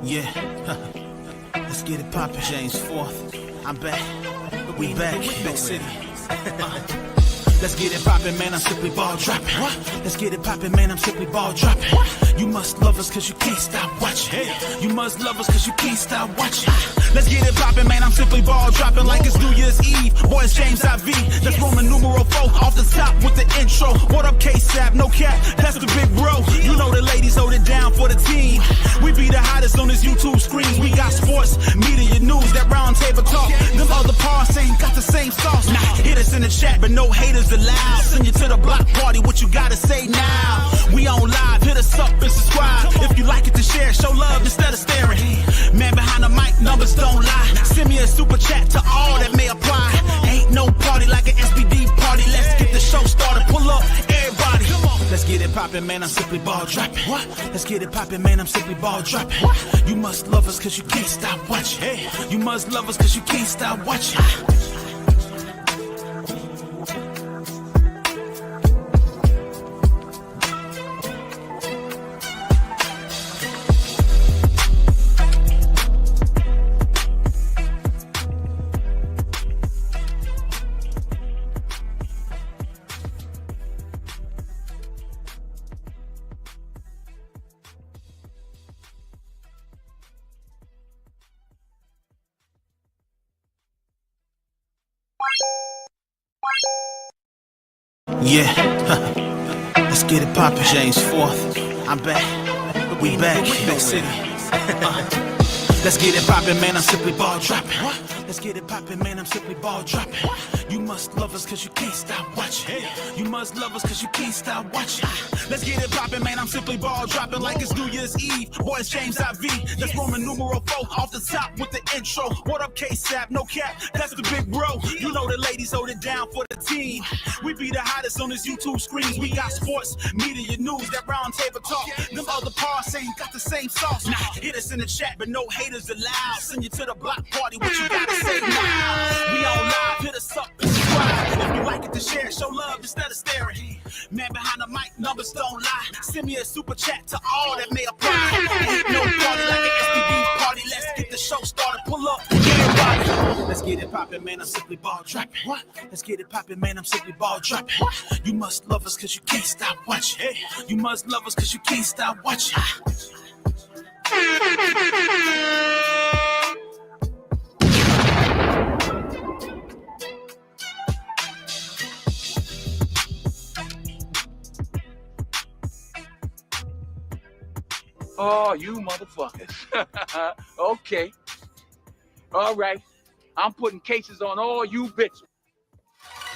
Yeah, let's get it poppin'. James 4th, I'm back. We back, Big City. Let's get it poppin', man, I'm simply ball dropping. Let's get it poppin', man, I'm simply ball dropping. You must love us cause you can't stop watching. You must love us cause you can't stop watching. Let's get it poppin', man, I'm simply ball dropping like it's New Year's Eve. Boy, it's James IV, that's Roman numeral 4 off the top with the intro. What up, K-Sap, no cap, that's the big bro. You know the ladies hold it down for the team. We be the hottest on this YouTube screens. We got sports, media, news, that round table talk. Them other parts ain't got the same sauce. Nah, hit us in the chat, but no haters allowed. Send you to the block party, what you gotta say now? We on live, hit us up and subscribe. If you like it, to share, show love instead of staring. Man behind the mic, numbers don't lie. Send me a super chat to all that may apply. Ain't no party like an SPD party. Let's get the show started, pull up, everybody. Let's get it poppin', man, I'm simply ball dropping. Let's get it poppin', man, I'm simply ball dropping. You must love us cause you can't stop watching. You must love us cause you can't stop watching. Yeah, let's get it poppin'. James 4th, I'm back. We back, Big City. Let's get it poppin', man, I'm simply ball dropping. Let's get it poppin', man, I'm simply ball dropping. You must love us cause you can't stop watching. You must love us cause you can't stop watching. Let's get it poppin', man, I'm simply ball dropping like it's New Year's Eve. Boy, it's James IV, that's Roman numeral 4 off the top with the intro. What up, K-Sap, no cap, that's the big bro. You know the ladies hold it down for the team. We be the hottest on this YouTube screens. We got sports, media, news, that round table talk. Them other parts ain't got the same sauce. Nah, hit us in the chat, but no haters allowed. Send you to the block party, what you gotta say now? We on live, hit us up and subscribe. If you like it, to share, show love instead of staring. Man behind the mic, numbers don't lie. Send me a super chat to all that may apply. Ain't no party like an SPD party. Let's get the show started, pull up, everybody. Let's get it poppin', man, I'm simply ball dropping. Let's get it poppin', man, I'm simply ball dropping. You must love us cause you can't stop watching. You must love us cause you can't stop watching. Oh, you motherfuckers. Okay. All right. I'm putting cases on all you bitches.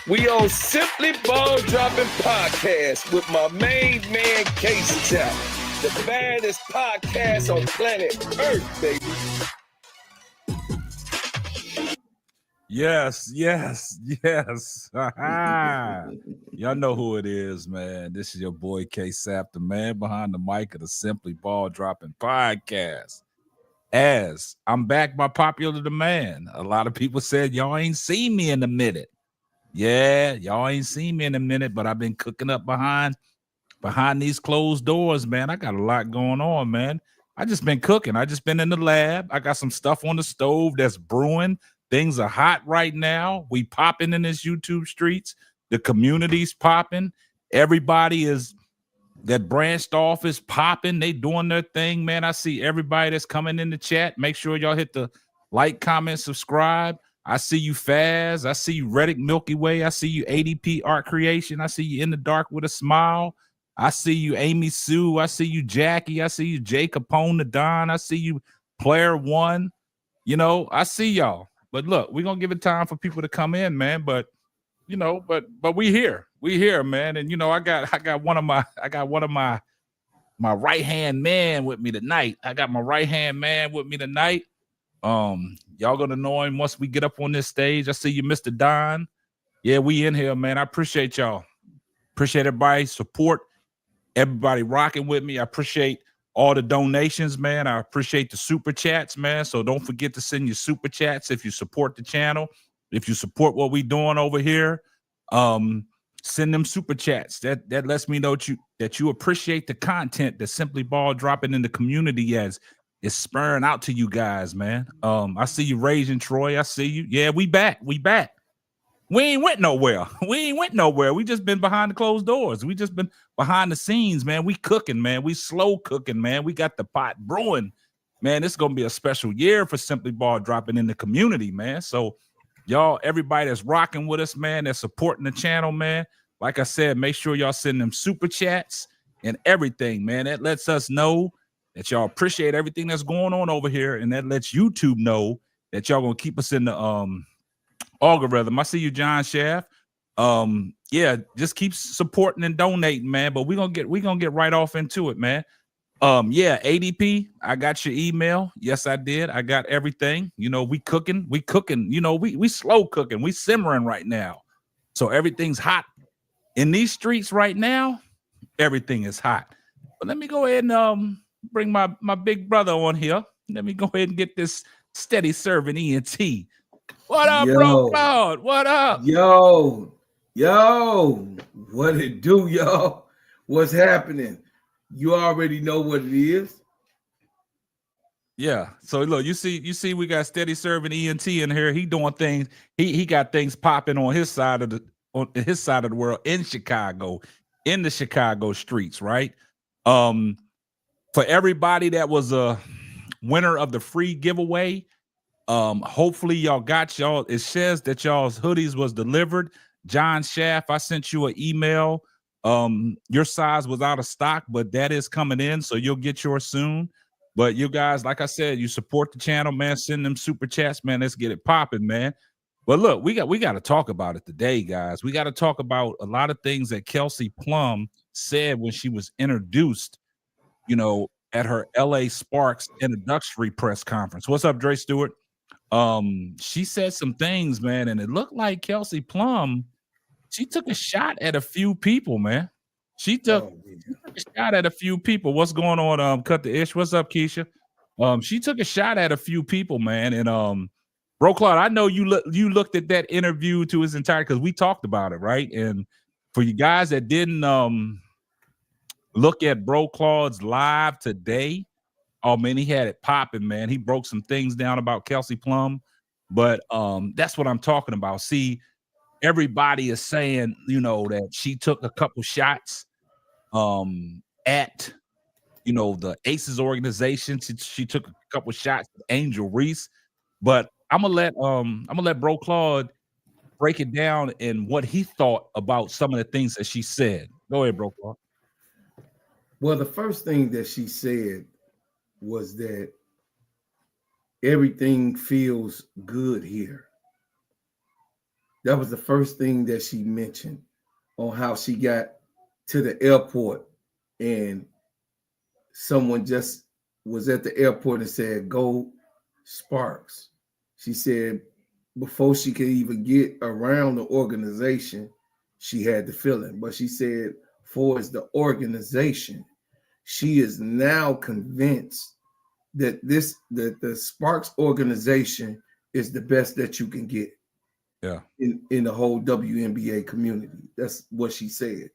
We on Simply Ball Dropping Podcast with my main man, Kelsey Plum, the baddest podcast on planet Earth, baby. Yes. Y'all know who it is, man. This is your boy K-Sap, the man behind the mic of the Simply Ball Dropping Podcast. As I'm back by popular demand. A lot of people said y'all ain't seen me in a minute. Yeah, y'all ain't seen me in a minute, but I've been cooking up behind these closed doors, man. I got a lot going on, man. I just been cooking. I just been in the lab. I got some stuff on the stove that's brewing. Things are hot right now. We popping in this YouTube streets. The community's popping. Everybody is that branched off is popping. They doing their thing, man. I see everybody that's coming in the chat. Make sure y'all hit the like, comment, subscribe. I see you, Faz. I see you, Reddick Milky Way. I see you, ADP Art Creation. I see you, In the Dark with a Smile. I see you, Amy Sue. I see you, Jackie. I see you, Jay Capone, the Don. I see you, Player One. You know, I see y'all. But look, we're gonna give it time for people to come in, man. But you know, but we here, man. And you know, I got one of my right-hand man with me tonight. Y'all gonna know him once we get up on this stage. I see you, Mr. Don. Yeah, we in here, man. I appreciate y'all. Appreciate everybody's support. Everybody rocking with me. I appreciate all the donations, man. I appreciate the super chats, man. So don't forget to send your super chats if you support the channel, if you support what we doing over here. send them super chats. That lets me know that you appreciate the content that Simply Ball dropping in the community as it's spurring out to you guys, man. I see you raising Troy. I see you. Yeah, we back. We ain't went nowhere. We just been behind the closed doors. We just been behind the scenes, man. We cooking, man. We slow cooking, man. We got the pot brewing, man. It's gonna be a special year for Simply Ball dropping in the community, man. So y'all, everybody that's rocking with us, man, that's supporting the channel, man. Like I said, make sure y'all send them super chats and everything, man. That lets us know that y'all appreciate everything that's going on over here, and that lets YouTube know that y'all gonna keep us in the algorithm. I see you, John Shaft. Yeah, just keep supporting and donating, man. But we're gonna get right off into it, man. Yeah, ADP, I got your email. Yes, I did. I got everything. You know, we cooking, you know, we slow cooking, we simmering right now. So everything's hot in these streets right now. Everything is hot. But let me go ahead and bring my big brother on here. Let me go ahead and get this steady serving ENT. What up, bro, Claude? What up? Yo, what it do, y'all? What's happening? You already know what it is. Yeah. So look, you see, we got steady serving ENT in here. He doing things. He got things popping on his side of the world in Chicago, in the Chicago streets, right? For everybody that was a winner of the free giveaway, hopefully y'all got y'all. It says that y'all's hoodies was delivered. John Shaft, I sent you an email. Your size was out of stock, but that is coming in, so you'll get yours soon. But you guys, like I said, you support the channel, man. Send them super chats, man. Let's get it popping, man. But look, we got to talk about it today, guys. We got to talk about a lot of things that Kelsey Plum said when she was introduced, you know, at her LA Sparks introductory press conference. What's up, Dre Stewart? She said some things, man, and it looked like Kelsey Plum, she took a shot at a few people, man. She took a shot at a few people. What's going on? Cut the ish. What's up, Keisha? She took a shot at a few people, man. And Bro Claude, I know you looked at that interview to its entirety because we talked about it, right? And for you guys that didn't look at Bro Claude's live today, oh man, he had it popping, man. He broke some things down about Kelsey Plum, but that's what I'm talking about. See, everybody is saying, you know, that she took a couple shots at, you know, the Aces organization. She took a couple shots at Angel Reese, but I'm gonna let Bro Claude break it down and what he thought about some of the things that she said. Go ahead, Bro Claude. Well, the first thing that she said was that everything feels good here. That was the first thing that she mentioned on how she got to the airport and someone just was at the airport and said, "Go Sparks." She said before she could even get around the organization, she had the feeling. But she said, for as the organization, she is now convinced that the Sparks organization is the best that you can get. Yeah, in the whole WNBA community. That's what she said.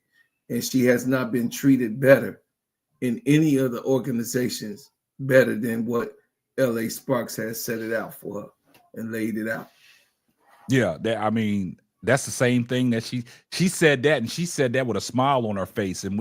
And she has not been treated better in any other organizations better than what LA Sparks has set it out for her and laid it out. Yeah, I mean, that's the same thing that she said that, and she said that with a smile on her face. And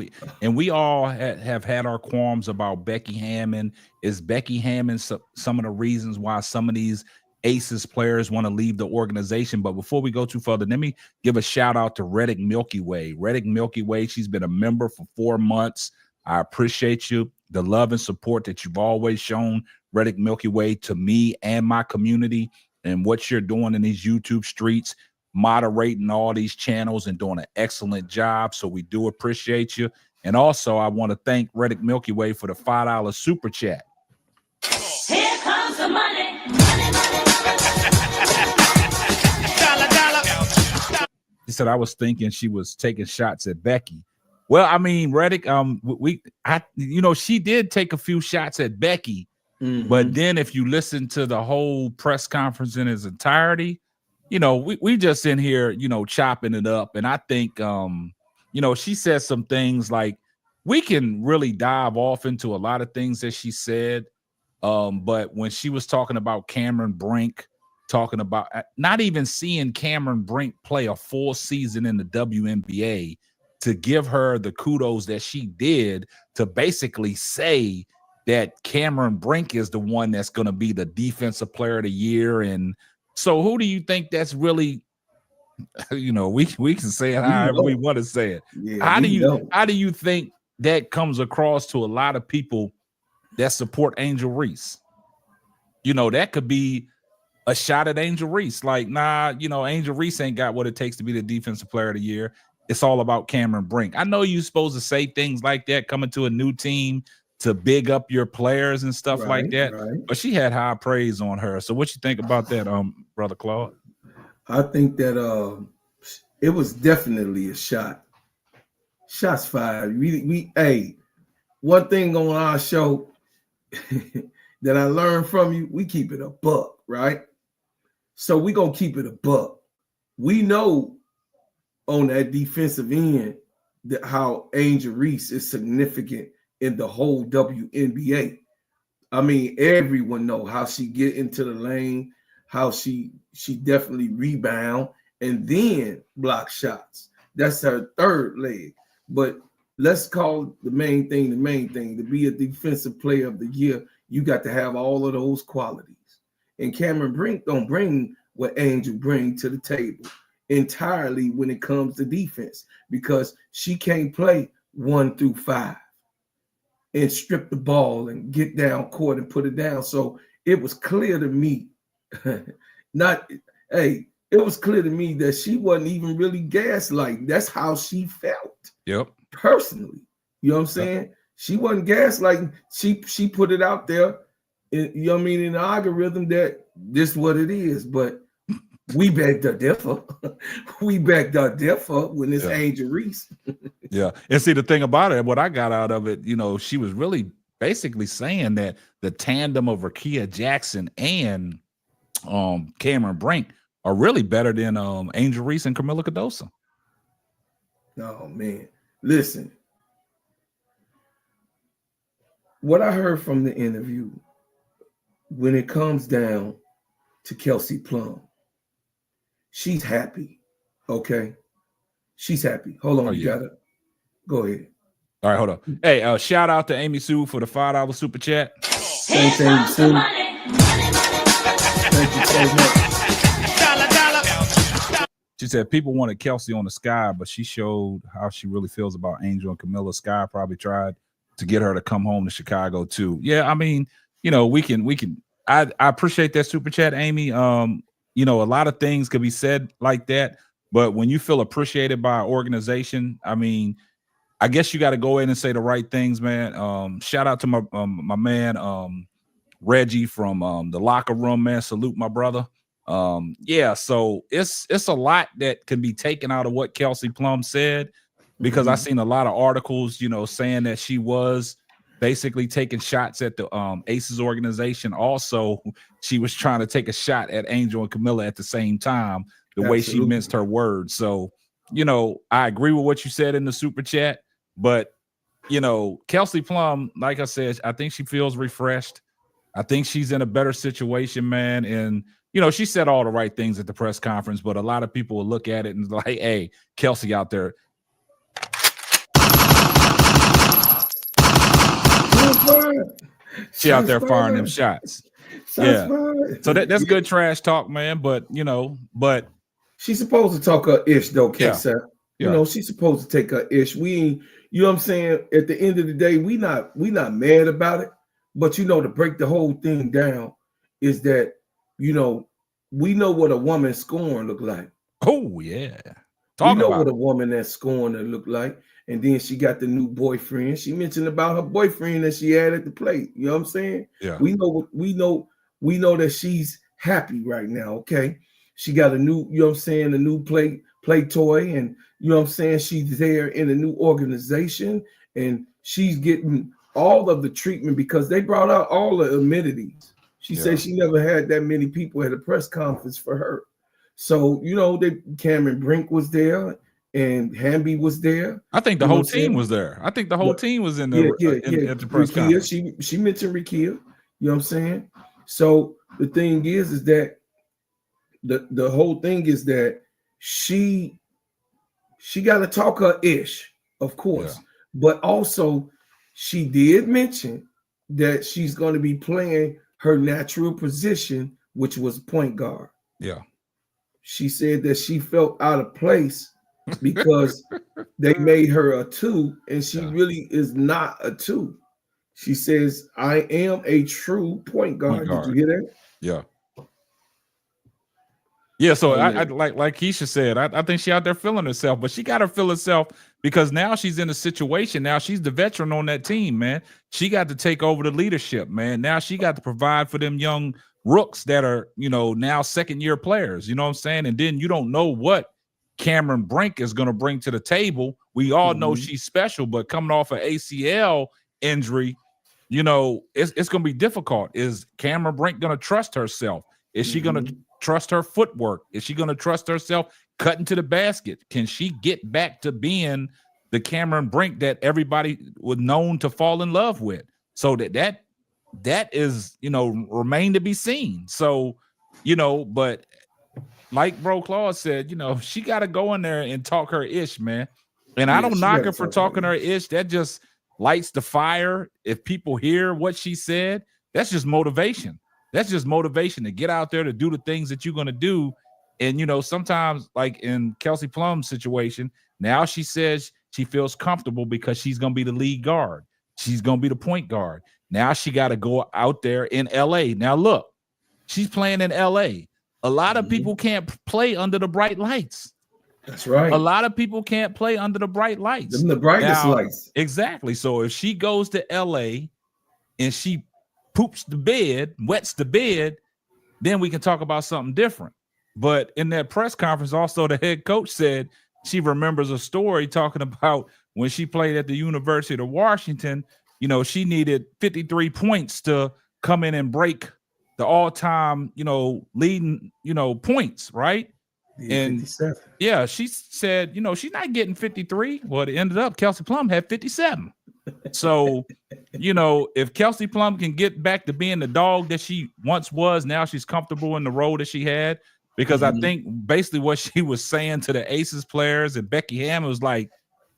we all have had our qualms about Becky Hammon. Is Becky Hammon some of the reasons why some of these Aces players want to leave the organization? But before we go too further, let me give a shout out to Reddick Milky Way. Reddick Milky Way, she's been a member for 4 months. I appreciate you, the love and support that you've always shown, Reddick Milky Way, to me and my community, and what you're doing in these YouTube streets, moderating all these channels and doing an excellent job. So we do appreciate you. And also, I want to thank Reddick Milky Way for the $5 super chat. Here comes the money. He said, I was thinking she was taking shots at Becky. Well, I mean, Reddick, she did take a few shots at Becky, but then if you listen to the whole press conference in its entirety, we just in here, chopping it up. And I think, she said some things like we can really dive off into a lot of things that she said. But when she was talking about Cameron Brink, talking about not even seeing Cameron Brink play a full season in the WNBA, to give her the kudos that she did, to basically say that Cameron Brink is the one that's going to be the defensive player of the year. And so who do you think that's really, we can say it however we want to say it. Yeah, How do you think that comes across to a lot of people that support Angel Reese? That could be a shot at Angel Reese. Like, nah, Angel Reese ain't got what it takes to be the defensive player of the year. It's all about Cameron Brink. I know you're supposed to say things like that coming to a new team to big up your players and stuff like that. Right. But she had high praise on her. So what you think about that, Brother Claude? I think that it was definitely a shot. Shots fired. Hey, one thing on our show that I learned from you, we keep it a buck, right? So we gonna keep it a buck. We know on that defensive end that how Angel Reese is significant in the whole WNBA. I mean, everyone know how she get into the lane, how she definitely rebound and then block shots. That's her third leg. But let's call the main thing. To be a defensive player of the year, you got to have all of those qualities. And Cameron Brink don't bring what Angel bring to the table entirely when it comes to defense, because she can't play 1 through 5 and strip the ball and get down court and put it down. So it was clear to me, it was clear to me that she wasn't even really gaslighting. That's how she felt. Yep. Personally. You know what I'm saying? Yep. She wasn't gaslighting. She put it out there, in the algorithm that this is what it is. But we begged to differ. When it's Angel Reese. Yeah. And see, the thing about it, what I got out of it, she was really basically saying that the tandem of Rakia Jackson and Cameron Brink are really better than Angel Reese and Camila Cardoso. Oh, man. Listen. What I heard from the interview, when it comes down to Kelsey Plum, she's happy, okay? She's happy. Hold on, you gotta go ahead. All right, hold on. Hey, shout out to Amy Sue for the $5 super chat. Thanks, Amy Sue. Thank you so much. She said people wanted Kelsey on the Sky, but she showed how she really feels about Angel and Camilla. Sky probably tried to get her to come home to Chicago too. Yeah, I mean, we can. I appreciate that super chat, Amy. A lot of things could be said like that, but when you feel appreciated by an organization, I mean, I guess you got to go in and say the right things, man. Shout out to my man Reggie from the locker room, man. Salute my brother. So it's a lot that can be taken out of what Kelsey Plum said, because I seen a lot of articles, saying that she was basically taking shots at the Aces organization. Also, she was trying to take a shot at Angel and Camilla at the same time, the way she minced her words. So, I agree with what you said in the super chat, but Kelsey Plum, like I said, I think she feels refreshed. I think she's in a better situation, man. And she said all the right things at the press conference, but a lot of people will look at it and like, hey, Kelsey out there. She out there firing them shots. Yeah. So that's good trash talk, man. But she's supposed to talk her ish though, Kelsey. She's supposed to take her ish. We, you know what I'm saying? At the end of the day, we not mad about it. But to break the whole thing down is that, we know what a woman scoring look like. Oh, yeah. We know what a woman that's scoring look like. And then she got the new boyfriend. She mentioned about her boyfriend that she had at the plate. You know what I'm saying? Yeah. We know that she's happy right now, okay? She got a new, a new play toy, and she's there in a new organization, and she's getting all of the treatment because they brought out all the amenities. She said she never had that many people at a press conference for her. So, Cameron Brink was there and Hamby was there. I think the You know whole what I'm saying? team was there. I think the whole team was in Yeah, the at the press Rikia, conference. she mentioned Rikia. You know what I'm saying? So the thing is that the whole thing is that she got to talk her ish, of course, but also she did mention that she's going to be playing her natural position, which was point guard. Yeah. She said that she felt out of place because they made her a 2, and she really is not a 2. She says, I am a true point guard. Did you hear that? Yeah. Yeah, so I like Keisha said, I think she out there feeling herself, but she got to feel herself because now she's in a situation. Now she's the veteran on that team, man. She got to take over the leadership, man. Now she got to provide for them young rooks that are, now second-year players. You know what I'm saying? And then you don't know what Cameron Brink is going to bring to the table. We all know she's special, but coming off an ACL injury, it's going to be difficult. Is Cameron Brink going to trust herself? Is she going to trust her footwork? Is she going to trust herself cutting to the basket? Can she get back to being the Cameron Brink that everybody was known to fall in love with? So that is, remain to be seen. So, but like Bro Claude said, she got to go in there and talk her ish, man. And I don't knock her for talking her ish. That just lights the fire. If people hear what she said, that's just motivation. That's just motivation to get out there to do the things that you're going to do. And, sometimes like in Kelsey Plum's situation, now she says she feels comfortable because she's going to be the lead guard. She's going to be the point guard. Now she got to go out there in LA. Now, look, she's playing in LA. A lot of people can't play under the bright lights. That's right. A lot of people can't play under the bright lights. The brightest lights. Exactly. So if she goes to LA and she poops the bed, wets the bed, then we can talk about something different. But in that press conference, also the head coach said she remembers a story talking about when she played at the University of Washington, she needed 53 points to come in and break the all-time, leading, points, right? And 57. yeah, she said, she's not getting 53. Well, it ended up Kelsey Plum had 57. So, if Kelsey Plum can get back to being the dog that she once was, now she's comfortable in the role that she had. Because I think basically what she was saying to the Aces players and Becky Hammond was like,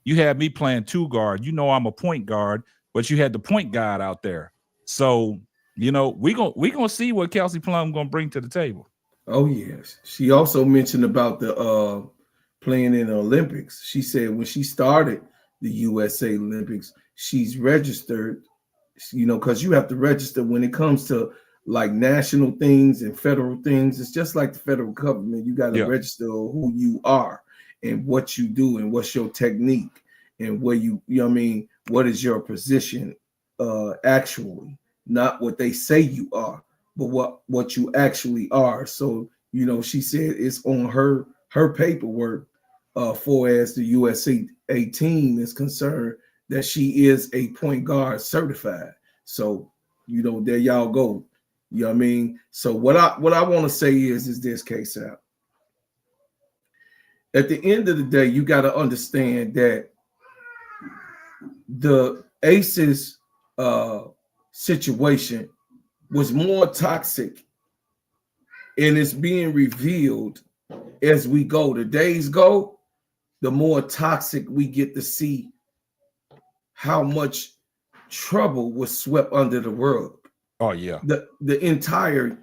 you had me playing 2 guard. I'm a point guard, but you had the point guard out there. So, we gonna see what Kelsey Plum gonna bring to the table. Oh, yes. She also mentioned about the playing in the Olympics. She said when she started the USA Olympics, she's registered, because you have to register when it comes to like national things and federal things. It's just like the federal government. You got to register who you are and what you do and what's your technique and where what is your position actually, not what they say you are, but what you actually are. So, she said it's on her paperwork for as the USA team is concerned that she is a point guard certified. So, there y'all go. You know what I mean? So what I want to say is this case out. At the end of the day, you got to understand that the Aces situation was more toxic, and it's being revealed as we go. The days go, the more toxic we get to see how much trouble was swept under the rug. Oh yeah, the entire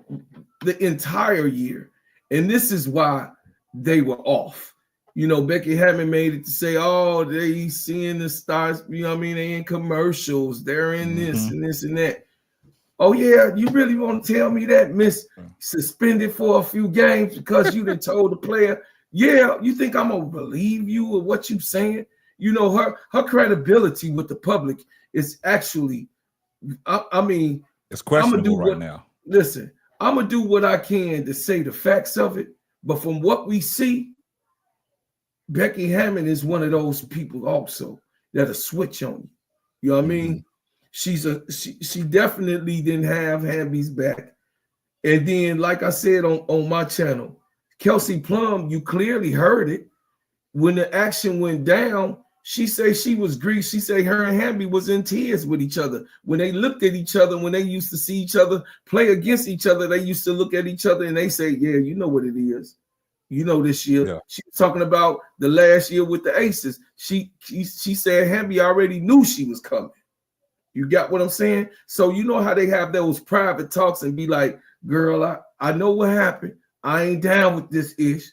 year, and this is why they were off. Becky Hammond made it to say, "Oh, they seeing the stars." They in commercials, they're in this and this and that. Oh yeah, you really want to tell me that Miss suspended for a few games because you done told the player? Yeah, you think I'm gonna believe you or what you saying? Her credibility with the public is actually, it's questionable right now. Listen, I'm gonna do what I can to say the facts of it, but from what we see, Becky Hammond is one of those people also that'll switch on you. You know what I mean? She definitely didn't have Hamby's back. And then, like I said on my channel, Kelsey Plum, you clearly heard it. When the action went down, she say she was grieved. She say her and Hamby was in tears with each other. When they looked at each other, when they used to see each other play against each other, they used to look at each other and they say, yeah, you know what it is. You know this year. Yeah. She was talking about the last year with the Aces. She said Hamby already knew she was coming. You got what I'm saying? So you know how they have those private talks and be like, girl, I know what happened. I ain't down with this ish,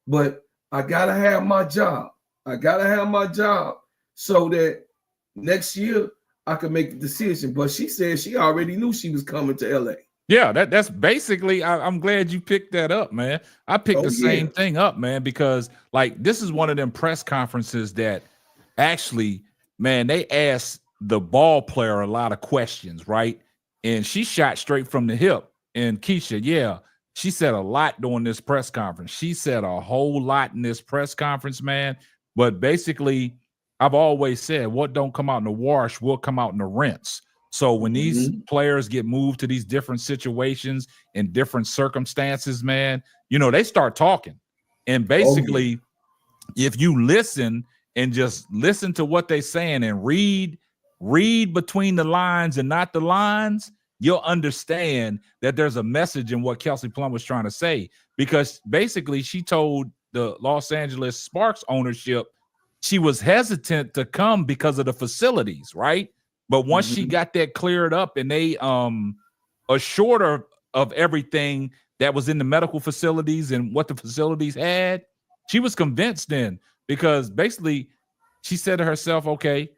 but I gotta have my job. I gotta have my job so that next year I can make the decision. But she said she already knew she was coming to LA. Yeah, that's basically. I'm glad you picked that up, man. I picked the same thing up, man, because like this is one of them press conferences that actually, man, they asked the ball player a lot of questions, right? And she shot straight from the hip. And Keisha, yeah, she said a lot during this press conference. She said a whole lot in this press conference, man. But basically, I've always said what don't come out in the wash will come out in the rinse. So when these players get moved to these different situations in different circumstances, man, you know, they start talking. And basically, if you listen and just listen to what they're saying and read between the lines and not the lines, you'll understand that there's a message in what Kelsey Plum was trying to say. Because basically she told the Los Angeles Sparks ownership she was hesitant to come because of the facilities, right? But once she got that cleared up and they assured her of everything that was in the medical facilities and what the facilities had, she was convinced then, because basically she said to herself, okay,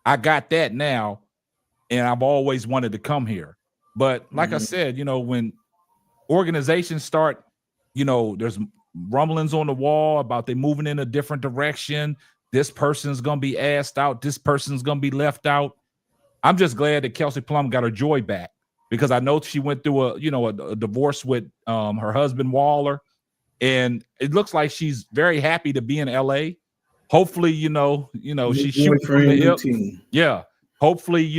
I got that now, and I've always wanted to come here. But like I said, you know, when organizations start, you know, there's rumblings on the wall about they moving in a different direction. This person's going to be asked out. This person's going to be left out. I'm just glad that Kelsey Plum got her joy back, because I know she went through a divorce with her husband Waller, and it looks like she's very happy to be in LA. Hopefully, she's shooting from the hip. Yeah. Hopefully,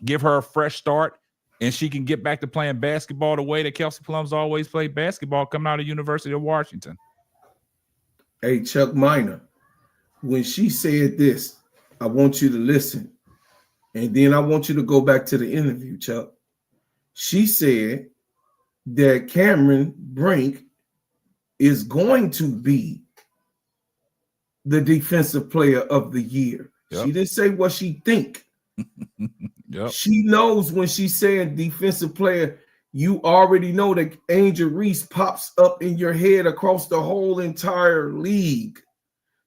give her a fresh start and she can get back to playing basketball the way that Kelsey Plum's always played basketball coming out of the University of Washington. Hey, Chuck Minor, when she said this, I want you to listen. And then I want you to go back to the interview, Chuck. She said that Cameron Brink is going to be the defensive player of the year. Yep. She didn't say what she think. Yep. She knows when she's saying defensive player, you already know that Angel Reese pops up in your head across the whole entire league.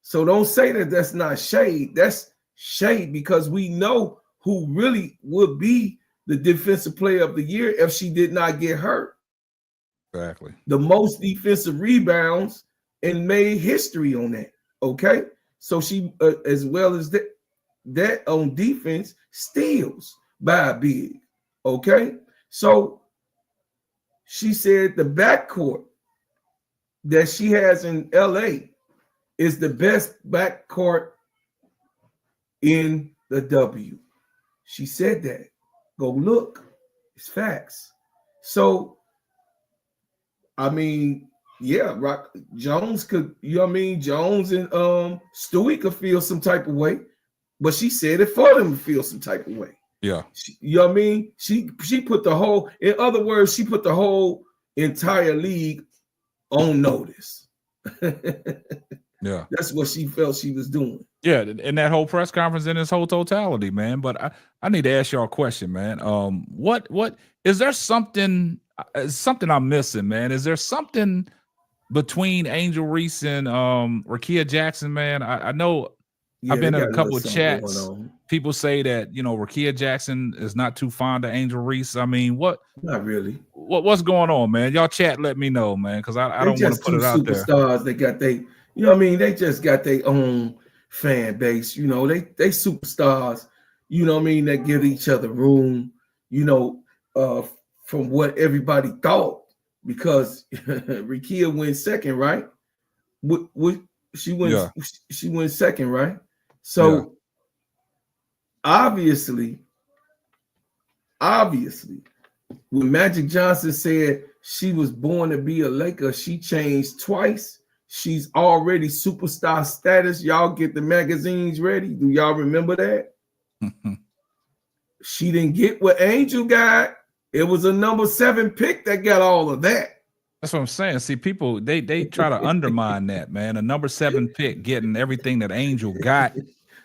So don't say that that's not shade. That's shade, because we know who really would be the defensive player of the year if she did not get hurt. Exactly. The most defensive rebounds and made history on that. Okay. So she, as well as that on defense, steals by a big. Okay. So she said the backcourt that she has in LA is the best backcourt in the W. She said that. Go look. It's facts. So, I mean, yeah, Jones could, Jones and Stewie could feel some type of way, but she said it for them to feel some type of way. Yeah. She put the whole, in other words, she put the whole entire league on notice. Yeah. That's what she felt she was doing. Yeah, in that whole press conference in its whole totality, man. But I need to ask y'all a question, man. What is there something I'm missing, man? Is there something between Angel Reese and Rickea Jackson, man? I know I've been in a couple of chats. People say that Rickea Jackson is not too fond of Angel Reese. I mean, what? Not really. What's going on, man? Y'all chat, let me know, man, because I don't want to put it out there. Superstars, they got they just got their own fan base. They superstars. That give each other room. From what everybody thought, because Rickea went second, right? She went second, right? So obviously, when Magic Johnson said she was born to be a Laker. She changed twice. She's already superstar status. Y'all get the magazines ready. Do y'all remember that? She didn't get what Angel got. It was a number 7 pick that got all of that. That's what I'm saying. See, people, they try to undermine that, man. A number 7 pick getting everything that Angel got,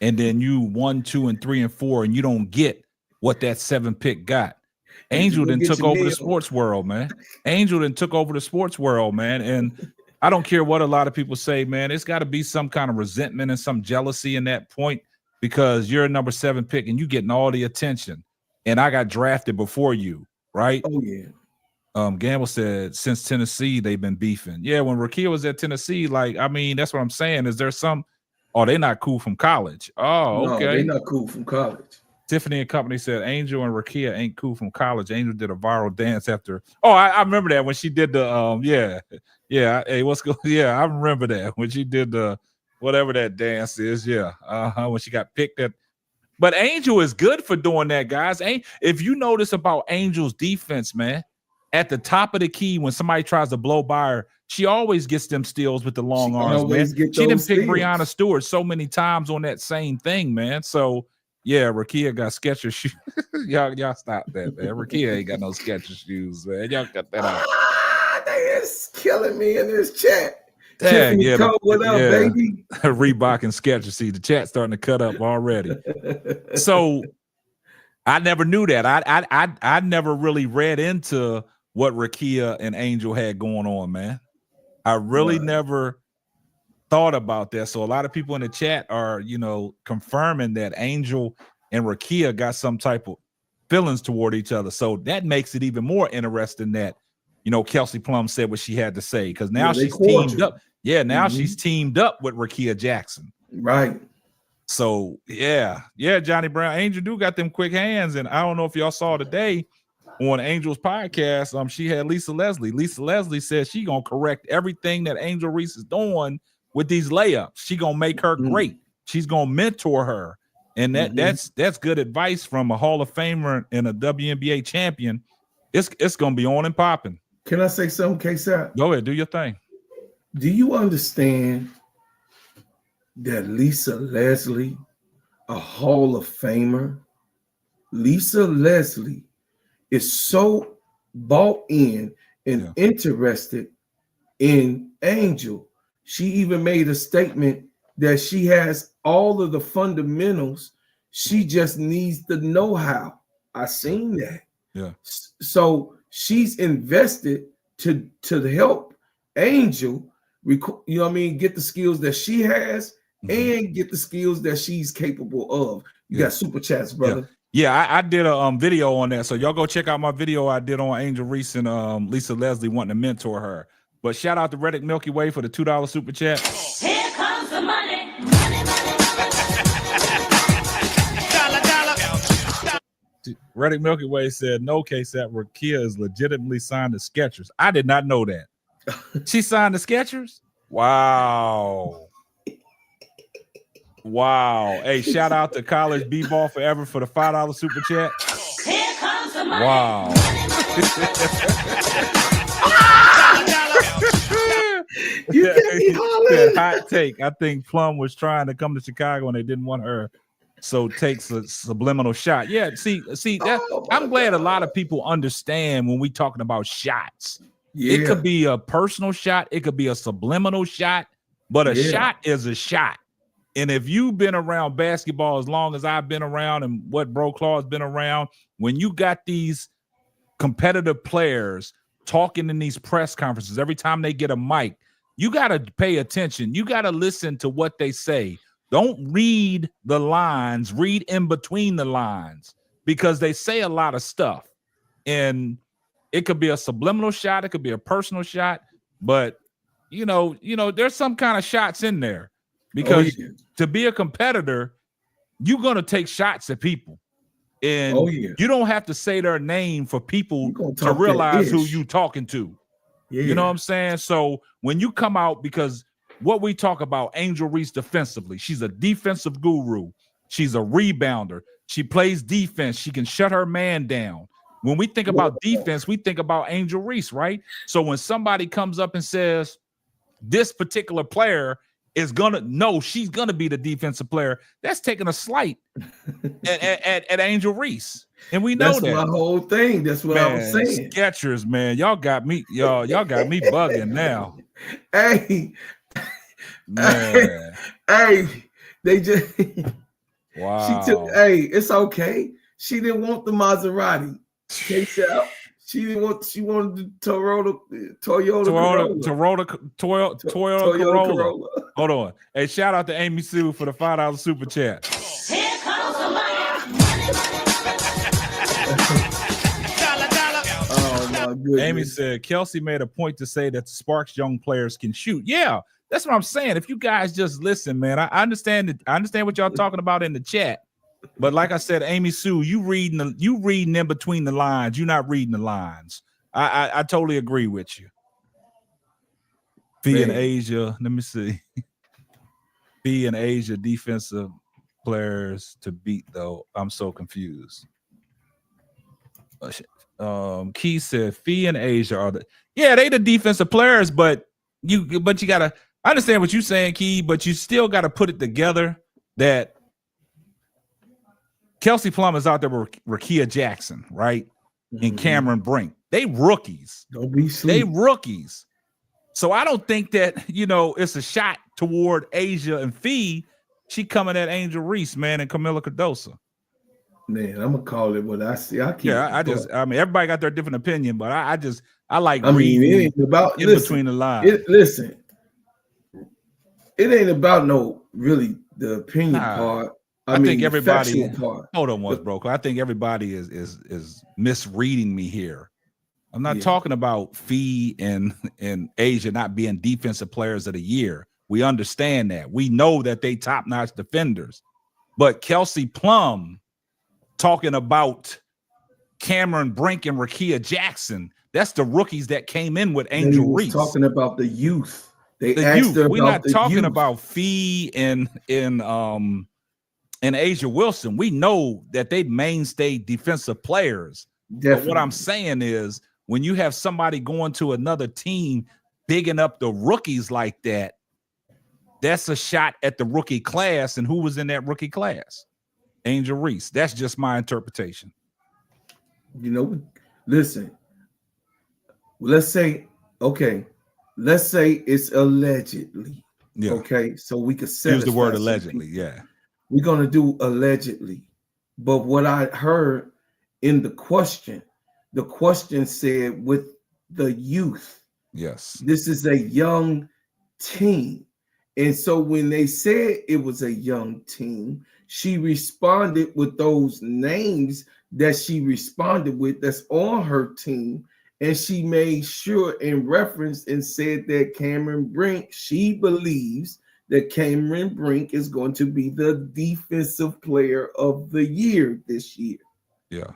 and then you 1, 2, and 3, and 4, and you don't get what that 7 pick got. Angel then took over the sports world, man. Angel then took over the sports world, man. And I don't care what a lot of people say, man. It's got to be some kind of resentment and some jealousy in that point because you're a number 7 pick and you getting all the attention. And I got drafted before you, right? Oh, yeah. Gamble said since Tennessee, they've been beefing. Yeah, when Rakia was at Tennessee, like, I mean, that's what I'm saying. Is there some, oh, they're not cool from college. Oh, okay. No, they're not cool from college. Tiffany and Company said Angel and Rakia ain't cool from college. Angel did a viral dance after. Oh, I remember that when she did the yeah. Hey, what's going? Yeah, I remember that when she did the whatever that dance is. Yeah, when she got picked at. But Angel is good for doing that, guys. If you notice about Angel's defense, man, at the top of the key when somebody tries to blow by her, she always gets them steals with the long arms, man. She didn't pick Breanna Stewart so many times on that same thing, man. So. Yeah, Rakia got Skechers shoes. y'all stop that, man. Rakia ain't got no Skechers shoes, man. Y'all got that out. They is killing me in this chat. Dang, yeah, what up, baby? Reebok and Skechers. See, the chat's starting to cut up already. So I never knew that. I never really read into what Rakia and Angel had going on, man. I really never thought about that. So a lot of people in the chat are, confirming that Angel and Rakia got some type of feelings toward each other. So that makes it even more interesting that, Kelsey Plum said what she had to say because now she's teamed up. Yeah, now she's teamed up with Rakia Jackson. Right. So yeah, Johnny Brown. Angel do got them quick hands, and I don't know if y'all saw today on Angel's podcast. She had Lisa Leslie. Lisa Leslie said she gonna correct everything that Angel Reese is doing with these layups. She gonna make her great. She's gonna mentor her, and that's good advice from a Hall of Famer and a WNBA champion. It's gonna be on and popping. Can I say something, K-Sap? Go ahead, do your thing. Do you understand that Lisa Leslie, a Hall of Famer, Lisa Leslie is so bought in and interested in Angel? She even made a statement that she has all of the fundamentals. She just needs the know-how. I seen that. Yeah. So she's invested to help Angel, get the skills that she has and get the skills that she's capable of. You got super chats, brother. Yeah, I did a video on that. So y'all go check out my video I did on Angel Reese and Lisa Leslie wanting to mentor her. But shout out to Reddick Milky Way for the $2 super chat. Here comes the money. Reddick Milky Way said, no, K-Sap, Rakia is legitimately signed to Skechers. I did not know that. She signed to Skechers? Wow. Wow. Hey, shout out to College B-Ball Forever for the $5 super chat. Here comes the money. Wow. Hot take. I think Plum was trying to come to Chicago and they didn't want her. So takes a subliminal shot. Yeah, see that I'm glad a lot of people understand when we talking about shots. Yeah. It could be a personal shot, it could be a subliminal shot, but a shot is a shot. And if you've been around basketball as long as I've been around and what Bro Claw's been around, when you got these competitive players talking in these press conferences, every time they get a mic, you got to pay attention. You got to listen to what they say. Don't read the lines, read in between the lines because they say a lot of stuff. And it could be a subliminal shot, it could be a personal shot, but there's some kind of shots in there because to be a competitor, you're going to take shots at people. And you don't have to say their name for people to realize who you talking to. Yeah. You know what I'm saying? So when you come out, because what we talk about, Angel Reese defensively, she's a defensive guru. She's a rebounder. She plays defense. She can shut her man down. When we think about defense, we think about Angel Reese, right? So when somebody comes up and says this particular player is she's gonna be the defensive player, that's taking a slight at Angel Reese. And we know that's that. my whole thing. That's what I was saying. Skechers, man, y'all got me bugging now. Hey, man. Hey, they just wow. It's okay. She didn't want the Maserati. She wanted the Toyota Corolla. Hold on. Hey, shout out to Amy Sue for the $5 super chat. Here comes the money. Oh my goodness. Amy said Kelsey made a point to say that Sparks young players can shoot. Yeah, that's what I'm saying. If you guys just listen, man, I understand what y'all talking about in the chat. But like I said, Amy Sue, you reading in between the lines. You're not reading the lines. I totally agree with you. Fee in Asia, let me see. Fee in Asia defensive players to beat though. I'm so confused. Key said Fee in Asia they the defensive players, but you gotta I understand what you're saying, Key, but you still gotta put it together that Kelsey Plum is out there with Rakia Jackson, right? And Cameron Brink. They rookies. Don't be sleep. They rookies. So I don't think that, it's a shot toward Asia and Fee. She coming at Angel Reese, man, and Camila Cardoso. Man, I'm gonna call it what I see. Everybody got their different opinion, but I like reading it ain't about between the lines. It ain't about really the opinion part. I think everybody. Hold on, bro. I think everybody is misreading me here. I'm not talking about Fee and Asia not being defensive players of the year. We understand that. We know that they top-notch defenders. But Kelsey Plum talking about Cameron Brink and Rakia Jackson, that's the rookies that came in with Angel Reese. Talking about the youth. We're not talking about Fee and Asia Wilson. We know that they mainstay defensive players. Definitely. But what I'm saying is when you have somebody going to another team bigging up the rookies like that, that's a shot at the rookie class. And who was in that rookie class? Angel Reese. That's just my interpretation. Listen, let's say it's allegedly. Yeah. Okay, so we could use the word allegedly. Yeah. We're going to do allegedly. But what I heard in the question said with the youth. Yes. This is a young team. And so when they said it was a young team, she responded with those names that she responded with that's on her team. And she made sure and referenced and said that Cameron Brink, she believes that Cameron Brink is going to be the defensive player of the year this year. Yeah.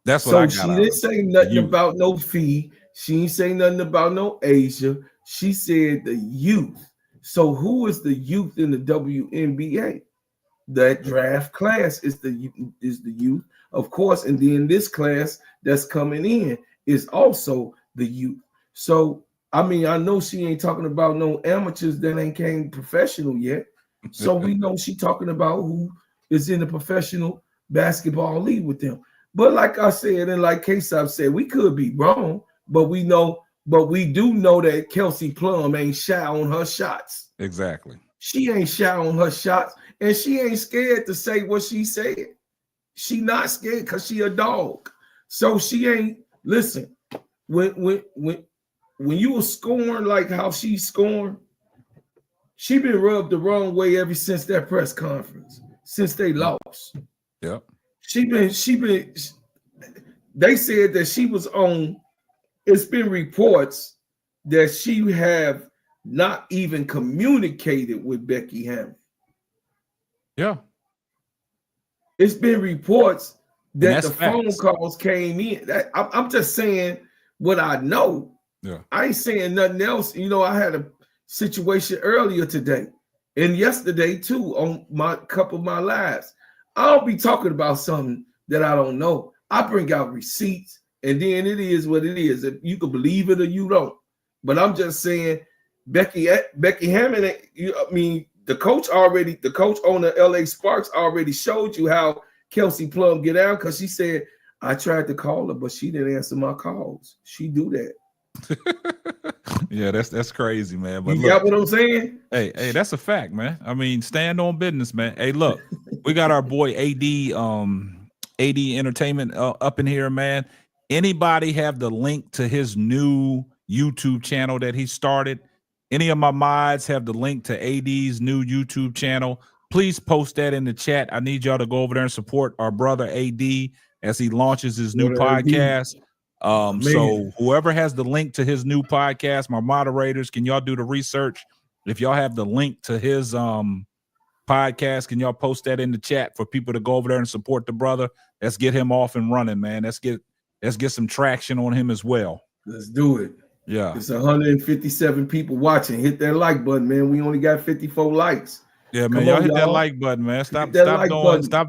That's what I got. So she didn't say nothing about no Fee. She didn't say nothing about no Asia. She said the youth. So who is the youth in the WNBA? That draft class is the youth, of course. And then this class that's coming in is also the youth. So I know she ain't talking about no amateurs that ain't came professional yet. So we know she talking about who is in the professional basketball league with them. But like I said, and like K-Sop said, we could be wrong, but we do know that Kelsey Plum ain't shy on her shots. Exactly. She ain't shy on her shots, and she ain't scared to say what she said. She not scared because she a dog. So she ain't, listen, when you were scoring like how she's scoring, she been rubbed the wrong way ever since that press conference, since they lost. Yep. She been, they said that she was on, it's been reports that she have not even communicated with Becky Hammond. Yeah. It's been reports that the phone calls came in. I'm just saying what I know. Yeah. I ain't saying nothing else. I had a situation earlier today and yesterday too on my couple of my lives. I don't be talking about something that I don't know. I bring out receipts, and then it is what it is. If you can believe it or you don't. But I'm just saying, Becky Hammond. The coach on the LA Sparks already showed you how Kelsey Plum get out, because she said, I tried to call her, but she didn't answer my calls. She do that. Yeah, that's crazy, man. But You look, got what I'm saying? Hey, that's a fact, man. I mean, stand on business, man. Hey, look, we got our boy AD Entertainment up in here, man. Anybody have the link to his new YouTube channel that he started? Any of my mods have the link to AD's new YouTube channel? Please post that in the chat. I need y'all to go over there and support our brother AD as he launches his new podcast. So whoever has the link to his new podcast, my moderators, can y'all do the research? If y'all have the link to his podcast, can y'all post that in the chat for people to go over there and support the brother? Let's get him off and running, man. Let's get some traction on him as well. Let's do it. Yeah. It's 157 people watching. Hit that like button, man. We only got 54 likes. Yeah, man. Y'all hit that like button, man. Stop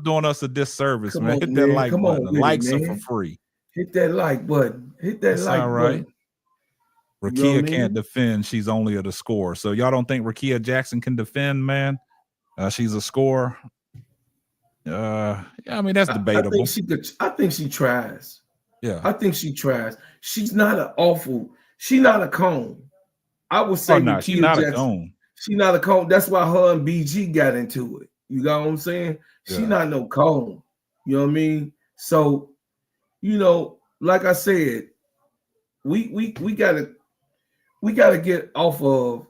doing us a disservice, man. Hit that like button. The likes are for free. Hit that like button. Hit that like button. Rakia can't defend. She's only the scorer. So y'all don't think Rakia Jackson can defend, man? She's a scorer. Yeah, I mean, that's debatable. I think she tries. Yeah. I think she tries. She's not a cone. I would say she's not a cone. She's not a cone. That's why her and BG got into it. You got what I'm saying? She's not no cone. You know what I mean? So, like I said, we gotta get off of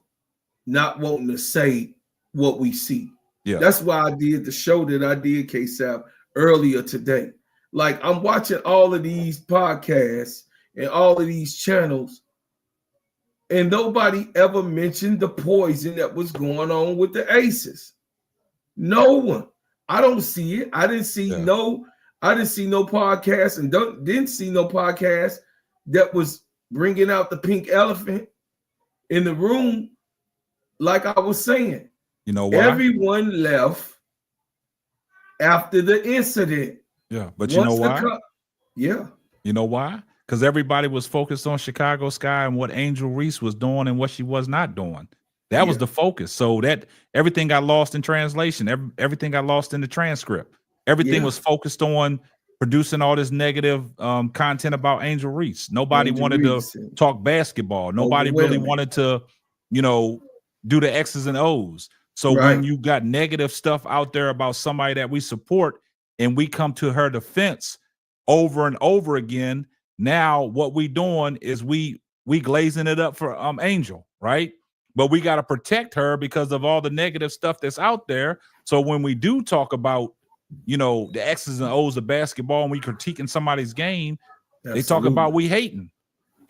not wanting to say what we see. Yeah. That's why I did the show that I did, KSAP, earlier today. Like, I'm watching all of these podcasts and all of these channels, and nobody ever mentioned the poison that was going on with the Aces. No one. I don't see it. I didn't see no podcast, and didn't see no podcast that was bringing out the pink elephant in the room. Like I was saying, you know why? Everyone left after the incident. Yeah, but you know why? You know why? Because everybody was focused on Chicago Sky and what Angel Reese was doing and what she was not doing. That was the focus. So that everything got lost in translation. Everything got lost in the transcript. Everything was focused on producing all this negative content about Angel Reese. Nobody wanted to talk basketball. Nobody really wanted to, do the X's and O's. So when you got negative stuff out there about somebody that we support and we come to her defense over and over again, now what we doing is we glazing it up for Angel, right? But we got to protect her because of all the negative stuff that's out there. So when we do talk about, the X's and O's of basketball and we critiquing somebody's game, they talk about we hating.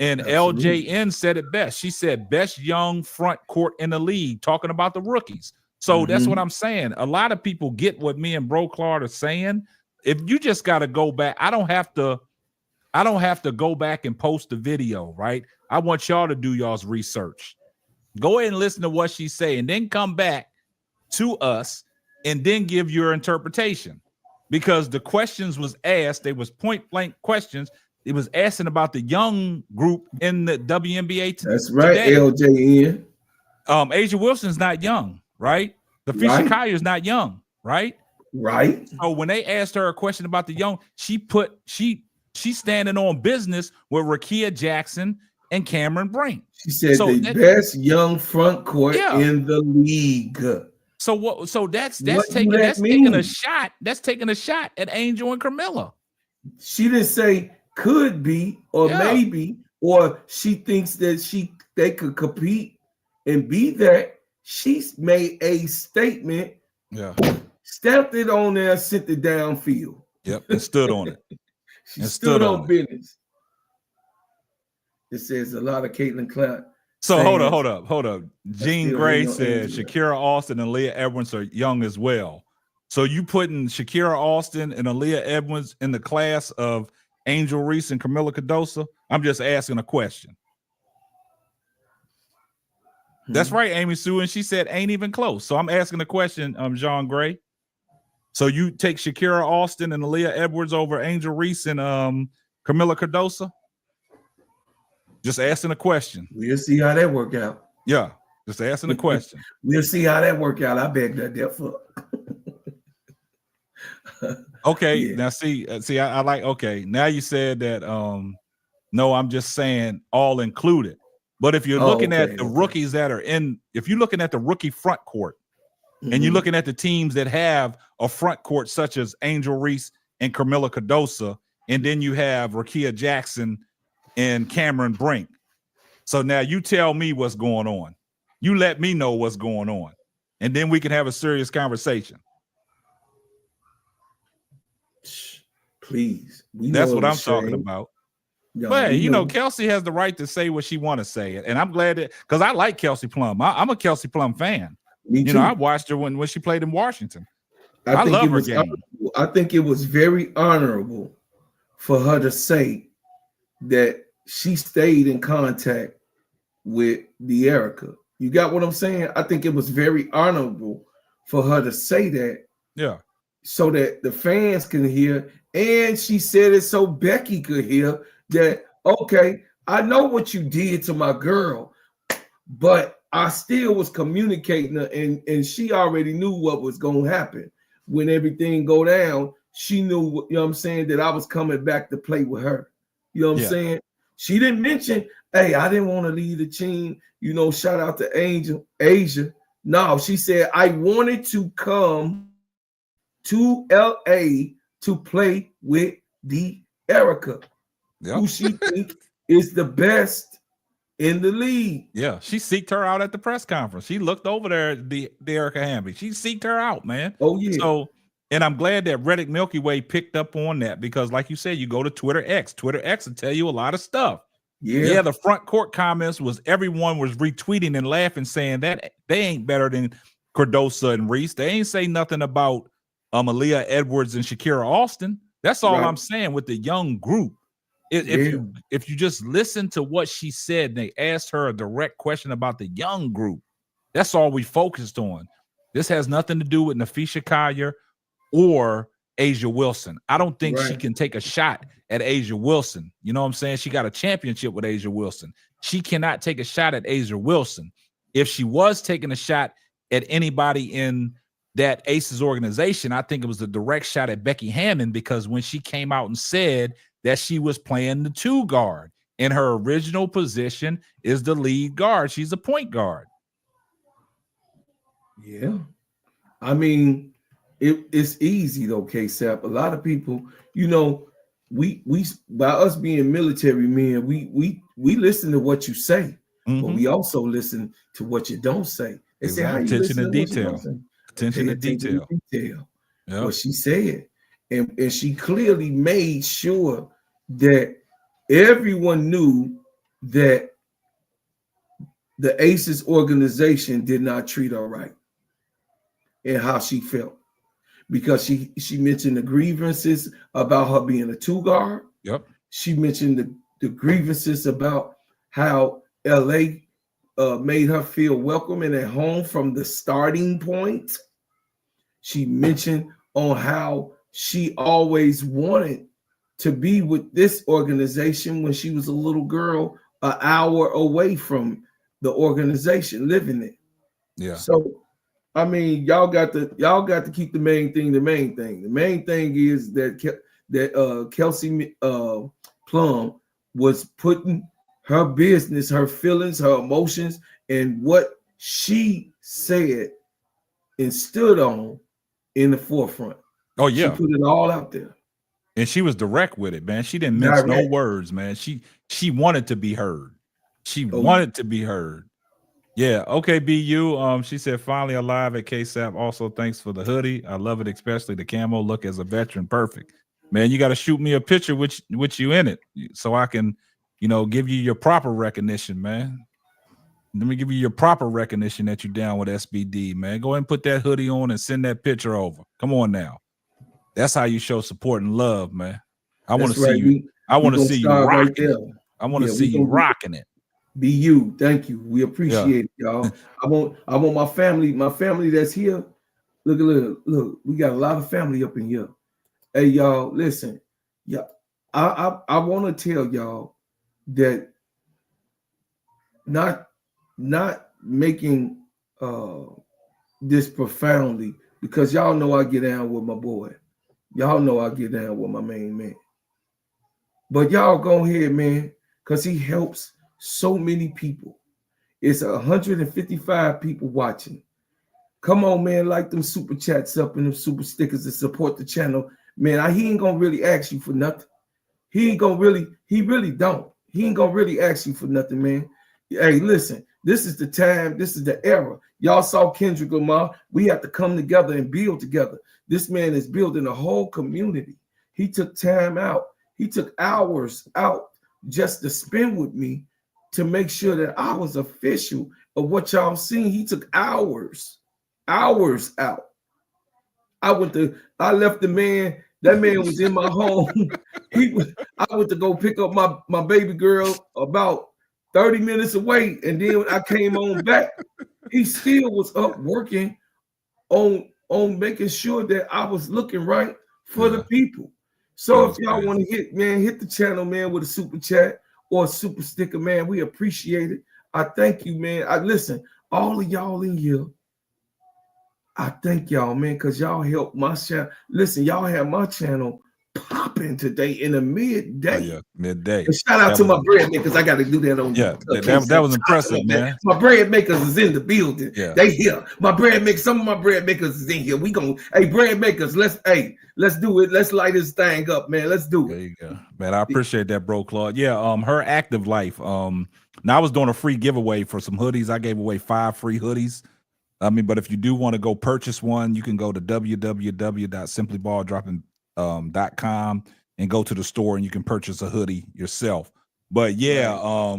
And LJN said it best. She said, best young front court in the league, talking about the rookies. So that's what I'm saying. A lot of people get what me and Bro Clark are saying. If you just got to go back, I don't have to go back and post the video, right? I want y'all to do y'all's research. Go ahead and listen to what she's saying, then come back to us and then give your interpretation. Because the questions was asked, they was point blank questions. It was asking about the young group in the WNBA today. That's right, LJN. Asia Wilson's not young, right? The Fisher Kaya is not young, right? Right. So when they asked her a question about the young, she's standing on business with Rakia Jackson and Cameron Brink. She said best young front court in the league. So what? So that's taking a shot. That's taking a shot at Angel and Carmella. She didn't say could be or maybe, or she thinks that they could compete and be there. She's made a statement. Yeah. Stamped it on there, sent it downfield. Yep, and stood on it. She stood on business. It says a lot of Caitlin Clark. So hold up. Jean Gray said Shakira Austin and Leah Edwards are young as well. So you putting Shakira Austin and Aaliyah Edwards in the class of Angel Reese and Camila Cardoso? I'm just asking a question. That's right, Amy Sue, and she said ain't even close. So I'm asking a question, Jean Gray. So you take Shakira Austin and Aaliyah Edwards over Angel Reese and Camila Cardoso? Just asking a question. We'll see how that work out. Yeah, just asking a question. We'll see how that work out. I beg that fuck. Okay, Yeah. now see, I like. Okay, now you said that. No, I'm just saying all included. But if you're looking at the rookies that are in, if you're looking at the rookie front court, and you're looking at the teams that have a front court such as Angel Reese and Camila Cardoso, and then you have Rakia Jackson and Cameron Brink. So now you tell me what's going on. You let me know what's going on, and then we can have a serious conversation. Please. That's what I'm talking about. Yeah, but you know, Kelsey has the right to say what she want to say, and I'm glad that, because I like Kelsey Plum. I'm a Kelsey Plum fan. Me too. You know, I watched her when she played in Washington. I love her game. I think it was very honorable for her to say that she stayed in contact with the Erica. You got what I'm saying? I think it was very honorable for her to say that. Yeah. So that the fans can hear, and she said it so Becky could hear that, okay, I know what you did to my girl, but I still was communicating her, and she already knew what was going to happen. When everything go down, she knew, you know what I'm saying, that I was coming back to play with her. You know what I'm saying? She didn't mention, hey, I didn't want to leave the team, you know, shout out to Asia. No, she said, I wanted to come to LA to play with the Erica, who she think is the best in the league. Yeah, she seeked her out at the press conference. She looked over there at the Erica Hamby. She seeked her out, man. Oh, yeah. So, and I'm glad that Reddick Milky Way picked up on that, because like you said, you go to Twitter X will tell you a lot of stuff. Yeah, the front court comments was everyone was retweeting and laughing, saying that they ain't better than Cardoso and Reese. They ain't say nothing about Aaliyah Edwards and Shakira Austin. That's all I'm saying with the young group. If you just listen to what she said, they asked her a direct question about the young group. That's all we focused on. This has nothing to do with Nafisha Collier or Asia Wilson. I don't think she can take a shot at Asia Wilson. You know what I'm saying? She got a championship with Asia Wilson. She cannot take a shot at Asia Wilson. If she was taking a shot at anybody in that Aces organization, I think it was a direct shot at Becky Hammon, because when she came out and said that she was playing the 2 guard, and her original position is the lead guard. She's a point guard. Yeah. I mean, it's easy though, K-Sap. A lot of people, you know, we by us being military men, we listen to what you say, but we also listen to what you don't say. They say, how you attention listen to detail. Attention to detail. Yep. What she said. And she clearly made sure that everyone knew that the Aces organization did not treat her right, and how she felt. Because she mentioned the grievances about her being a 2 guard. Yep. She mentioned the grievances about how LA made her feel welcome and at home from the starting point. She mentioned on how she always wanted to be with this organization when she was a little girl, an hour away from the organization, living there. Yeah. So, I mean, y'all got to keep the main thing. The main thing is that Kelsey Plum was putting her business, her feelings, her emotions, and what she said and stood on in the forefront. Oh yeah, she put it all out there, and she was direct with it, man. She didn't mince no words, man. She wanted to be heard. She wanted to be heard. Yeah. Okay, BU. She said finally alive at KSAP. Also, thanks for the hoodie. I love it, especially the camo look as a veteran. Perfect, man. You got to shoot me a picture with you in it, so I can, give you your proper recognition, man. Let me give you your proper recognition that you're down with SBD, man. Go ahead and put that hoodie on and send that picture over. Come on now. That's how you show support and love, man. I want to see you. I want to see you rocking it. I want to see you rocking it. BU, thank you. We appreciate it, y'all. I want my family that's here. Look. We got a lot of family up in here. Hey, y'all, listen. Yeah, I want to tell y'all that not making this profoundly, because y'all know I get down with my boy. Y'all know I get down with my main man. But y'all go ahead, man, because he helps so many people. It's 155 people watching. Come on, man, like them super chats up and them super stickers to support the channel. Man, he ain't gonna really ask you for nothing. He really don't. He ain't gonna really ask you for nothing, man. Hey, listen, this is the time, this is the era. Y'all saw Kendrick Lamar. We have to come together and build together. This man is building a whole community. He took time out. He took hours out just to spend with me to make sure that I was official of what y'all seen. He took hours out. I left the man. That man was in my home. I went to go pick up my baby girl about 30 minutes away. And then when I came on back, he still was up working on making sure that I was looking right for the people. So if y'all want to hit the channel, man, with a super chat or a super sticker, man, we appreciate it. I thank you, man. Listen, all of y'all in here, I thank y'all, man, because y'all helped my channel. Listen, y'all have my channel popping today in the midday. Midday. And shout out to my bread makers. I got to do that on. That was impressive, man. My bread makers is in the building. Yeah. They here. My bread makers. Some of my bread makers is in here. We gonna. Hey, bread makers. Let's do it. Let's light this thing up, man. Let's do it. There you go, man. I appreciate that, bro, Claude. Yeah. Her active life. Now I was doing a free giveaway for some hoodies. I gave away 5 free hoodies. But if you do want to go purchase one, you can go to www.simplybaldropping.com and go to the store and you can purchase a hoodie yourself. But yeah,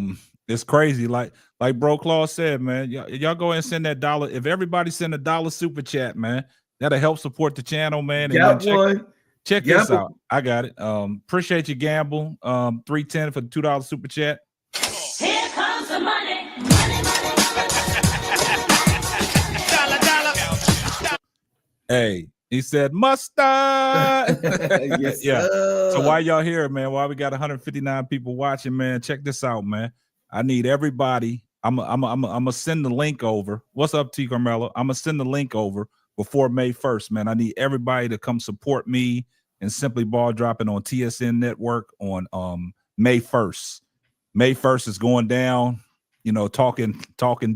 it's crazy. Like bro Claude said, man, y'all go ahead and send that $1. If everybody send $1 super chat, man, that'll help support the channel, man. And check this out. I got it. Appreciate you, Gamble. $3.10 for the $2 super chat. Here comes the money. Hey, he said mustard. Yes, yeah. sir. So why y'all here, man? Why we got 159 people watching, man? Check this out, man. I need everybody. I'm gonna send the link over. What's up, T. Carmelo? I'm gonna send the link over before May 1st, man. I need everybody to come support me and Simply Ball Dropping on TSN Network on May 1st. May 1st is going down. You know, talking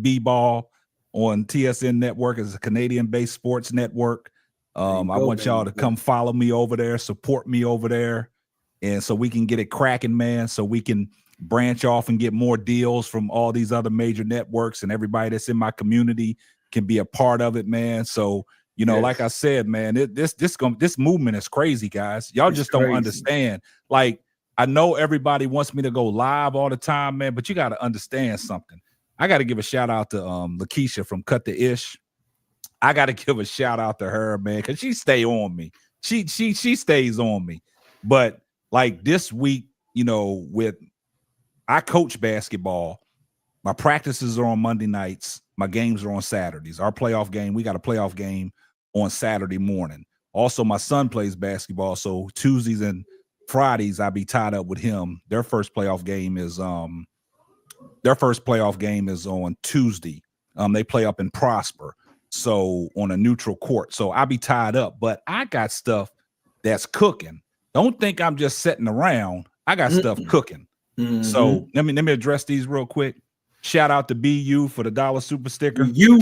b-ball on TSN Network is a Canadian-based sports network. I want y'all to come follow me over there, support me over there, and so we can get it cracking, man, so we can branch off and get more deals from all these other major networks, and everybody that's in my community can be a part of it, man. So, you know, like I said, man, this movement is crazy, guys. Y'all just don't understand. Like, I know everybody wants me to go live all the time, man, but you got to understand something. I got to give a shout out to Lakeisha from Cut the Ish. I got to give a shout out to her, man, because she stay on me. She stays on me. But like this week, you know, I coach basketball. My practices are on Monday nights. My games are on Saturdays. Our playoff game, we got a playoff game on Saturday morning. Also, my son plays basketball, so Tuesdays and Fridays I be tied up with him. Their first playoff game is on Tuesday. They play up in Prosper, so on a neutral court. So I be tied up, but I got stuff that's cooking. Don't think I'm just sitting around. I got stuff cooking. So let me address these real quick. Shout out to BU for the $1 super sticker. Here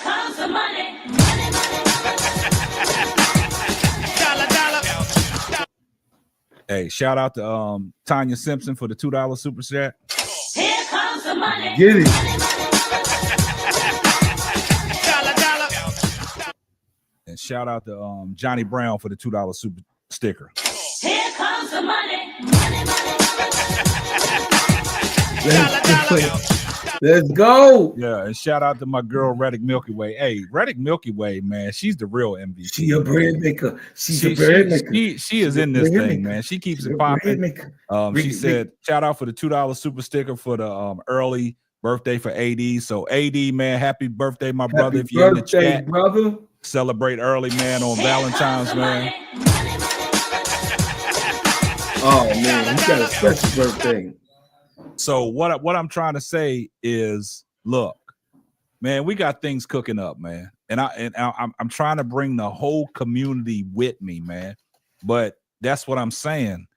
comes the money. Hey, shout out to Tanya Simpson for the $2 super chat. Here comes the money. Get it. And shout out to Johnny Brown for the $2 super sticker. Here comes the money. Let's go. Yeah, and shout out to my girl Reddick Milky Way. Hey, Reddick Milky Way, man, she's the real MVP. She a bread maker. She is in this thing, man. She keeps it popping. She said, shout out for the $2 super sticker for the early birthday for AD. So AD, man, happy birthday, my brother. If you're in the chat, brother. celebrate early, man, on Valentine's, man. Oh man, he got a special birthday. So what I'm trying to say is, look, man, we got things cooking up, man, and I'm trying to bring the whole community with me, man. But that's what I'm saying.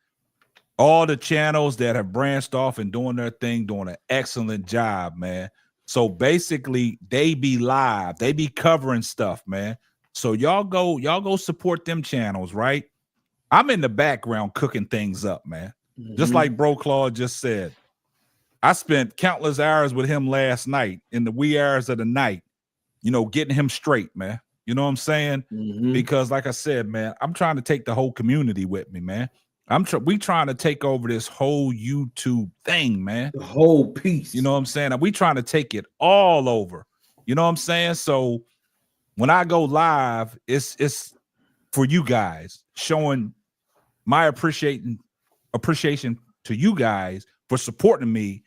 All the channels that have branched off and doing their thing, doing an excellent job, man. So basically, they be live, they be covering stuff, man. So y'all go support them channels, right? I'm in the background cooking things up, man. Just like Bro Claude just said. I spent countless hours with him last night in the wee hours of the night, you know, getting him straight, man. You know what I'm saying? Because like I said, man, I'm trying to take the whole community with me, man. We trying to take over this whole YouTube thing, man. The whole piece. You know what I'm saying? We trying to take it all over. You know what I'm saying? So when I go live, it's for you guys, showing my appreciation to you guys for supporting me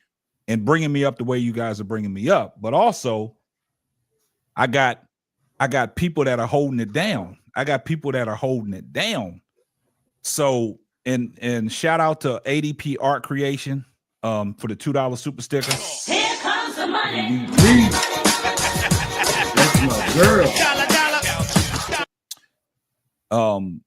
and bringing me up the way you guys are bringing me up. But also, I got people that are holding it down. So, and shout out to ADP Art Creation for the $2 super sticker. Here comes the money. That's my girl.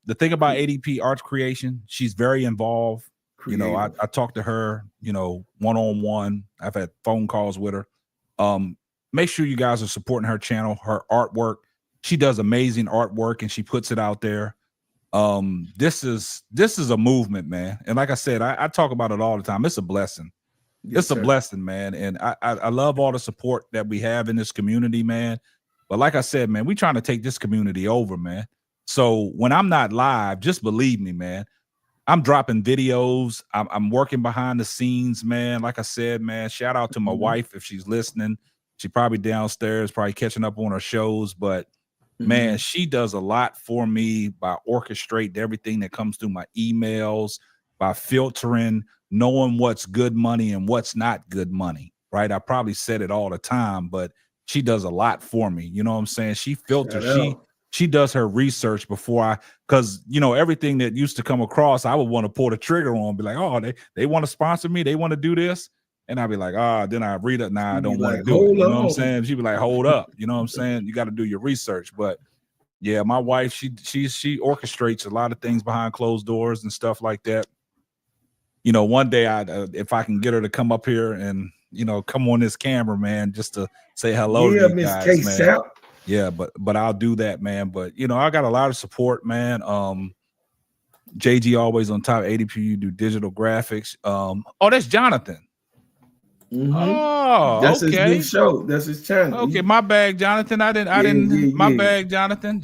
The thing about ADP Art Creation, she's very involved. You know, I talked to her, you know, one-on-one. I've had phone calls with her. Make sure you guys are supporting her channel, her artwork. She does amazing artwork and she puts it out there. This is a movement, man. And like I said, I talk about it all the time. It's a blessing. It's a blessing, man. And I love all the support that we have in this community, man. But like I said, man, we trying to take this community over, man. So when I'm not live, just believe me, man. I'm dropping videos. I'm working behind the scenes, man. Like I said, man, shout out to my wife if she's listening. She probably downstairs, probably catching up on her shows. But man, she does a lot for me by orchestrating everything that comes through my emails, by filtering, knowing what's good money and what's not good money, right? I probably said it all the time, but she does a lot for me. You know what I'm saying? She filters, she does her research before because, you know, everything that used to come across, I would want to pull the trigger on, be like, oh, they want to sponsor me. They want to do this. And I'd be like, then I read it. Nah, I don't want to do it. You know what I'm saying? She'd be like, hold up. You know what I'm saying? You got to do your research. But yeah, my wife, she orchestrates a lot of things behind closed doors and stuff like that. You know, one day if I can get her to come up here and, you know, come on this camera, man, just to say hello to you guys, man. Yeah, but I'll do that, man. But you know, I got a lot of support, man. JG always on top. ADP, you do digital graphics. Oh, that's Jonathan. Oh, that's his new show. That's his channel. Okay, my bag, Jonathan. I didn't. My bag, Jonathan.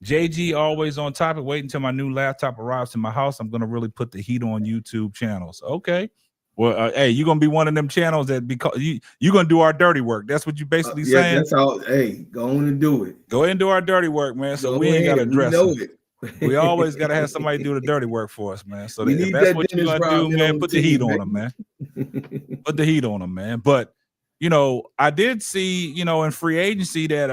JG always on topic. Wait until my new laptop arrives to my house. I'm gonna really put the heat on YouTube channels. Okay. Well, hey, you're gonna be one of them channels that because you're gonna do our dirty work. That's what you basically saying. That's all. Hey, go on and do it. Go ahead and do our dirty work, man. So we ain't gotta address it. We always gotta have somebody do the dirty work for us, man. So if that's what you're gonna do, man, put the heat on them, man. Put the heat on them, man. But you know, I did see, you know, in free agency that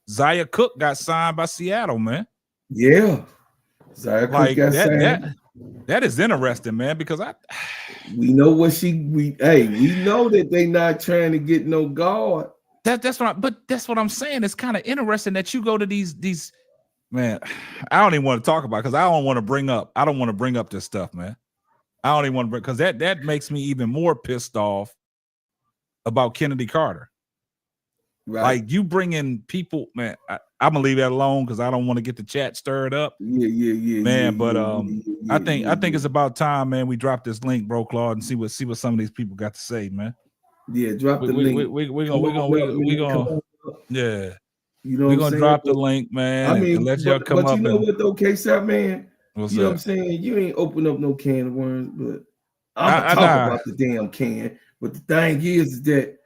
Zaya Cook got signed by Seattle, man. Yeah, Zaya Cook got signed. That is interesting, man, because we know what we know that they not trying to get no guard. That's what I'm saying. It's kind of interesting that you go to these man. I don't even want to talk about because I don't want to bring up this stuff, man. I don't even want to bring because that makes me even more pissed off about Kennedy Carter. Right. Like you bring in people, man. I'm gonna leave that alone because I don't want to get the chat stirred up. Yeah, man. But I think it's about time, man. We drop this link, bro, Claude, and see what some of these people got to say, man. Yeah, drop the link. We're gonna yeah. You know, we're gonna drop the link, man. I mean, and let y'all come but up. You know what though, K-Sap, man. What's you know that? what I'm saying? You ain't open up no can of worms, but I'm gonna talk about the damn can. But the thing is that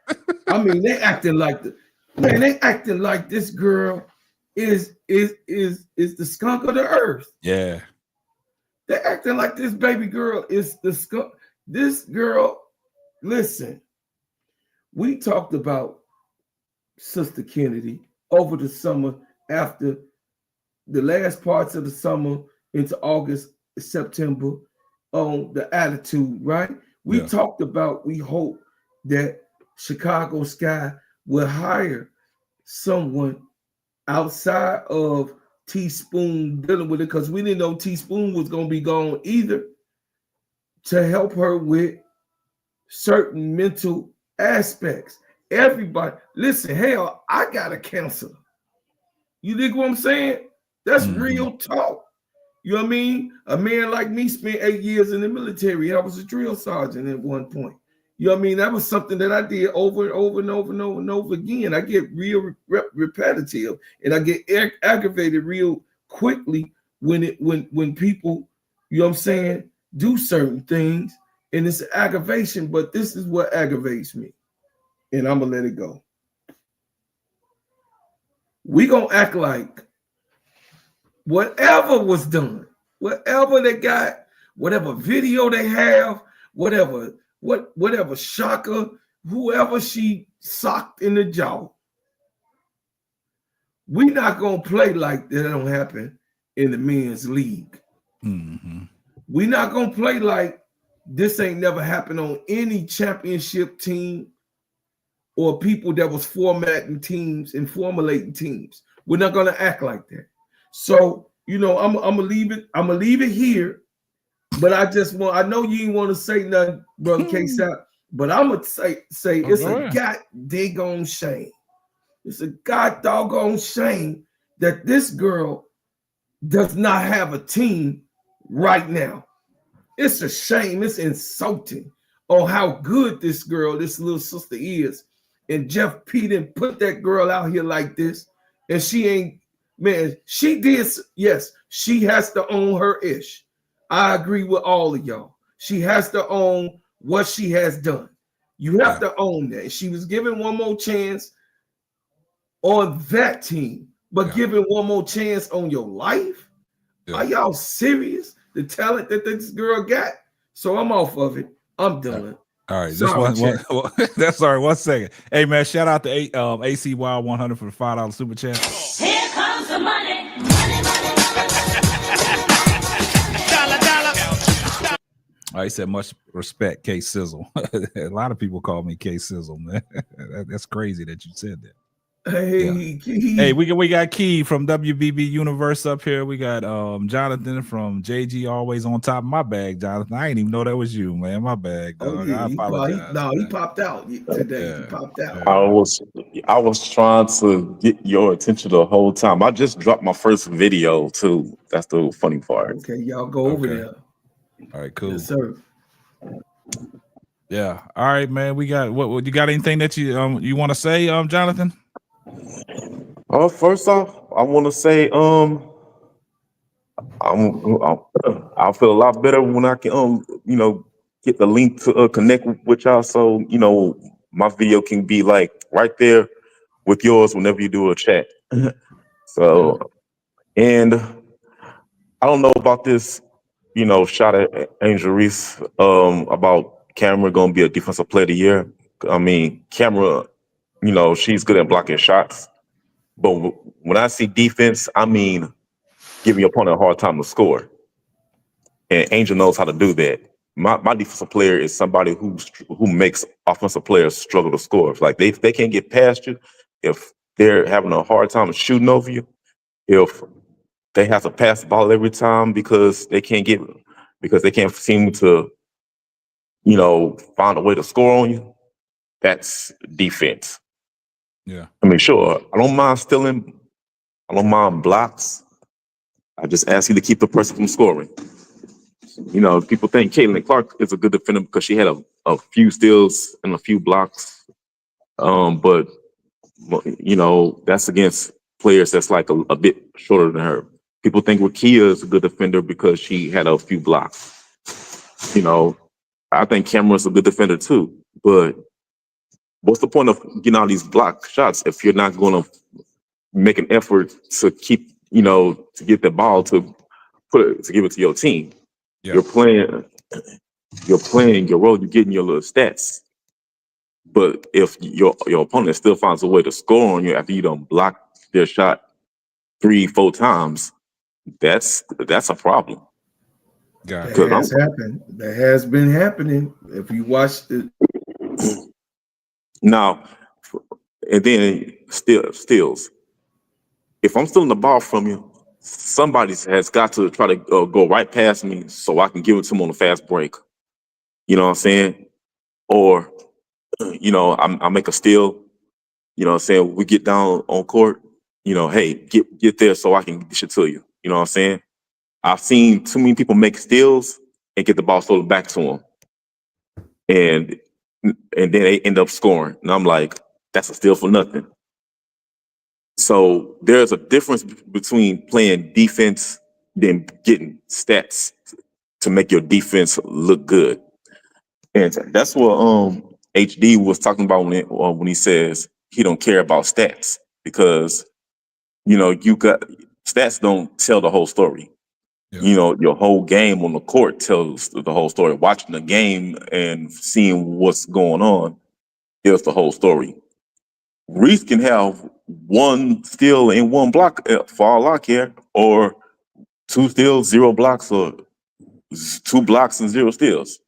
I mean, they acting like this girl is the skunk of the earth. Yeah. They're acting like this baby girl is the skunk. This girl, listen, we talked about Sister Kennedy over the summer after the last parts of the summer into August, September on the attitude, right? We talked about, we hope that Chicago Sky will hire someone outside of Teaspoon dealing with it, because we didn't know Teaspoon was going to be gone either, to help her with certain mental aspects. Everybody, listen, hell, I got a counselor. You dig what I'm saying? That's real talk. You know what I mean? A man like me spent 8 years in the military. I was a drill sergeant at one point. You know what I mean? That was something that I did over and over and over and over and over again. I get real repetitive, and I get aggravated real quickly when people, you know what I'm saying, do certain things, and it's aggravation. But this is what aggravates me, and I'm gonna let it go. We gonna act like whatever was done, whatever they got, whatever video they have, whatever Shaka, whoever she socked in the jaw, we not gonna play like that don't happen in the men's league. We not gonna play like this ain't never happened on any championship team or people that was formatting teams and formulating teams. We're not gonna act like that. So, you know, I'm gonna leave it here. But I know you ain't want to say nothing, brother K-Sap, but I'm gonna say it's a god-daggone shame. It's a god doggone shame that this girl does not have a team right now. It's a shame. It's insulting on how good this girl, this little sister is. And Jeff P didn't put that girl out here like this. And she ain't, man, she did, yes, she has to own her ish. I agree with all of y'all. She has to own what she has done. You have to own that. She was given one more chance on that team, but given one more chance on your life? Are y'all serious? The talent that this girl got? So I'm off of it. I'm done. All right, just one that's all right. 1 second. Hey man, shout out to AC Wild 100 for the $5 super chat. Here comes the money. He said much respect, K Sizzle. A lot of people call me K Sizzle, man. That's crazy that you said that. Hey, we got Key from WBB Universe up here. We got Jonathan from JG, always on top of my bag. Jonathan, I didn't even know that was you, man. My bag, dog. I apologize. He popped out today. He popped out. I was trying to get your attention the whole time. I just dropped my first video too. That's the funny part. Okay, y'all go over there. All right, cool. Yes, sir. Yeah. All right, man. We got what you got anything that you want to say, Jonathan? First off, I want to say I'll feel a lot better when I can get the link to connect with y'all, so my video can be like right there with yours whenever you do a chat. So, and I don't know about this, shot at Angel Reese about Cameron gonna be a defensive player of the year. I mean, Cameron, she's good at blocking shots, but when I see defense, I mean, giving your opponent a hard time to score. And Angel knows how to do that. My defensive player is somebody who makes offensive players struggle to score. Like they can't get past you, if they're having a hard time shooting over you, if they have to pass the ball every time because they can't seem to, find a way to score on you. That's defense. Yeah. I mean, sure, I don't mind stealing. I don't mind blocks. I just ask you to keep the person from scoring. People think Caitlin Clark is a good defender because she had a few steals and a few blocks. But that's against players that's like a bit shorter than her. People think Rakia is a good defender because she had a few blocks. I think Cameron's a good defender too. But what's the point of getting all these block shots if you're not going to make an effort to keep, to get the ball to give it to your team? Yeah. You're playing your role. You're getting your little stats. But if your opponent still finds a way to score on you after you don't block their shot 3-4 times, that's a problem. That Gotcha. has happened. That has been happening. If you watch the Now, and then steals. If I'm stealing the ball from you, somebody has got to try to go right past me so I can give it to him on a fast break. You know what I'm saying? Or, I make a steal. You know what I'm saying? We get down on court. Hey, get there so I can dish it to you. You know what I'm saying? I've seen too many people make steals and get the ball stolen back to them, and then they end up scoring. And I'm like, that's a steal for nothing. So there's a difference between playing defense than getting stats to make your defense look good. And that's what HD was talking about when he says he don't care about stats, because you got stats don't tell the whole story. Yeah. Your whole game on the court tells the whole story. Watching the game and seeing what's going on tells the whole story. Reese can have one steal and one block for all I care, or 2 steals, 0 blocks, or 2 blocks and 0 steals.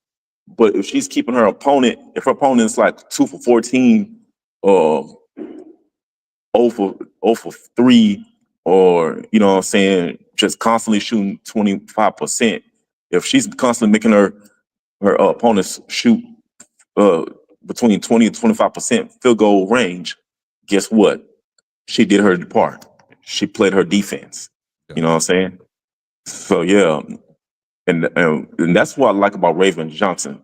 But if she's keeping her opponent, if her opponent's like 2 for 14, or 0 for 3, or what I'm saying, just constantly shooting 25%. If she's constantly making her opponents shoot between 20 and 25% field goal range, guess what? She did her part. She played her defense. Yeah. You know what I'm saying? So yeah, and that's what I like about Raven Johnson.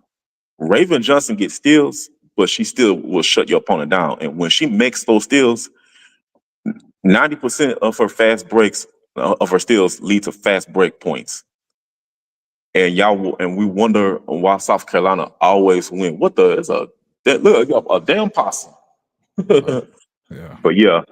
Raven Johnson gets steals, but she still will shut your opponent down. And when she makes those steals, 90% of her fast breaks of her steals lead to fast break points. And we wonder why South Carolina always win. What the is a damn possum. Yeah. But yeah,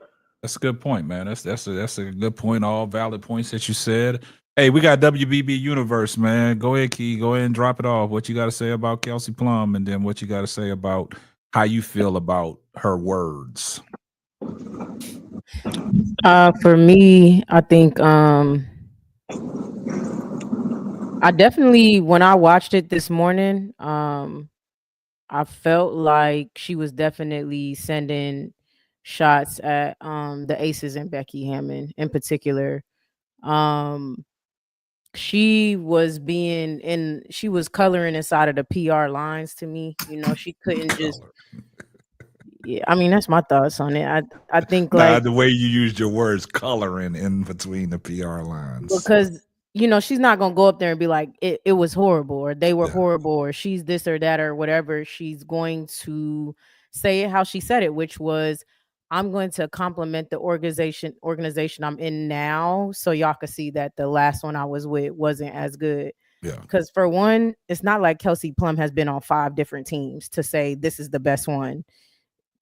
That's a good point, man. That's a good point. All valid points that you said. Hey, we got WBB Universe, man. Go ahead, Key. Go ahead and drop it off. What you got to say about Kelsey Plum, and then what you got to say about how you feel about her words. For me, I think I definitely, when I watched it this morning, I felt like she was definitely sending shots at the Aces and Becky Hammond in particular. She was she was coloring inside of the PR lines to me. She couldn't just yeah, I mean that's my thoughts on it. I think Nah, like the way you used your words, coloring in between the PR lines. because she's not gonna go up there and be like it was horrible or they were horrible or she's this or that or whatever. She's going to say it how she said it, which was I'm going to compliment the organization I'm in now so y'all can see that the last one I was with wasn't as good. Yeah. Because for one, it's not like Kelsey Plum has been on 5 different teams to say this is the best one.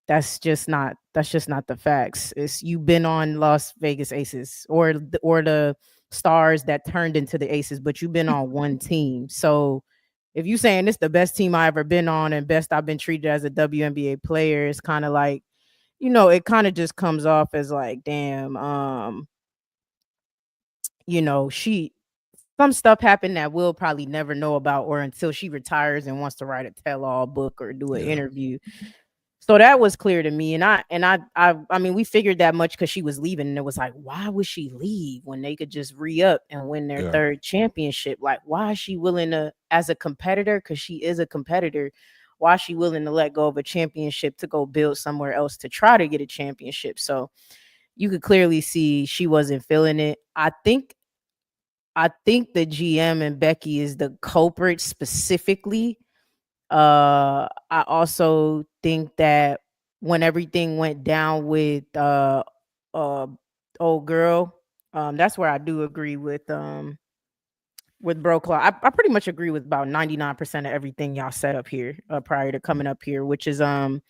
That's just not the facts. It's you've been on Las Vegas Aces or the Stars that turned into the Aces, but you've been on one team. So if you saying this the best team I ever been on and best I've been treated as a WNBA player, it's kind of like, it kind of just comes off as like, damn, some stuff happened that we'll probably never know about or until she retires and wants to write a tell-all book or do an interview. So that was clear to me. And I mean, we figured that much because she was leaving. And it was like, why would she leave when they could just re-up and win their third championship? Like, why is she willing to, as a competitor, because she is a competitor, why is she willing to let go of a championship to go build somewhere else to try to get a championship? So you could clearly see she wasn't feeling it. I think the GM and Becky is the culprit specifically. I also think that when everything went down with old girl, that's where I do agree with Bro Claw. I pretty much agree with about 99% of everything y'all set up here prior to coming up here, which is I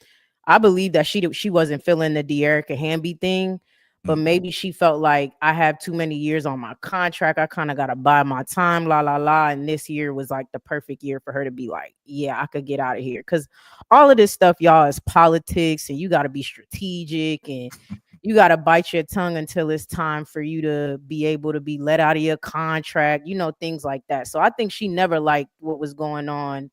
believe that she wasn't feeling the De'Erica Hamby thing, but maybe she felt like I have too many years on my contract. I kind of got to buy my time, la, la, la. And this year was like the perfect year for her to be like, yeah, I could get out of here. Because all of this stuff, y'all, is politics, and you got to be strategic, and you got to bite your tongue until it's time for you to be able to be let out of your contract, things like that. So I think she never liked what was going on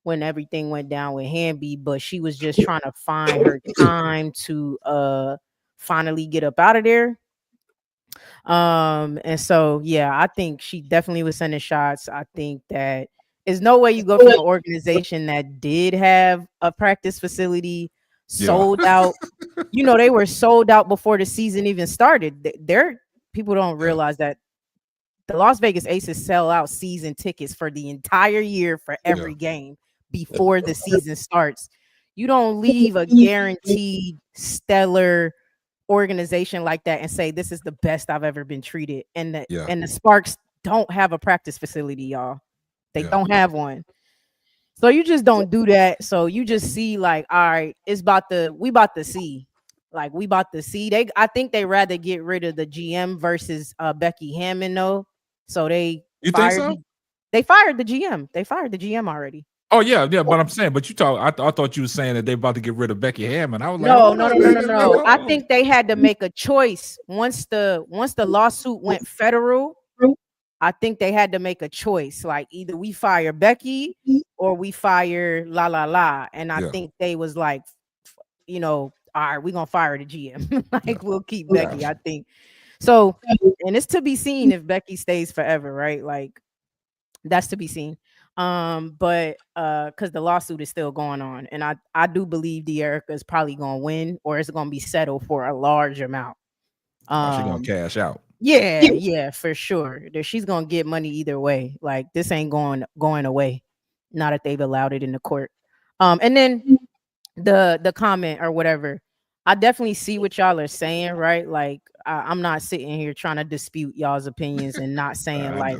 when everything went down with Hamby, but she was just trying to find her time to finally get up out of there. And so I think she definitely was sending shots. I think that there's no way you go from an organization that did have a practice facility sold out. They were sold out before the season even started. People don't realize that the Las Vegas Aces sell out season tickets for the entire year for every game before the season starts. You don't leave a guaranteed stellar organization like that and say this is the best I've ever been treated. And the Sparks don't have a practice facility, y'all. They don't have one. So you just don't do that. So you just see like, all right, we about to see. Like we about to see. I think they rather get rid of the GM versus Becky Hammond though. So they think so? They fired the GM. They fired the GM already. Oh yeah, but I'm saying, but I thought you were saying that they about to get rid of Becky Hammond. I was like, no. I think they had to make a choice once the lawsuit went federal. I think they had to make a choice, like either we fire Becky or we fire La La La. And I think they was like, all right, we're gonna fire the GM. Like we'll keep Becky. I think so, and it's to be seen if Becky stays forever, right? Like that's to be seen. But because the lawsuit is still going on, and I do believe De'Erica is probably gonna win, or it's gonna be settled for a large amount. She's gonna cash out. Yeah, for sure. She's gonna get money either way. Like this ain't going away. Not if they've allowed it in the court. And then the comment or whatever. I definitely see what y'all are saying, right? Like I'm not sitting here trying to dispute y'all's opinions and not saying I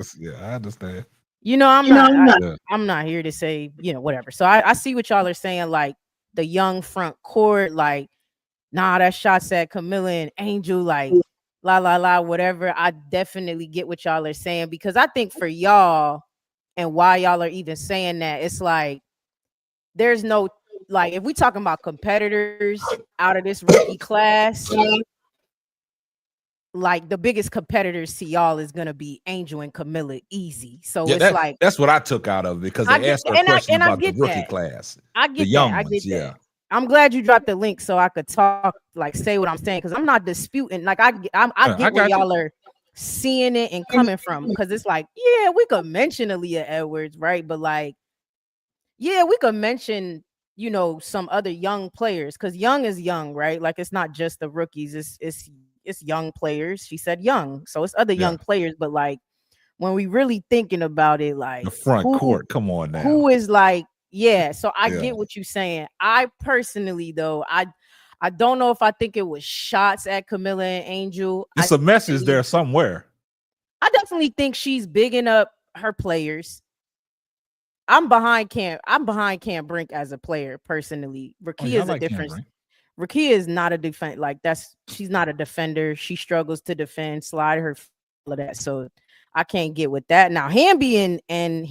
understand. I'm not here to say, whatever. So I see what y'all are saying, like the young front court, like, nah, that shots at Camilla and Angel, like la la la, whatever. I definitely get what y'all are saying, because I think for y'all and why y'all are even saying that, it's like there's no, like, if we talking about competitors out of this rookie class, like the biggest competitors to y'all is gonna be Angel and Camilla, easy. So it's that's what I took out of it, because they asked her a question about the rookie class. I get that. I'm glad you dropped the link so I could talk, like say what I'm saying, because I'm not disputing. Like I get where y'all are seeing it and coming from, because it's like, yeah, we could mention Aaliyah Edwards, right? But like, yeah, we could mention, some other young players, because young is young, right? Like it's not just the rookies, it's young players. She said young, so it's other young players. But like when we really thinking about it, like the front court, come on now, who is like, so I get what you're saying. I personally though, I don't know if I think it was shots at Camilla and Angel. It's a message there somewhere. I definitely think she's bigging up her players. I'm behind Cam Brink as a player personally. Rakia is a difference. Rakia is not a defense, like she's not a defender. She struggles to defend, slide her, all of that. So I can't get with that. Now Hamby and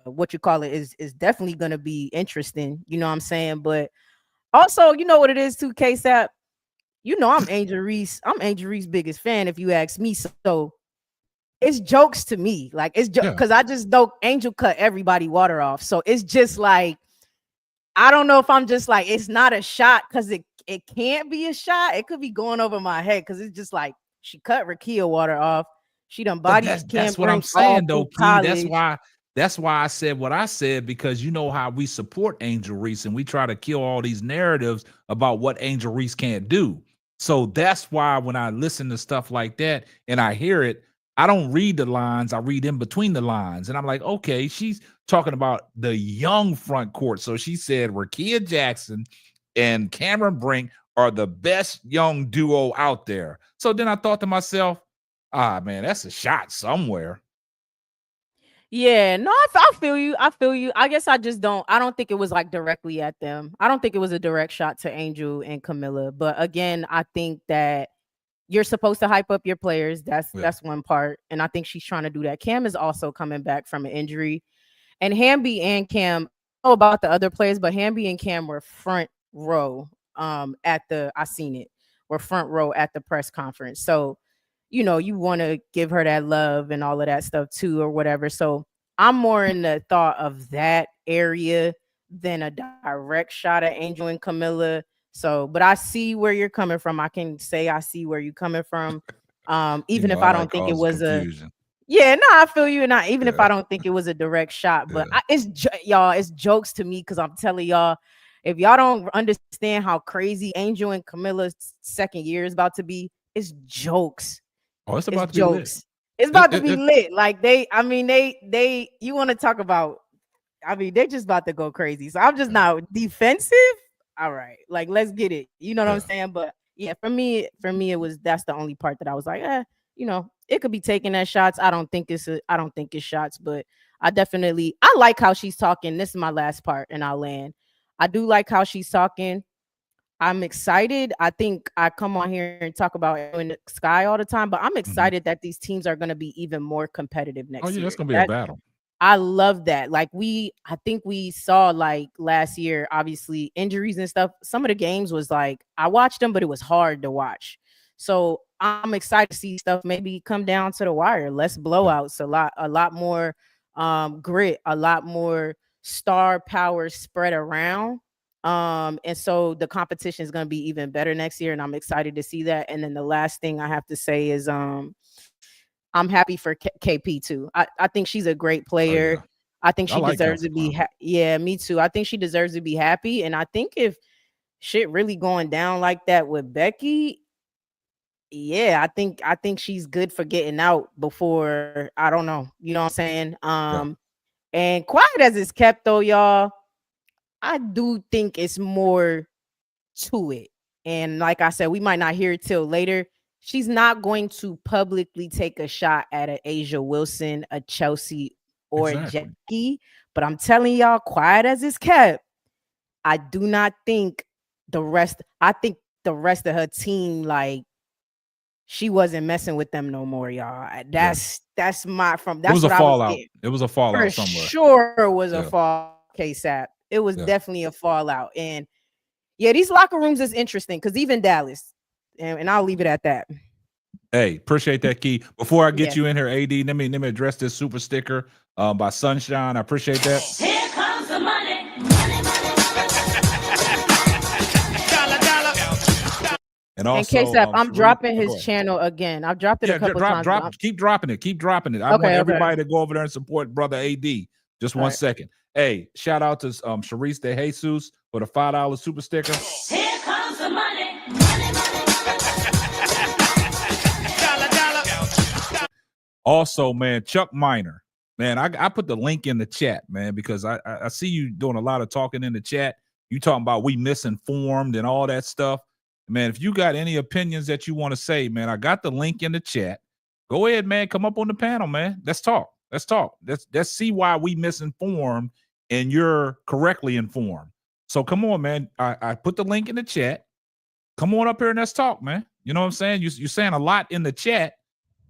what you call it is definitely gonna be interesting. You know what I'm saying? But also, you know what it is too, KSAP. I'm Angel Reese. I'm Angel Reese's biggest fan, if you ask me. So it's jokes to me. Like it's because I just know Angel cut everybody water off. So it's just like, I don't know if I'm just like, it's not a shot because it can't be a shot. It could be going over my head because it's just like she cut Rakia water off. She done bodies. That's what I'm saying though, Key. That's why I said what I said, because you know how we support Angel Reese and we try to kill all these narratives about what Angel Reese can't do. So that's why when I listen to stuff like that and I hear it, I don't read the lines. I read in between the lines. And I'm like, okay, she's talking about the young front court. So she said Rakia Jackson and Cameron Brink are the best young duo out there. So then I thought to myself, man, that's a shot somewhere. Yeah, no, I feel you. I feel you. I guess I don't think it was like directly at them. I don't think it was a direct shot to Angel and Camilla. But again, I think that you're supposed to hype up your players. That's one part. And I think she's trying to do that. Cam is also coming back from an injury. And Hamby and Cam, I don't know about the other players, but Hamby and Cam were front row I seen it. Were front row at the press conference. So you want to give her that love and all of that stuff too, or whatever. So I'm more in the thought of that area than a direct shot at Angel and Camilla. So, but I see where you're coming from. I can say I see where you're coming from. Even if I I like don't think it causing was confusion. yeah, no, I feel you. And even if I don't think it was a direct shot, but y'all, it's jokes to me because I'm telling y'all, if y'all don't understand how crazy Angel and Camilla's second year is about to be, it's jokes. Oh, it's about to jokes. be lit. It's about to be lit. Like they you want to talk about, they just about to go crazy. So I'm just not defensive. All right. Like, let's get it. You know what I'm saying? But yeah, for me, that's the only part that I was like, it could be taken as shots. I don't think it's shots, but I like how she's talking. This is my last part and I'll land. I do like how she's talking. I'm excited. I think I come on here and talk about in the sky all the time, but I'm excited that these teams are going to be even more competitive next year. That's going to be a battle. I love that. Like I think we saw like last year, obviously injuries and stuff. Some of the games was like, I watched them, but it was hard to watch. So I'm excited to see stuff maybe come down to the wire. Less blowouts, a lot more grit, a lot more star power spread around. And so the competition is going to be even better next year. And I'm excited to see that. And then the last thing I have to say is, I'm happy for KP too. I think she's a great player. I think she deserves to be. Me too. I think she deserves to be happy. And I think if shit really going down like that with Becky, I think she's good for getting out before, I don't know. You know what I'm saying? And quiet as it's kept though, y'all, I do think it's more to it. And like I said, we might not hear it till later. She's not going to publicly take a shot at an Asia Wilson, a Chelsea, or a Jackie. But I'm telling y'all, quiet as it's kept, I do not think I think the rest of her team, like, she wasn't messing with them no more, y'all. That's it was a fallout. It was a fallout somewhere. somewhere. Sure, it was a fallout, KSAP. It was definitely a fallout. And these locker rooms is interesting because even Dallas, and I'll leave it at that. Hey, appreciate that, Key. Before I get you in here, AD, let me address this super sticker by Sunshine. I appreciate that. Here comes the money. And also, KSAP, I'm dropping his channel again. I've dropped it a couple times. Keep dropping it. Keep dropping it. I want everybody to go over there and support brother AD. Just one second. Hey, shout out to Sharice De Jesus for the $5 super sticker. Here comes the money. Also, man, Chuck Minor. Man, I put the link in the chat, man, because I see you doing a lot of talking in the chat. You talking about we misinformed and all that stuff. Man, if you got any opinions that you want to say, man, I got the link in the chat. Go ahead, man. Come up on the panel, man. Let's talk. Let's see why we misinformed and you're correctly informed. So come on, man. I put the link in the chat. Come on up here and let's talk, man. You know what I'm saying? You're saying a lot in the chat,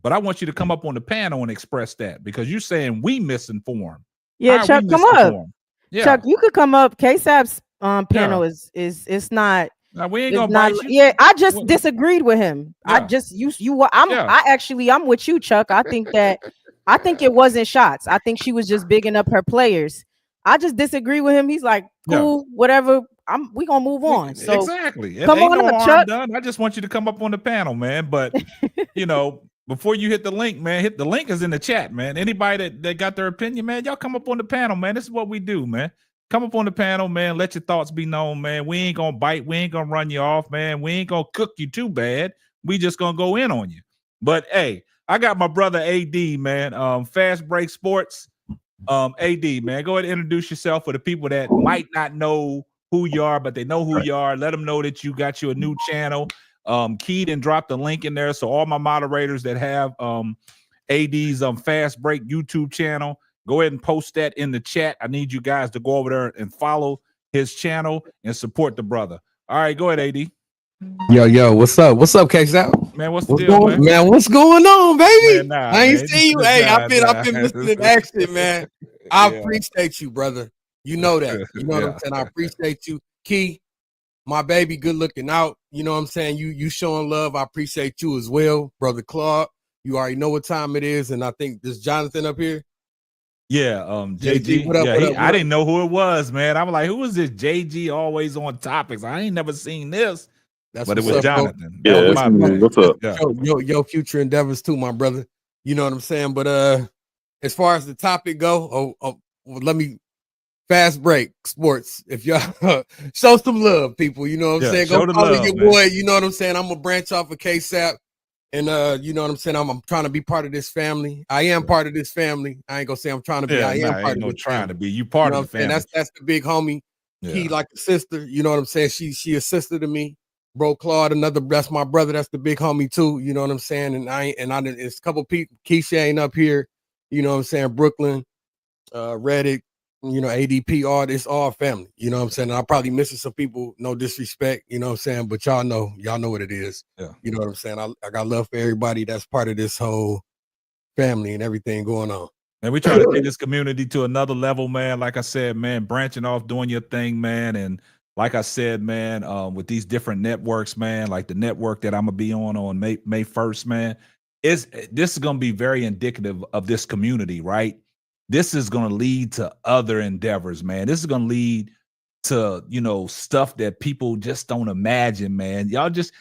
but I want you to come up on the panel and express that because you're saying we misinformed. Yeah, Chuck, come up. Yeah. Chuck, you could come up. KSAP's panel is it's not. Now, we ain't gonna bite you. Yeah, I just disagreed with him. Yeah. I just I'm with you, Chuck. I think it wasn't shots. I think she was just bigging up her players. I just disagree with him. He's like, cool, whatever. We gonna move on. So exactly. Come on up, Chuck. Done. I just want you to come up on the panel, man. But before you hit the link, man, the link is in the chat, man. Anybody that got their opinion, man, y'all come up on the panel, man. This is what we do, man. Come up on the panel, man. Let your thoughts be known, man. We ain't gonna bite. We ain't gonna run you off, man. We ain't gonna cook you too bad. We just gonna go in on you. But hey, I got my brother AD, man. Fast Break Sports. AD, man, go ahead and introduce yourself for the people that might not know who you are, but they know who you are. Let them know that you got you a new channel. Keyed and dropped the link in there. So all my moderators that have AD's Fast Break YouTube channel, Go ahead and post that in the chat. I need you guys to go over there and follow his channel and support the brother. All right, go ahead, AD. Yo, what's up? What's up, Case Out? Man, what's the deal, man? Man, what's going on, baby? Man, nah, I ain't man. seen you. Hey, I've been missing in action, man. I Yeah. appreciate you, brother. You know that. You know what I'm saying? I appreciate you. Key, my baby, good looking out. You know what I'm saying? You showing love. I appreciate you as well, brother Claude. You already know what time it is, and I think this Jonathan up here. Yeah, JG. What up, what up? I didn't know who it was, man. I'm like, who is this JG always on topics? I ain't never seen this. But it was Jonathan. Yeah, That was my man. what's up? Yeah. Yo, future endeavors too, my brother. You know what I'm saying? But as far as the topic go, well, let me fast break sports. If y'all show some love, people. You know what I'm saying? Go follow your boy. You know what I'm saying? I'm gonna branch off of KSAP. And you know what I'm saying? I'm trying to be part of this family. I am part of this family. I ain't gonna say I'm trying to be. I am part of this trying family. to be. You part You know of the family. That's the big homie. He like a sister. You know what I'm saying? She a sister to me. Bro Claude, that's my brother. That's the big homie too. You know what I'm saying? And I it's a couple people. Keisha ain't up here. You know what I'm saying? Brooklyn, Reddick, you know, ADP, all family. You know what I'm saying? And I'm probably missing some people, no disrespect, you know what I'm saying? But y'all know what it is. Yeah. You know what I'm saying? I got love for everybody that's part of this whole family and everything going on. And we try to take this community to another level, man. Like I said, man, branching off, doing your thing, man. And like I said, man, with these different networks, man, like the network that I'm gonna be on May 1st, man, this is gonna be very indicative of this community, right? This is gonna lead to other endeavors, man. This is gonna lead to, you know, stuff that people just don't imagine, man. Y'all just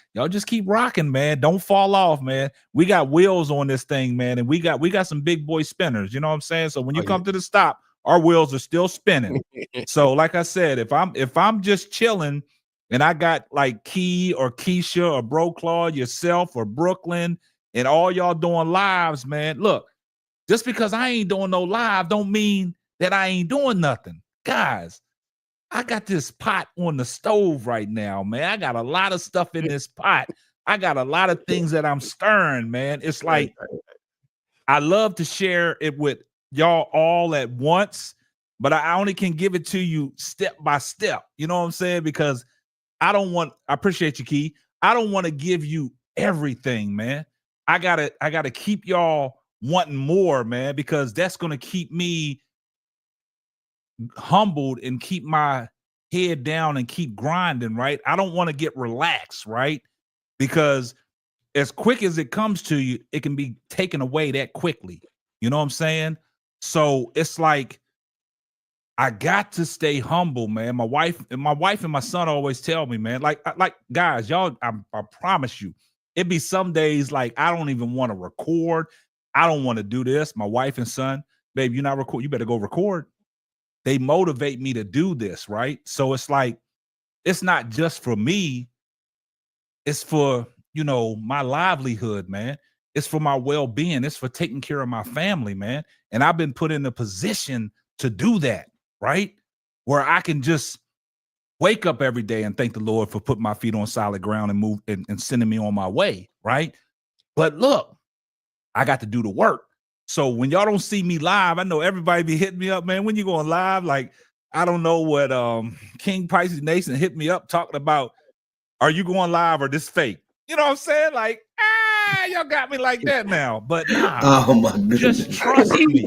keep rocking, man. Don't fall off, man. We got wheels on this thing, man, and we got some big boy spinners. You know what I'm saying? So when you come to the stop, our wheels are still spinning. So, like I said, if I'm just chilling and I got like Key or Keisha or Bro Claude, yourself or Brooklyn, and all y'all doing lives, man. Look, just because I ain't doing no live don't mean that I ain't doing nothing. Guys, I got this pot on the stove right now, man. I got a lot of stuff in this pot. I got a lot of things that I'm stirring, man. It's like I love to share it with y'all all at once, but I only can give it to you step by step. You know what I'm saying? Because I appreciate you, Key. I don't want to give you everything, man. I gotta keep y'all wanting more, man, because that's gonna keep me humbled and keep my head down and keep grinding, right? I don't want to get relaxed, right? Because as quick as it comes to you, it can be taken away that quickly. You know what I'm saying? So it's like I got to stay humble, man. My wife and my son always tell me, man, like guys, y'all, I promise you, it be some days like I don't even want to record. I don't want to do this. My wife and son, babe, you're not record. You better go record. They motivate me to do this, right? So it's like, it's not just for me. It's for, you know, my livelihood, man. It's for my well-being. It's for taking care of my family, man. And I've been put in a position to do that, right? Where I can just wake up every day and thank the Lord for putting my feet on solid ground and move and sending me on my way, right? But look, I got to do the work. So when y'all don't see me live, I know everybody be hitting me up, man. When you going live, like, I don't know what King Pisces Nation hit me up talking about, are you going live or this fake? You know what I'm saying? Like, y'all got me like that now. But nah, Oh my goodness. just trust me.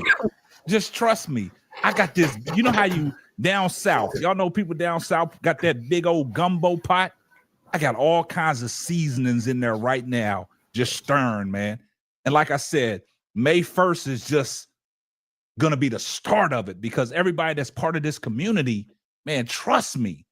Just trust me. I got this. You know how you down south, y'all know people down south got that big old gumbo pot. I got all kinds of seasonings in there right now, just stirring, man. And like I said, May 1st is just going to be the start of it, because everybody that's part of this community, man, trust me.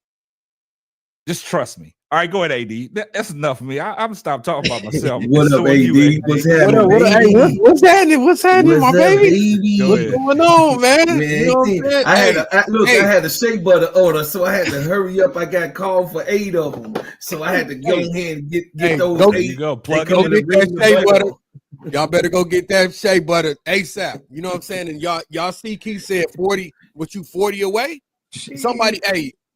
Just trust me. All right, go ahead, AD. That's enough of me. I'm going to stop talking about myself. What up, AD? What's happening? What's happening? What's happening, my baby? Go What's ahead. going on, man? Man, You know what I'm saying? I had a shea butter order, so I had to hurry up. I got called for 8 of them, so I had to go ahead and get those. Go, 8. There you go. Plug go in get that the shea butter. Y'all better go get that shea butter ASAP. You know what I'm saying? And y'all see Keith said 40. What, you 40 away? Somebody,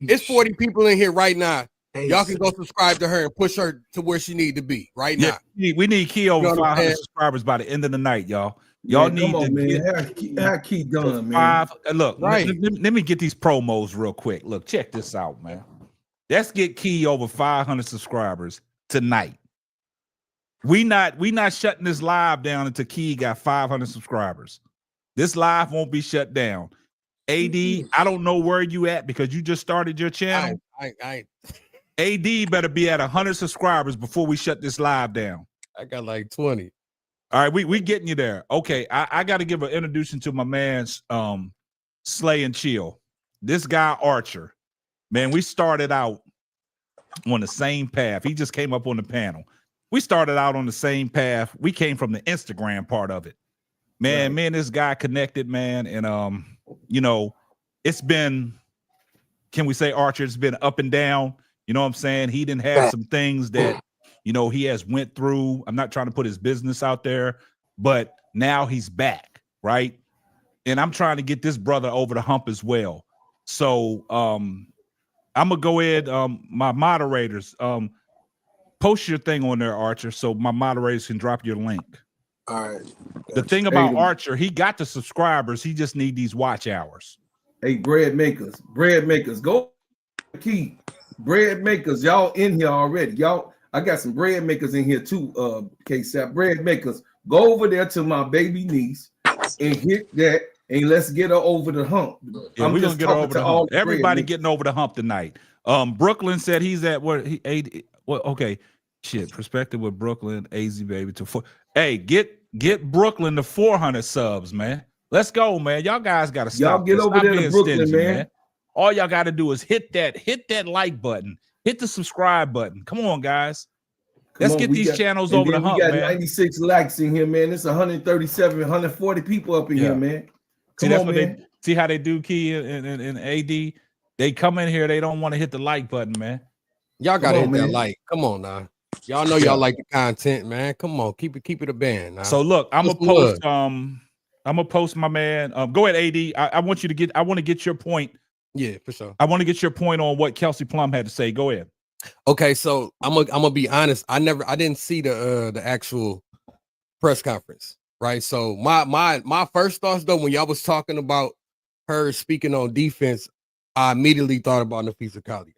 it's 40 people in here right now. Y'all can go subscribe to her and push her to where she need to be right now. We need Key over You know what I'm 500 saying? subscribers by the end of the night, y'all. Y'all Man, come need to on, man. get How Key done, man? 5. Look, Right. let me get these promos real quick. Look, check this out, man. Let's get Key over 500 subscribers tonight. We not shutting this live down until Key got 500 subscribers. This live won't be shut down. AD, I don't know where you at because you just started your channel. I AD better be at 100 subscribers before we shut this live down. got like 20. All right, we getting you there. Okay, I got to give an introduction to my man's Slay and Chill. This guy Archer, man, we started out on the same path. He just came up on the panel. We started out on the same path. We came from the Instagram part of it. Man, me and this guy connected, man, and you know, it's been, can we say, Archer, it's been up and down. You know what I'm saying? He didn't have some things that, you know, he has went through. I'm not trying to put his business out there, but now he's back, right? And I'm trying to get this brother over the hump as well. So I'm gonna go ahead, my moderators, post your thing on there, Archer, so my moderators can drop your link. All right. The thing about Archer, he got the subscribers. He just need these watch hours. Hey, bread makers, go Key. Bread makers, y'all in here already. Y'all, I got some bread makers in here too. K-Sap, bread makers, go over there to my baby niece and hit that, and let's get her over the hump. Yeah, we're gonna get her over the hump. Everybody getting over the hump tonight. Brooklyn said he's at what he ate. Well, okay, shit. Perspective with Brooklyn, AZ baby to 4. Hey, get Brooklyn to 400 subs, man. Let's go, man. Y'all guys got to stop. Y'all get over there to Brooklyn, stingy, man. All y'all got to do is hit that like button, hit the subscribe button. Come on, guys. Let's get these channels over the hump, man. We got 96 likes in here, man. It's 137, 140 people up in here, man. See, that's what man. See how they do, Key and AD. They come in here, they don't want to hit the like button, man. Y'all gotta hit that like. Come on now. Y'all know y'all like the content, man. Come on, keep it a band. Now. So look, I'm gonna post my man. Go ahead, AD. I want you to get. I want to get your point. Yeah, for sure. I want to get your point on what Kelsey Plum had to say. Go ahead. Okay, so I'm gonna be honest. I didn't see the actual press conference, right? So my first thoughts though, when y'all was talking about her speaking on defense, I immediately thought about Nafisa Collier.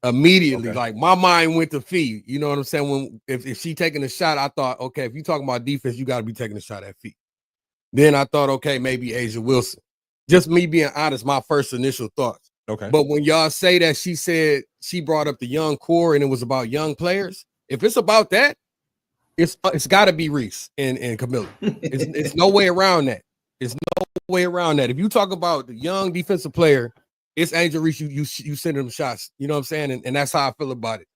Immediately, like my mind went to Fee. You know what I'm saying? When if she taking a shot, I thought, okay, if you talking about defense, you got to be taking a shot at Fee. Then I thought, okay, maybe Asia Wilson. Just me being honest, my first initial thoughts. Okay. But when y'all say that she said she brought up the young core and it was about young players, if it's about that, it's got to be Reese and Camilla. It's no way around that. It's no way around that. If you talk about the young defensive player, it's Angel Reese. You send them shots. You know what I'm saying? And that's how I feel about it.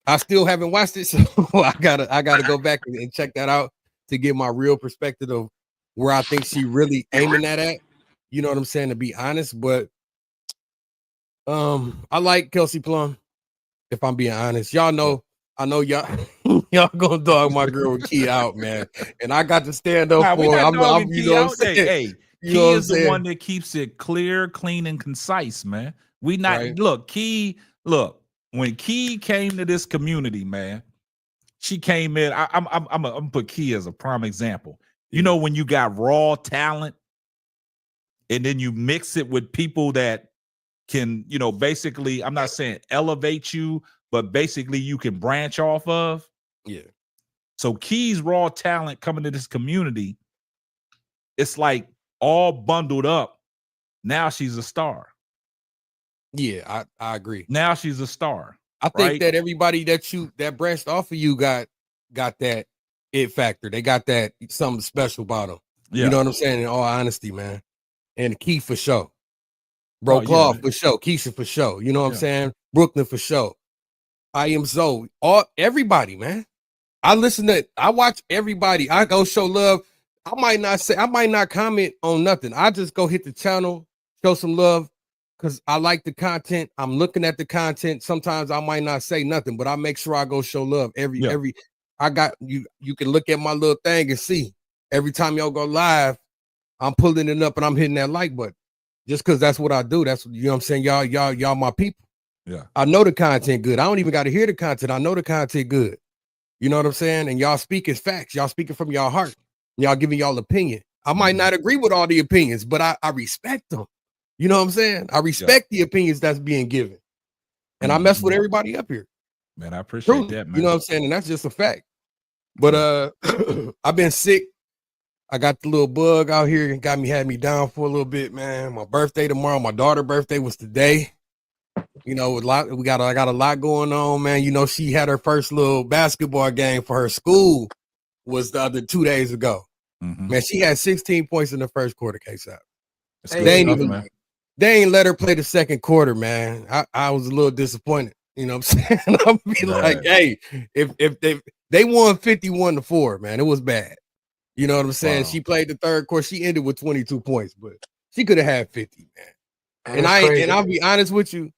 I still haven't watched it, so I gotta go back and check that out to get my real perspective of where I think she really aiming that at. You know what I'm saying? To be honest, but I like Kelsey Plum. If I'm being honest, y'all know. I know y'all gonna dog my girl Key out, man. And I got to stand up for her. I'm you know what I'm saying? Hey, Key is the one that keeps it clear, clean, and concise, man. We not look, Key, look, when Key came to this community, man, she came in. I'm gonna put Key as a prime example. You know, when you got raw talent and then you mix it with people that can, you know, basically, I'm not saying elevate you, but basically you can branch off of. Yeah. So Key's raw talent coming to this community, it's like all bundled up. Now she's a star. Yeah, I agree. Now she's a star. I think that everybody that branched off of you got that it factor. They got that something special about them. Yeah. You know what I'm saying? In all honesty, man. And Key for sure. Bro, Claw for sure. Keisha for sure. You know what I'm saying? Brooklyn for sure. I am Zoe. Everybody, man. I watch everybody. I go show love. I might not comment on nothing. I just go hit the channel, show some love because I like the content. I'm looking at the content. Sometimes I might not say nothing, but I make sure I go show love. I got you. You can look at my little thing and see every time y'all go live, I'm pulling it up and I'm hitting that like button. Just because that's what I do. That's what, you know what I'm saying? Y'all my people. Yeah. I know the content good. I don't even got to hear the content. I know the content good. You know what I'm saying? And y'all speaking facts. Y'all speaking from y'all heart. Y'all giving y'all opinion. I might not agree with all the opinions, but I respect them. You know what I'm saying? I respect the opinions that's being given. And I mess with everybody up here. Man, I appreciate Truly, that, man. you know what I'm saying? And that's just a fact. But I've been sick. I got the little bug out here and had me down for a little bit, man. My birthday tomorrow. My daughter's birthday was today. You know, I got a lot going on, man. You know, she had her first little basketball game for her school was the other 2 days ago. Man, she had 16 points in the first quarter, K-Sap. They ain't let her play the second quarter, man. I was a little disappointed. You know what I'm saying? I'll be like, hey, if they won 51-4, man, it was bad. You know what I'm saying? Wow. She played the third quarter. She ended with 22 points, but she could have had 50, man. And I'll be honest with you.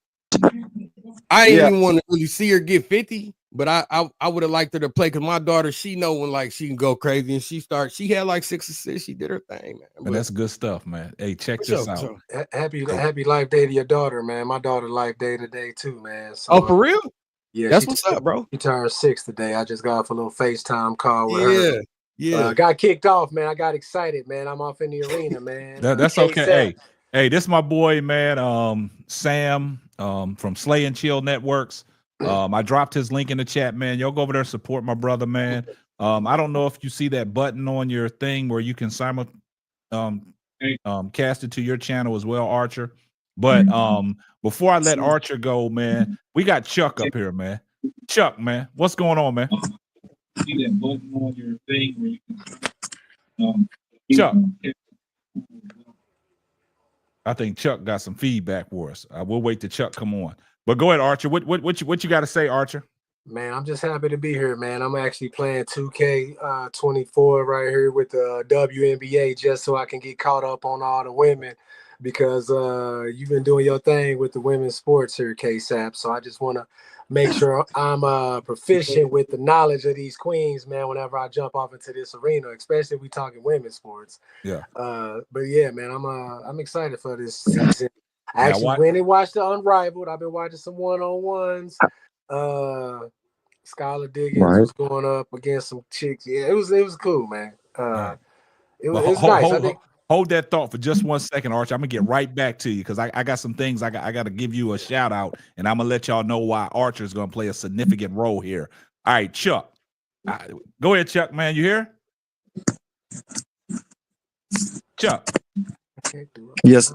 I didn't even want to really see her get 50, but I would have liked her to play because my daughter, she know when like she can go crazy and she had like 6 assists. She did her thing, man. But that's good stuff, man. Hey, check this out. Happy life day to your daughter, man. My daughter life day today too, man. So, for real? Yeah, that's what's up, bro. She turned 6 today. I just got off a little FaceTime call with her. Yeah. Got kicked off, man. I got excited, man. I'm off in the arena, man. That's okay. Hey, this is my boy, man. Sam from Slay and Chill Networks. I dropped his link in the chat, man. Y'all go over there and support my brother, man. I don't know if you see that button on your thing where you can cast it to your channel as well, Archer. But before I let Archer go, man, we got Chuck up here, man. Chuck, man, what's going on, man? See that button on your thing where you can Chuck. I think Chuck got some feedback for us. We'll wait till Chuck come on. But go ahead, Archer. What you got to say, Archer? Man, I'm just happy to be here, man. I'm actually playing 2K24 right here with the WNBA just so I can get caught up on all the women because you've been doing your thing with the women's sports here, K-Sap. So I just want to make sure I'm proficient with the knowledge of these queens, man, whenever I jump off into this arena, especially if we talking women's sports. Yeah. But yeah, man, I'm excited for this season. I actually went and watched the Unrivaled. I've been watching some one-on-ones. Skylar Diggins was going up against some chicks. Yeah, it was cool, man. It was nice. Hold that thought for just 1 second, Archer. I'm gonna get right back to you because I got some things I got to give you a shout out, and I'm gonna let y'all know why Archer is gonna play a significant role here. All right, Chuck, go ahead, Chuck. Man, you here? Chuck. Yes.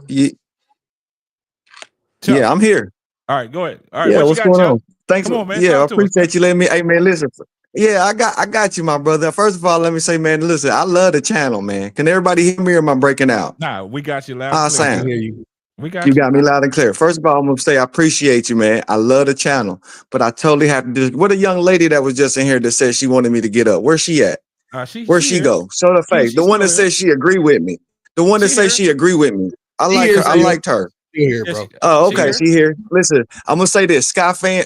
Chuck. Yeah, I'm here. All right, go ahead. All right, yeah, what's going on? Thanks. Come on, man. Yeah, I appreciate you letting me. Hey, man, listen. Yeah, I got you, my brother. First of all, let me say, man, listen, I love the channel, man. Can everybody hear me or am I breaking out? Nah, we got you loud and clear. Sam. We got you got me loud and clear. First of all, I'm gonna say I appreciate you, man. I love the channel, but I totally have to do. What a young lady that was just in here that said she wanted me to get up. Where's she at? Where'd she go? Show the face. The one that says she agree with me. The one that says she agree with me. I like her. I liked her. Here, bro. Oh, okay. She here. Listen, I'm gonna say this, Sky fan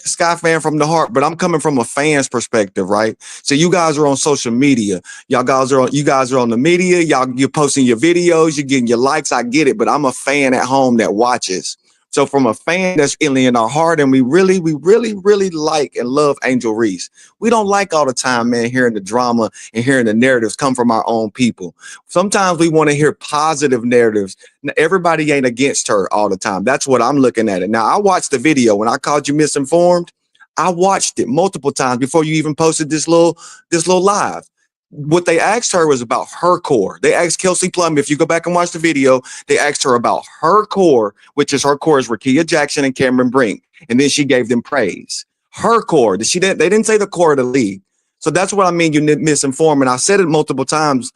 from the heart, but I'm coming from a fan's perspective, right? So you guys are on social media. You guys are on the media. You're posting your videos. You're getting your likes. I get it, but I'm a fan at home that watches. So from a fan that's in our heart, and we really like and love Angel Reese. We don't like all the time, man, hearing the drama and hearing the narratives come from our own people. Sometimes we want to hear positive narratives. Everybody ain't against her all the time. That's what I'm looking at it. Now, I watched the video when I called you misinformed. I watched it multiple times before you even posted this little live. What they asked her was about her core. They asked Kelsey Plum, if you go back and watch the video, they asked her about her core, which is her core is Rakia Jackson and Cameron Brink. And then she gave them praise. Her core, they didn't say the core of the league. So that's what I mean, you misinformed. And I said it multiple times,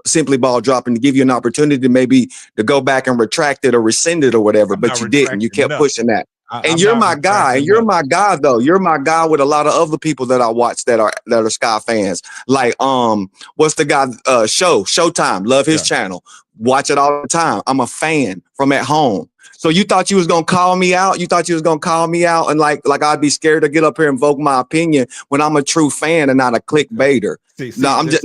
simply ball dropping to give you an opportunity to maybe to go back and retract it or rescind it or whatever, but you didn't. You kept pushing that. And you're my guy. And you're my guy, though. You're my guy with a lot of other people that I watch that are Sky fans. Like, what's the guy? Showtime. Love his channel. Watch it all the time. I'm a fan from at home. So you thought you was gonna call me out? You thought you was gonna call me out and like I'd be scared to get up here and vote my opinion when I'm a true fan and not a clickbaiter. No, I'm just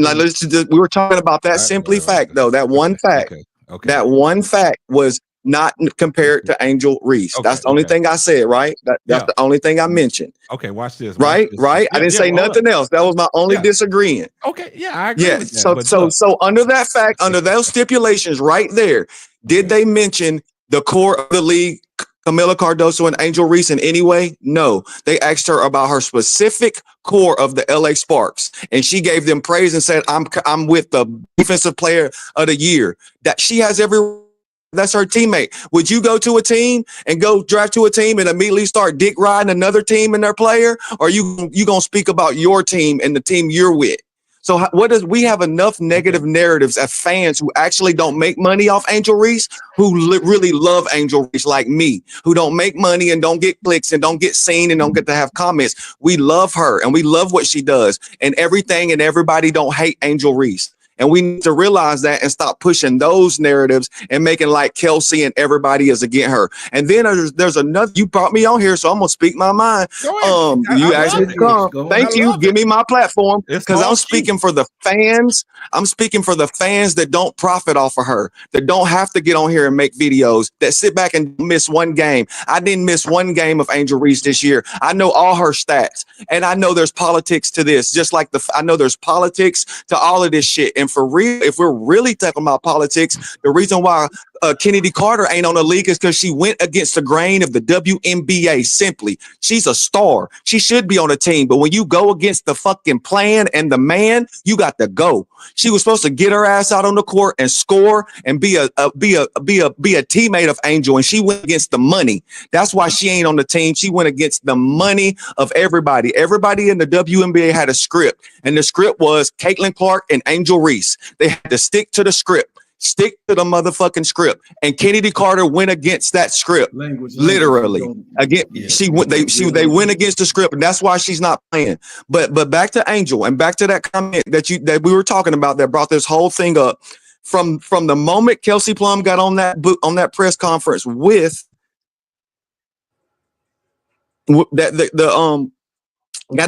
we were talking about that fact though. That one fact. Okay. That one fact was not compared to Angel Reese. Okay, That's the only okay. thing I said, right? That's Yeah. the only thing I mentioned. Okay, watch this. Right? Right? I Yeah, didn't yeah, say hold nothing up. else. That was my only Yeah. disagreeing. Okay, yeah, I agree Yeah. with that. But So look, under that fact, under those stipulations right there, did they mention the core of the league, Camila Cardoso and Angel Reese in any way? No. They asked her about her specific core of the LA Sparks, and she gave them praise and said, I'm with the defensive player of the year. That she has every. That's her teammate. Would you go to a team and go draft to a team and immediately start dick riding another team and their player? Or you gonna speak about your team and the team you're with? So we have enough negative narratives as fans who actually don't make money off Angel Reese, who really love Angel Reese like me, who don't make money and don't get clicks and don't get seen and don't get to have comments. We love her and we love what she does, and everything and everybody don't hate Angel Reese. And we need to realize that and stop pushing those narratives and making like Kelsey and everybody is against her. And then there's another, you brought me on here, so I'm gonna speak my mind. You asked me to come. Thank you. Give me my platform, because I'm speaking for the fans. I'm speaking for the fans that don't profit off of her, that don't have to get on here and make videos, that sit back and miss one game. I didn't miss one game of Angel Reese this year. I know all her stats, and I know there's politics to this, just like I know there's politics to all of this shit. And for real, if we're really talking about politics, the reason why Kennedy Carter ain't on the league is because she went against the grain of the WNBA. Simply, she's a star. She should be on a team. But when you go against the fucking plan and the man, you got to go. She was supposed to get her ass out on the court and score and be a teammate of Angel. And she went against the money. That's why she ain't on the team. She went against the money of everybody. Everybody in the WNBA had a script, and the script was Caitlin Clark and Angel Reese. They had to stick to the script. Stick to the motherfucking script, and Kennedy Carter went against that script. Literally, again, they went against the script, and that's why she's not playing. But back to Angel, and back to that comment that we were talking about that brought this whole thing up. From the moment Kelsey Plum got on that press conference got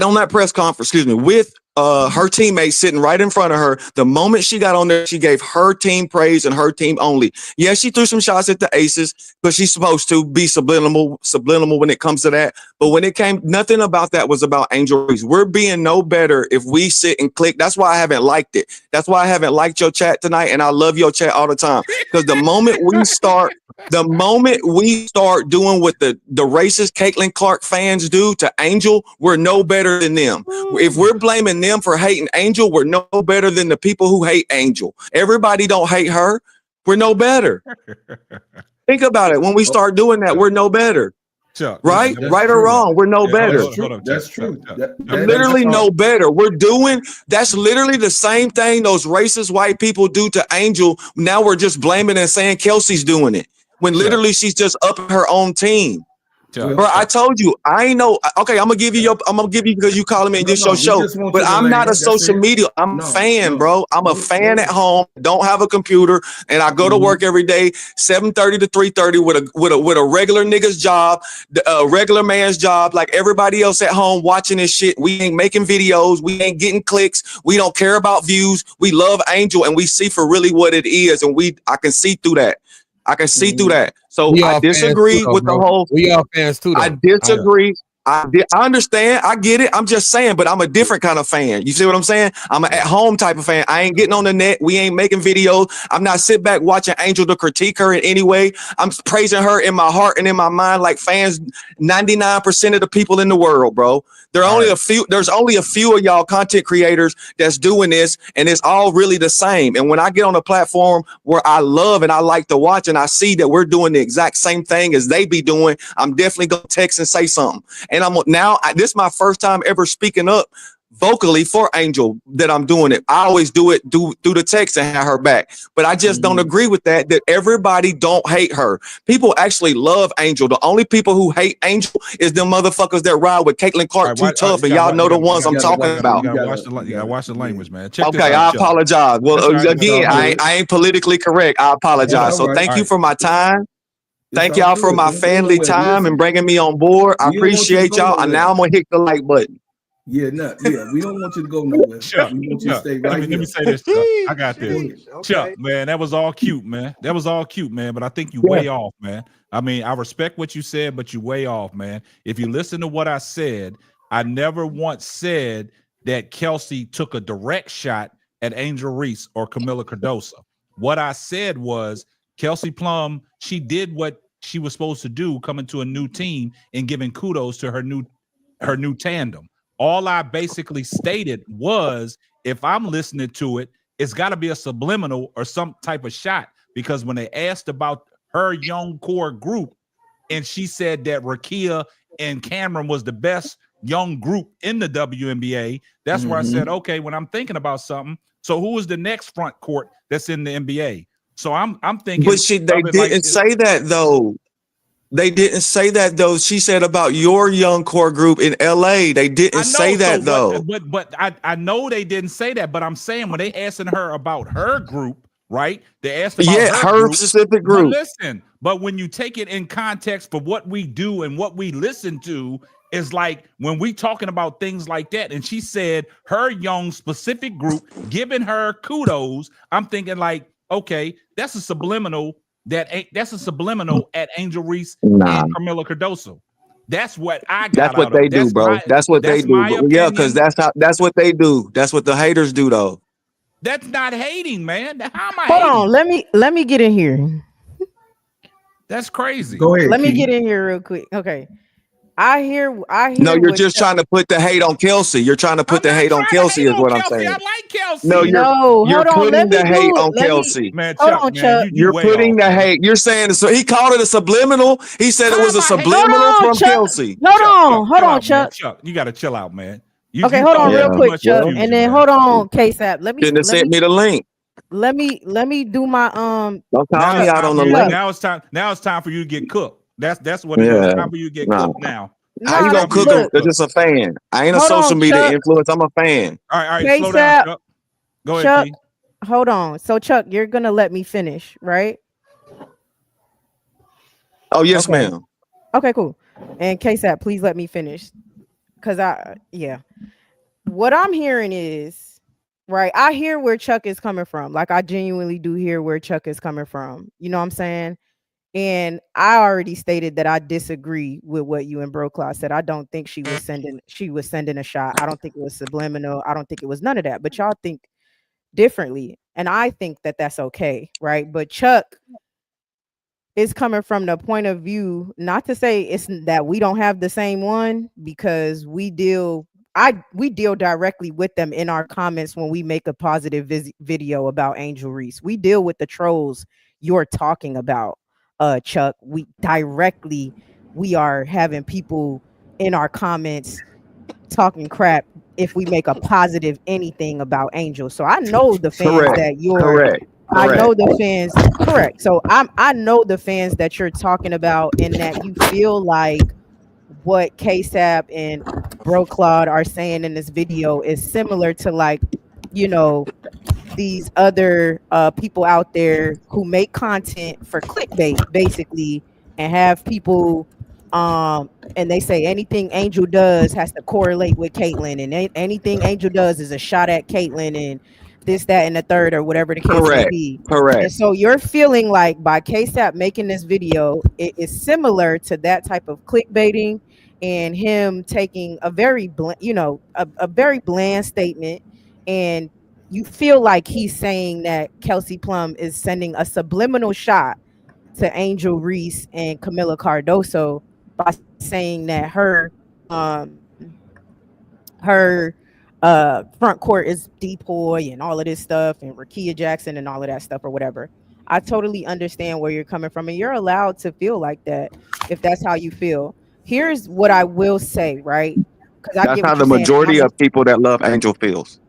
on that press conference, with her teammates sitting right in front of her. The moment she got on there, she gave her team praise and her team only. Yeah, she threw some shots at the Aces, but she's supposed to be subliminal when it comes to that. But when it came, nothing about that was about Angel Reese. We're being no better if we sit and click. That's why I haven't liked it. That's why I haven't liked your chat tonight, and I love your chat all the time. Because the moment we start doing what the racist Caitlin Clark fans do to Angel, we're no better than them. If we're blaming them for hating Angel, we're no better than the people who hate Angel. Everybody don't hate her. We're no better. Think about it. When we start doing that, we're no better. Chuck, right? Right or wrong, we're no better. That's true. Literally no better. That's literally the same thing those racist white people do to Angel. Now we're just blaming and saying Kelsey's doing it, when literally she's just up her own team. Bro, I told you, I ain't know. Okay, I'm gonna give you because you calling me and this your show. But I'm not a social media. I'm a fan, bro. I'm a fan at home. Don't have a computer, and I go to work every day, 7:30 to 3:30 with a regular nigga's job, a regular man's job, like everybody else at home watching this shit. We ain't making videos. We ain't getting clicks. We don't care about views. We love Angel, and we see for really what it is, and I can see through that. I can see through that. So I disagree with the whole. We all fans too. I disagree. I understand. I get it. I'm just saying, but I'm a different kind of fan. You see what I'm saying? I'm an at-home type of fan. I ain't getting on the net. We ain't making videos. I'm not sitting back watching Angel to critique her in any way. I'm praising her in my heart and in my mind like fans, 99% of the people in the world, bro. There's only a few of y'all content creators that's doing this, and it's all really the same. And when I get on a platform where I love and I like to watch, and I see that we're doing the exact same thing as they be doing, I'm definitely gonna text and say something. And this is my first time ever speaking up vocally for Angel that I'm doing it. I always do it through the text and have her back. But I just don't agree with that everybody don't hate her. People actually love Angel. The only people who hate Angel is them motherfuckers that ride with Caitlin Clark tough, and y'all know the ones I'm talking about. You gotta watch the language, man. Okay, I apologize. Well, again, I ain't politically correct. I apologize. So thank you for my time. Thank y'all for my family time and bringing me on board. I appreciate y'all. And now I'm gonna hit the like button. Yeah, no, yeah. We don't want you to go nowhere. Chuck, We want you to Chuck, stay right let here. me say this, Chuck. I got this. Sheesh, okay. Chuck, man, that was all cute, man. That was all cute, man. But I think you Yeah. way off, man. I mean, I respect what you said, but you way off, man. If you listen to what I said, I never once said that Kelsey took a direct shot at Angel Reese or Camila Cardoso. What I said was Kelsey Plum, she did what she was supposed to do, coming to a new team and giving kudos to her new tandem. All I basically stated was, if I'm listening to it, it's got to be a subliminal or some type of shot, because when they asked about her young core group and she said that Rakia and Cameron was the best young group in the WNBA, that's where I said, okay, when I'm thinking about something, so who is the next front court that's in the NBA? So I'm thinking, But they didn't say that though. They didn't say that though. She said about your young core group in LA. They didn't say that though. But I know they didn't say that. But I'm saying when they asking her about her group, right? They asked about her group, specific But group. listen, but when you take it in context for what we do and what we listen to, is like when we talking about things like that, and she said her young specific group giving her kudos, I'm thinking like, okay, that's a subliminal. That's a subliminal at Angel Reese and Camila Cardoso. That's what I got. That's what out they of. do, bro. That's what they do. But yeah, because that's what they do. That's what the haters do, though. That's not hating, man. How am I Hold hating? on, let me get in here. That's crazy. Go ahead. Let me get in here real quick. Okay. I hear No, you're what just Chuck- trying to put the hate on Kelsey. You're trying to put the hate on Kelsey, is what I'm saying. I like Kelsey. No, No, you're hold on, putting let me the hate do it. on Let me- Kelsey. Man, Hold Chuck, on, man, Chuck. You're way putting off, the man. hate. You're saying so. He called it a subliminal. He said it was a subliminal Hold on, from Chuck. Kelsey. Hold on, chill hold on, out, Chuck. man. Chuck, you got to chill out, man. Okay, hold on, real Yeah. quick, Chuck, Well, and then hold on, KSAP. Shouldn't have sent me the link. Let me do my Don't call Now me it's out time on for the you. link. Now it's time for you to get cooked. That's what it is. Yeah. It's time for you to get Nah. cooked now. How you gonna cook him? They're just a fan. I ain't a Hold social on, media Chuck. influence. I'm a fan. All right, slow down, KSAP. Chuck. Go ahead, Chuck, Key. hold on. So Chuck, you're gonna let me finish, right? Oh yes, Okay. ma'am. Okay, cool. And KSAP, please let me finish. Cause what I'm hearing is, right, I hear where Chuck is coming from. Like I genuinely do hear where Chuck is coming from. You know what I'm saying? And I already stated that I disagree with what you and Broclaw said. I don't think she was sending a shot. I don't think it was subliminal. I don't think it was none of that. But y'all think differently. And I think that that's okay, right? But Chuck is coming from the point of view, not to say it's that we don't have the same one, because we deal directly with them in our comments when we make a positive video about Angel Reese. We deal with the trolls you're talking about, Chuck. We are having people in our comments talking crap if we make a positive anything about Angel. So I know the fans Correct. that you're Correct. I know the fans, correct. So I know the fans that you're talking about, and that you feel like what KSAP and Bro Claude are saying in this video is similar to, like, you know, these other people out there who make content for clickbait basically, and have people and they say anything Angel does has to correlate with Caitlyn, and anything Angel does is a shot at Caitlyn, and this, that, and the third, or whatever the case may be. Correct. And so you're feeling like by KSAP making this video, it is similar to that type of clickbaiting, and him taking a very a very bland statement, and you feel like he's saying that Kelsey Plum is sending a subliminal shot to Angel Reese and Camila Cardoso by saying that her front court is Depoy and all of this stuff, and Rakia Jackson and all of that stuff or whatever. I totally understand where you're coming from, and you're allowed to feel like that if that's how you feel. Here's what I will say, right? Because That's how the majority of people that love Angel feels.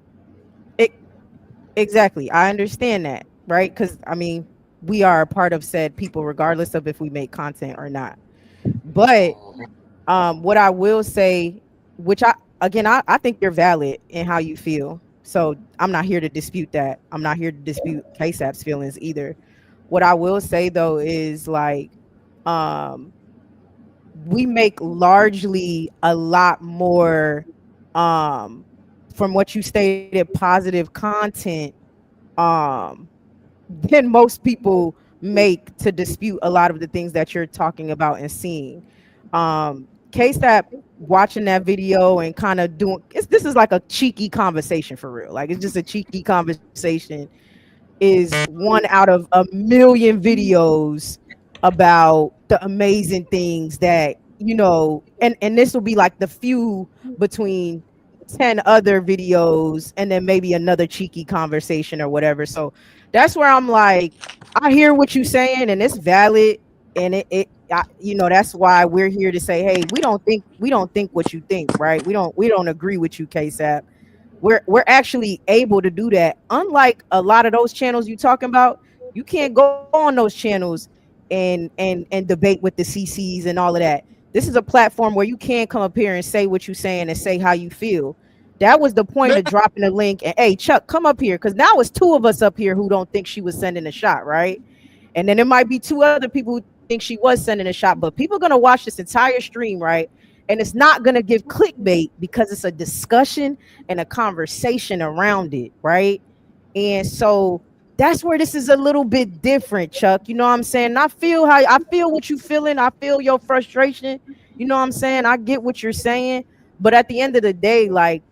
Exactly. I understand that, right? Because I mean, we are a part of said people, regardless of if we make content or not. But what I will say, which I think you're valid in how you feel. So I'm not here to dispute that. I'm not here to dispute KSAP's feelings either. What I will say though is, like, we make largely a lot more from what you stated, positive content, than most people make to dispute a lot of the things that you're talking about and seeing. Case that watching that video and kind of doing this is like a cheeky conversation for real. Like it's just a cheeky conversation is one out of a million videos about the amazing things that and this will be like the few between 10 other videos and then maybe another cheeky conversation or whatever. So that's where I'm like, I hear what you're saying and it's valid, and that's why we're here to say, hey, we don't think what you think, right? We don't agree with you, KSAP. We're actually able to do that. Unlike a lot of those channels you talking about, you can't go on those channels and debate with the CCs and all of that. This is a platform where you can come up here and say what you're saying and say how you feel. That was the point of dropping the link. And hey, Chuck, come up here, because now it's two of us up here who don't think she was sending a shot, right? And then there might be two other people who think she was sending a shot, but people are gonna watch this entire stream, right? And it's not going to give clickbait because it's a discussion and a conversation around it, right? And so that's where this is a little bit different, Chuck. You know what I'm saying? I feel what you feeling. I feel your frustration. You know what I'm saying? I get what you're saying. But at the end of the day, like,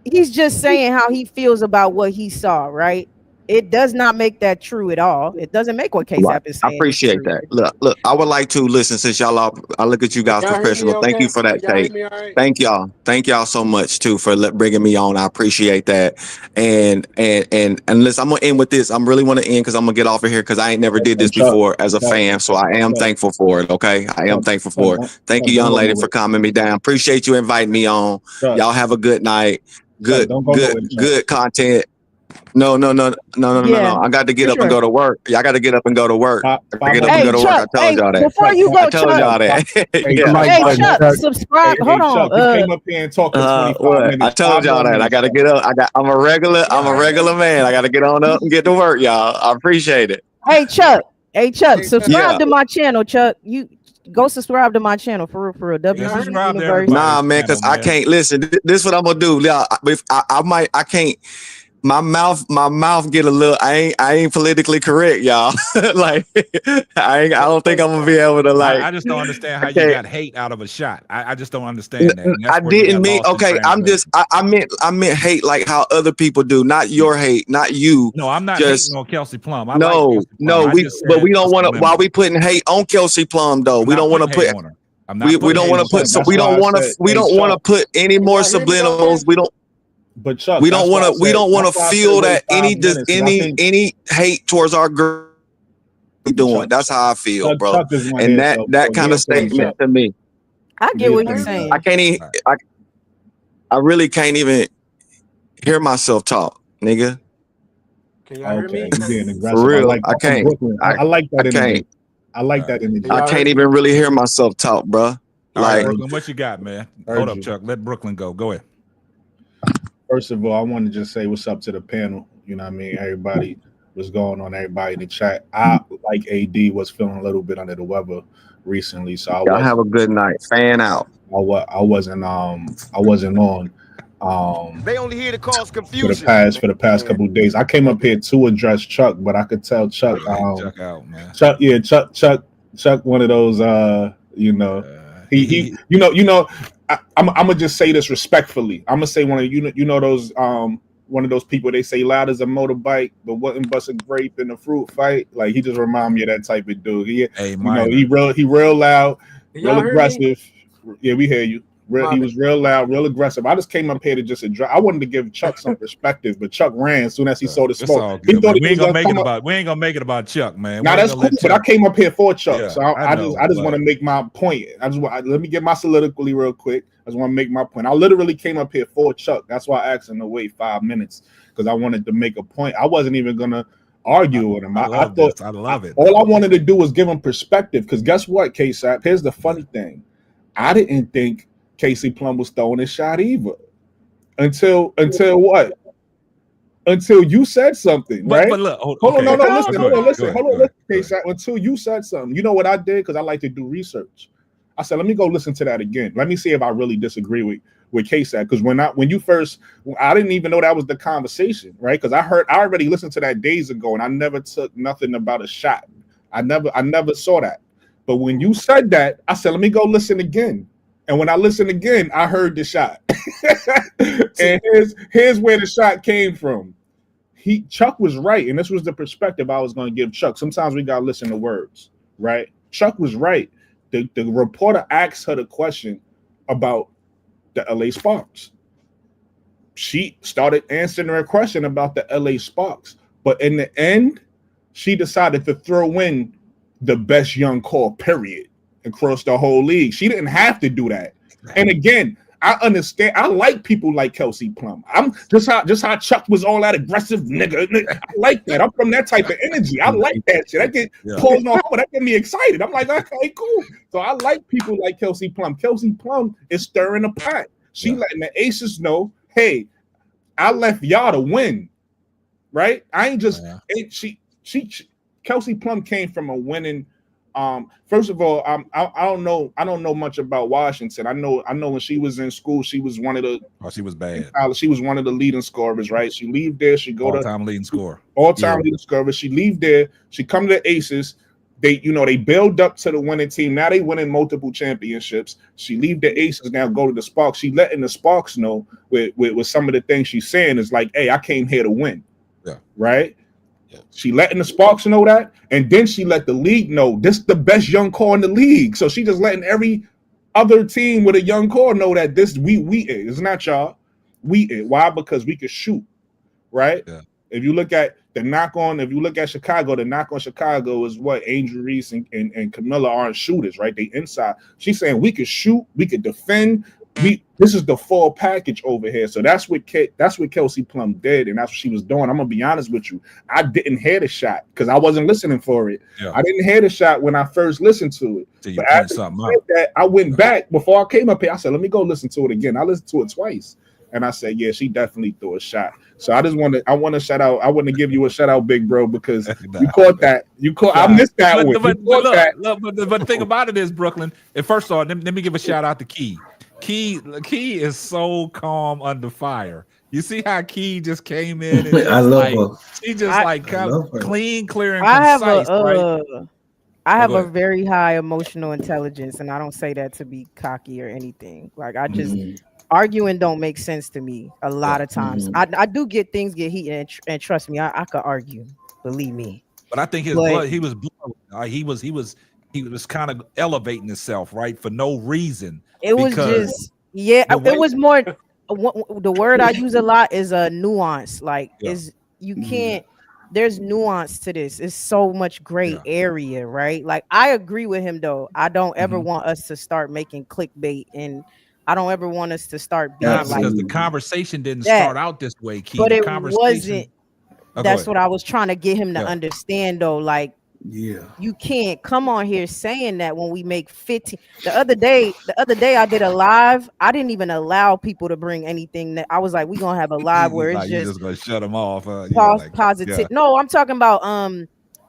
he's just saying how he feels about what he saw, right? It does not make that true at all. It doesn't make what KSAP is I saying. appreciate that. Look, I would like to listen since y'all are, I look at you guys professional. Thank you for that, Kate. Thank y'all so much too for bringing me on. I appreciate that. And listen, I'm gonna end with this. I'm really want to end because I'm gonna get off of here because I ain't never did this before as a fan. So I am thankful for it. Okay, I am thankful for it. Thank you, young lady, for calming me down. Appreciate you inviting me on. Y'all have a good night. Good content. No. I got to get up and go to work. Yeah, I got to get up and go to work. I get up and go to work. I told y'all that. Before you go, I told y'all that. Hey, Chuck, subscribe. Hold on. You came up here and talked for 25 minutes. I told y'all that. I got to get up. I'm a regular man. I got to get on up and get to work, y'all. I appreciate it. Hey, Chuck, subscribe to my channel, Chuck. You go subscribe to my channel for real. WNBA. Nah, man, because I can't listen. This is what I'm gonna do. Yeah, I can't. My mouth get a little. I ain't politically correct, y'all. Like I don't think I'm gonna be able to like. I just don't understand how you got hate out of a shot. I just don't understand that. I didn't mean. Okay, I meant hate like how other people do, not your hate, not you. No, I'm not hating on Kelsey Plum. We don't want to. Why we putting hate on Kelsey Plum though? We don't want to put. We don't want to put. So we don't want to. We don't want to put any more subliminals. We don't. But Chuck, we don't want to feel that any hate towards our girl doing. That's how I feel, bro. And that kind of statement to me. I get what you're saying. I can't even. I really can't even hear myself talk, nigga. Can y'all hear me? Being aggressive. For real, I can't. I like that energy. I like that energy. I can't even really hear myself talk, bro. Like, Brooklyn, what you got, man? Hold up, Chuck. Let Brooklyn go. Go ahead. First of all, I want to just say what's up to the panel. You know what I mean? Everybody, what's going on? Everybody in the chat. I, like AD, was feeling a little bit under the weather recently. So y'all have a good night. Fan out. I wasn't on. They only here to cause confusion for the past couple of days. I came up here to address Chuck, but I could tell Chuck. Chuck out, man. Chuck. One of those. He. I'm gonna just say this respectfully. I'm gonna say one of those one of those people they say loud as a motorbike, but wouldn't bust a grape in a fruit fight. Like he just remind me of that type of dude. He real loud, real aggressive. Yeah, we hear you. He was real loud, real aggressive. I just came up here to just address. I wanted to give Chuck some perspective, but Chuck ran as soon as he saw the smoke. He thought we ain't gonna make it about Chuck, man. Now that's cool, but I came up here for Chuck, yeah, so I just want to make my point. Let me get my soliloquy real quick. I just want to make my point. I literally came up here for Chuck. That's why I asked him to wait 5 minutes because I wanted to make a point. I wasn't even gonna argue with him. I thought I love it. All I wanted to do was give him perspective. Because guess what, KSAP? Here's the funny thing. I didn't think Kelsey Plum was throwing his shot either. Until what? Until you said something, right? But look, hold on, listen, KSAP. Until you said something. You know what I did? Because I like to do research. I said, let me go listen to that again. Let me see if I really disagree with K-Sap. Because when you first, I didn't even know that was the conversation, right? Because I already listened to that days ago, and I never took nothing about a shot. I never saw that. But when you said that, I said, let me go listen again. And when I listened again, I heard the shot. And here's where the shot came from. Chuck was right, and this was the perspective I was going to give Chuck. Sometimes we got to listen to words, right? Chuck was right. The reporter asked her the question about the LA Sparks. She started answering her question about the LA Sparks, but in the end, she decided to throw in the best young core, period, across the whole league. She didn't have to do that. And again, I understand. I like people like Kelsey Plum. I'm just how Chuck was all that aggressive nigga. I like that. I'm from that type of energy. I like that shit. I get paused on home. That get me excited. I'm like, okay, cool. So I like people like Kelsey Plum. Kelsey Plum is stirring the pot. She letting the Aces know, hey, I left y'all to win, right? I ain't just Kelsey Plum came from a winning. First of all, I don't know much about Washington. I know when she was in school, she was one of the. Oh, she was bad. She was one of the leading scorers, right? She leave there, she go all-time leading scorer. All-time leading scorer. She leave there, she come to the Aces. They build up to the winning team. Now they winning multiple championships. She leave the Aces, now go to the Sparks. She letting the Sparks know with some of the things she's saying is like, hey, I came here to win. Yeah. Right? She letting the Sparks know that, and then she let the league know this is the best young core in the league. So she just letting every other team with a young core know that this we it. It's not y'all. We it. Why? Because we can shoot, right? Yeah. If you look at Chicago, the knock on Chicago is what Angel Reese and Camilla aren't shooters, right? They inside. She's saying we could shoot, we could defend. This is the full package over here. So that's what Kelsey Plum did, and that's what she was doing. I'm gonna be honest with you. I didn't hear the shot because I wasn't listening for it. Yeah. I didn't hear the shot when I first listened to it. So but after I went back before I came up here. I said, let me go listen to it again. I listened to it twice, and I said, yeah, she definitely threw a shot. So I want to shout out. I want to give you a shout out, big bro, because you caught that. I missed that one. But the thing about it is, Brooklyn. And first of all, let me give a shout out to Key. Key is so calm under fire. You see how Key just came in and I love her. She just clean, clear, and I concise. I have a very high emotional intelligence, and I don't say that to be cocky or anything. Like I just arguing don't make sense to me a lot of times. I do get things get heated, and trust me, I could argue. Believe me. But I think he was kind of elevating himself, right, for no reason. It was just it was more. The word I use a lot is a nuance. Like you can't. There's nuance to this. It's so much gray area, right? Like I agree with him though. I don't ever want us to start making clickbait, and I don't ever want us to start being like because the conversation didn't start out this way, Keith. But it wasn't. That's what I was trying to get him to understand though. Like, you can't come on here saying that when we make 15. The other day I did a live. I didn't even allow people to bring anything. That I was like, we're gonna have a live where it's just gonna shut them off. Positive. No, I'm talking about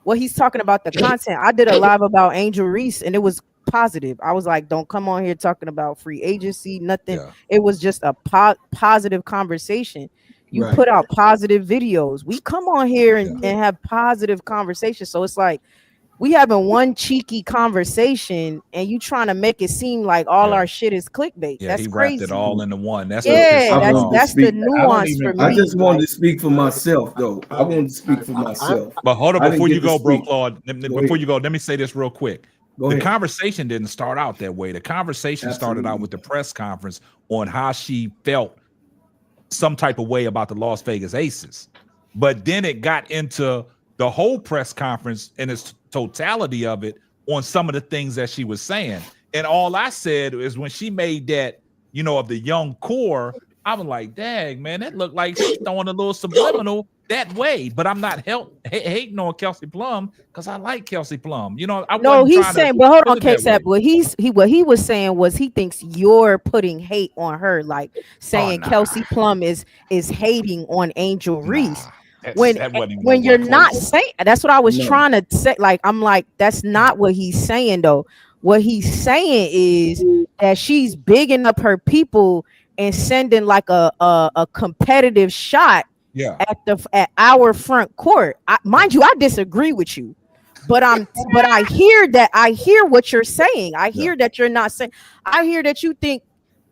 what he's talking about, the content. I did a live about Angel Reese, and it was positive. I was like, don't come on here talking about free agency, nothing. It was just a positive conversation. You put out positive videos. We come on here and have positive conversations. So it's like we having one cheeky conversation, and you trying to make it seem like all our shit is clickbait. Yeah, that's he crazy. wrapped it all into one. That's that's the nuance for me. I just wanted to speak for myself, though. I wanted to speak for myself. But hold on, before you go, bro, Claude. Before you go, let me say this real quick. The conversation didn't start out that way. The conversation started out with the press conference on how she felt some type of way about the Las Vegas Aces, but then it got into the whole press conference and its totality of it on some of the things that she was saying. And all I said is when she made that, of the young core, I was like, dang, man, that looked like she's throwing a little subliminal that way. But I'm not hating on Kelsey Plum because I like Kelsey Plum. He's saying, but hold on, K-Sap. What he was saying was he thinks you're putting hate on her, like saying Kelsey Plum is hating on Angel Reese. When you're not saying, that's what I was trying to say. Like, I'm like, that's not what he's saying though. What he's saying is that she's bigging up her people and sending like a competitive shot at our front court. Mind you, I disagree with you. But I hear what you're saying. I hear that you're not saying. I hear that you think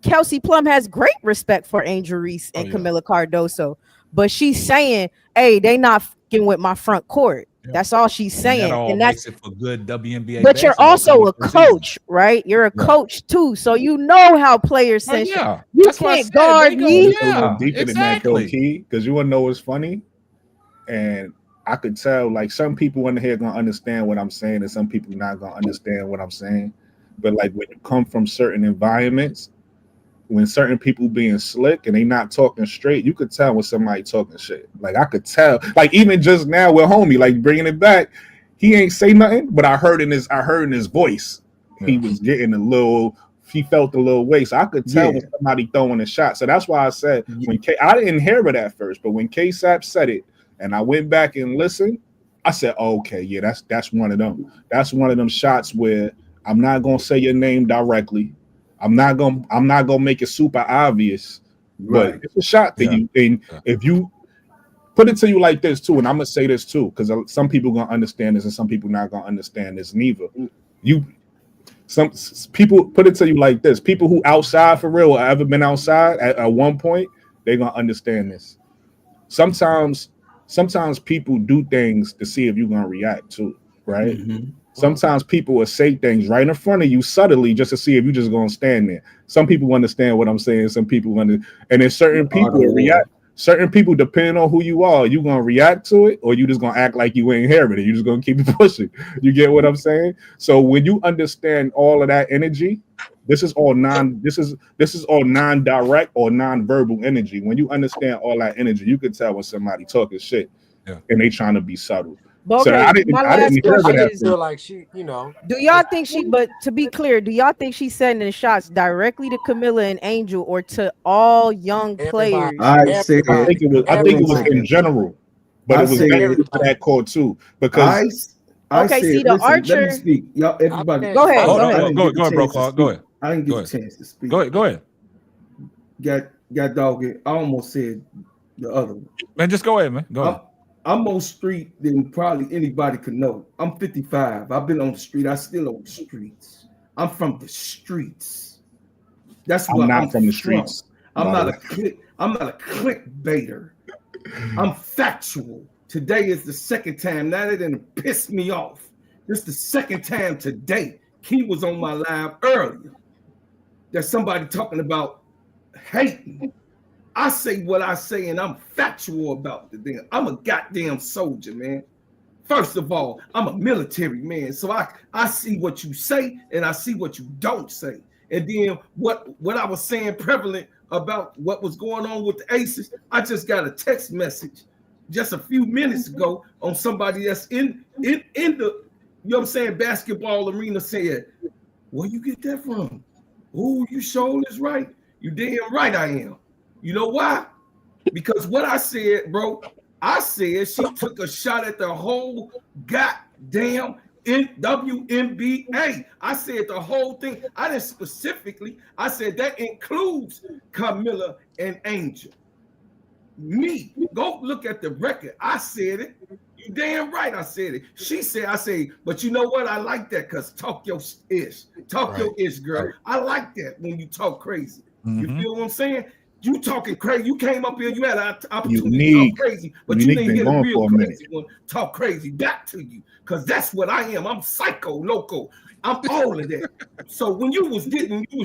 Kelsey Plum has great respect for Angel Reese and Camila Cardoso, but she's saying, "Hey, they not fucking with my front court." That's all she's saying, that all and that's makes it for good WNBA. But you're also a coach, season. right? You're a coach too, so you know how players say you that's can't guard me. It's a little deeper than that, though, Key, because you want to know what's funny, and I could tell like some people in here gonna understand what I'm saying, and some people not gonna understand what I'm saying. But like when you come from certain environments, when certain people being slick and they not talking straight, you could tell when somebody talking shit. Like I could tell, like even just now with homie, like bringing it back, he ain't say nothing, but I heard in his voice, he was getting he felt a little way. So I could tell when somebody throwing a shot. So that's why I said when I didn't hear it at first, but when K-Sap said it and I went back and listened, I said, oh, okay, yeah, that's one of them. That's one of them shots where I'm not gonna say your name directly. I'm not gonna make it super obvious, but it's a shot to you. And if you put it to you like this too, and I'm gonna say this too, because some people gonna understand this and some people not gonna understand this neither. Some people put it to you like this: people who outside for real or ever been outside at one point, they're gonna understand this. Sometimes people do things to see if you're gonna react to it, right? Sometimes people will say things right in front of you subtly just to see if you're just gonna stand there. Some people understand what I'm saying. Some people and then certain people react. Certain people, depending on who you are, you gonna react to it, or you just gonna act like you ain't hearing it. You just gonna keep it pushing. You get what I'm saying? So when you understand all of that energy, this is all non-direct or non-verbal energy. When you understand all that energy, you can tell when somebody talking shit and they trying to be subtle. But So okay, I didn't hear I that. just feel like she, Do y'all think but to be clear, do y'all think she's sending shots directly to Camilla and Angel or to all young players? I think it was in general, but it was to that call too. Because see the Archer. Let me speak, y'all. Everybody, go ahead. Go ahead, bro. Go ahead. I didn't get a chance to speak. Go ahead. Got dog. I almost said the other one. Man, just go ahead, man. Go ahead. I'm on street than probably anybody could know. I'm 55. I've been on the street. I still on the streets. I'm from the streets. That's what I'm from the streets. I'm not a clickbaiter. I'm factual. Today is the second time. Now they didn't piss me off. This is the second time today. Key was on my live earlier. There's somebody talking about hating. I say what I say, and I'm factual about the thing. I'm a goddamn soldier, man. First of all, I'm a military man, so I see what you say and I see what you don't say. And then what I was saying prevalent about what was going on with the Aces, I just got a text message just a few minutes ago on somebody that's in the, you know what I'm saying, basketball arena said, where you get that from? Oh, you sure is right. You damn right I am. You know why? Because what I said, bro, I said she took a shot at the whole goddamn WNBA. I said the whole thing. I didn't specifically. I said that includes Camilla and Angel. Me, go look at the record. I said it. You damn right I said it. She said, I say, but you know what? I like that because talk your ish. Talk your ish, girl. Right. I like that when you talk crazy. You feel what I'm saying? You talking crazy. You came up here, you had an opportunity to talk crazy, but you didn't hear the real crazy one talk crazy back to you. Because that's what I am. I'm psycho, loco. I'm all of that. So when you was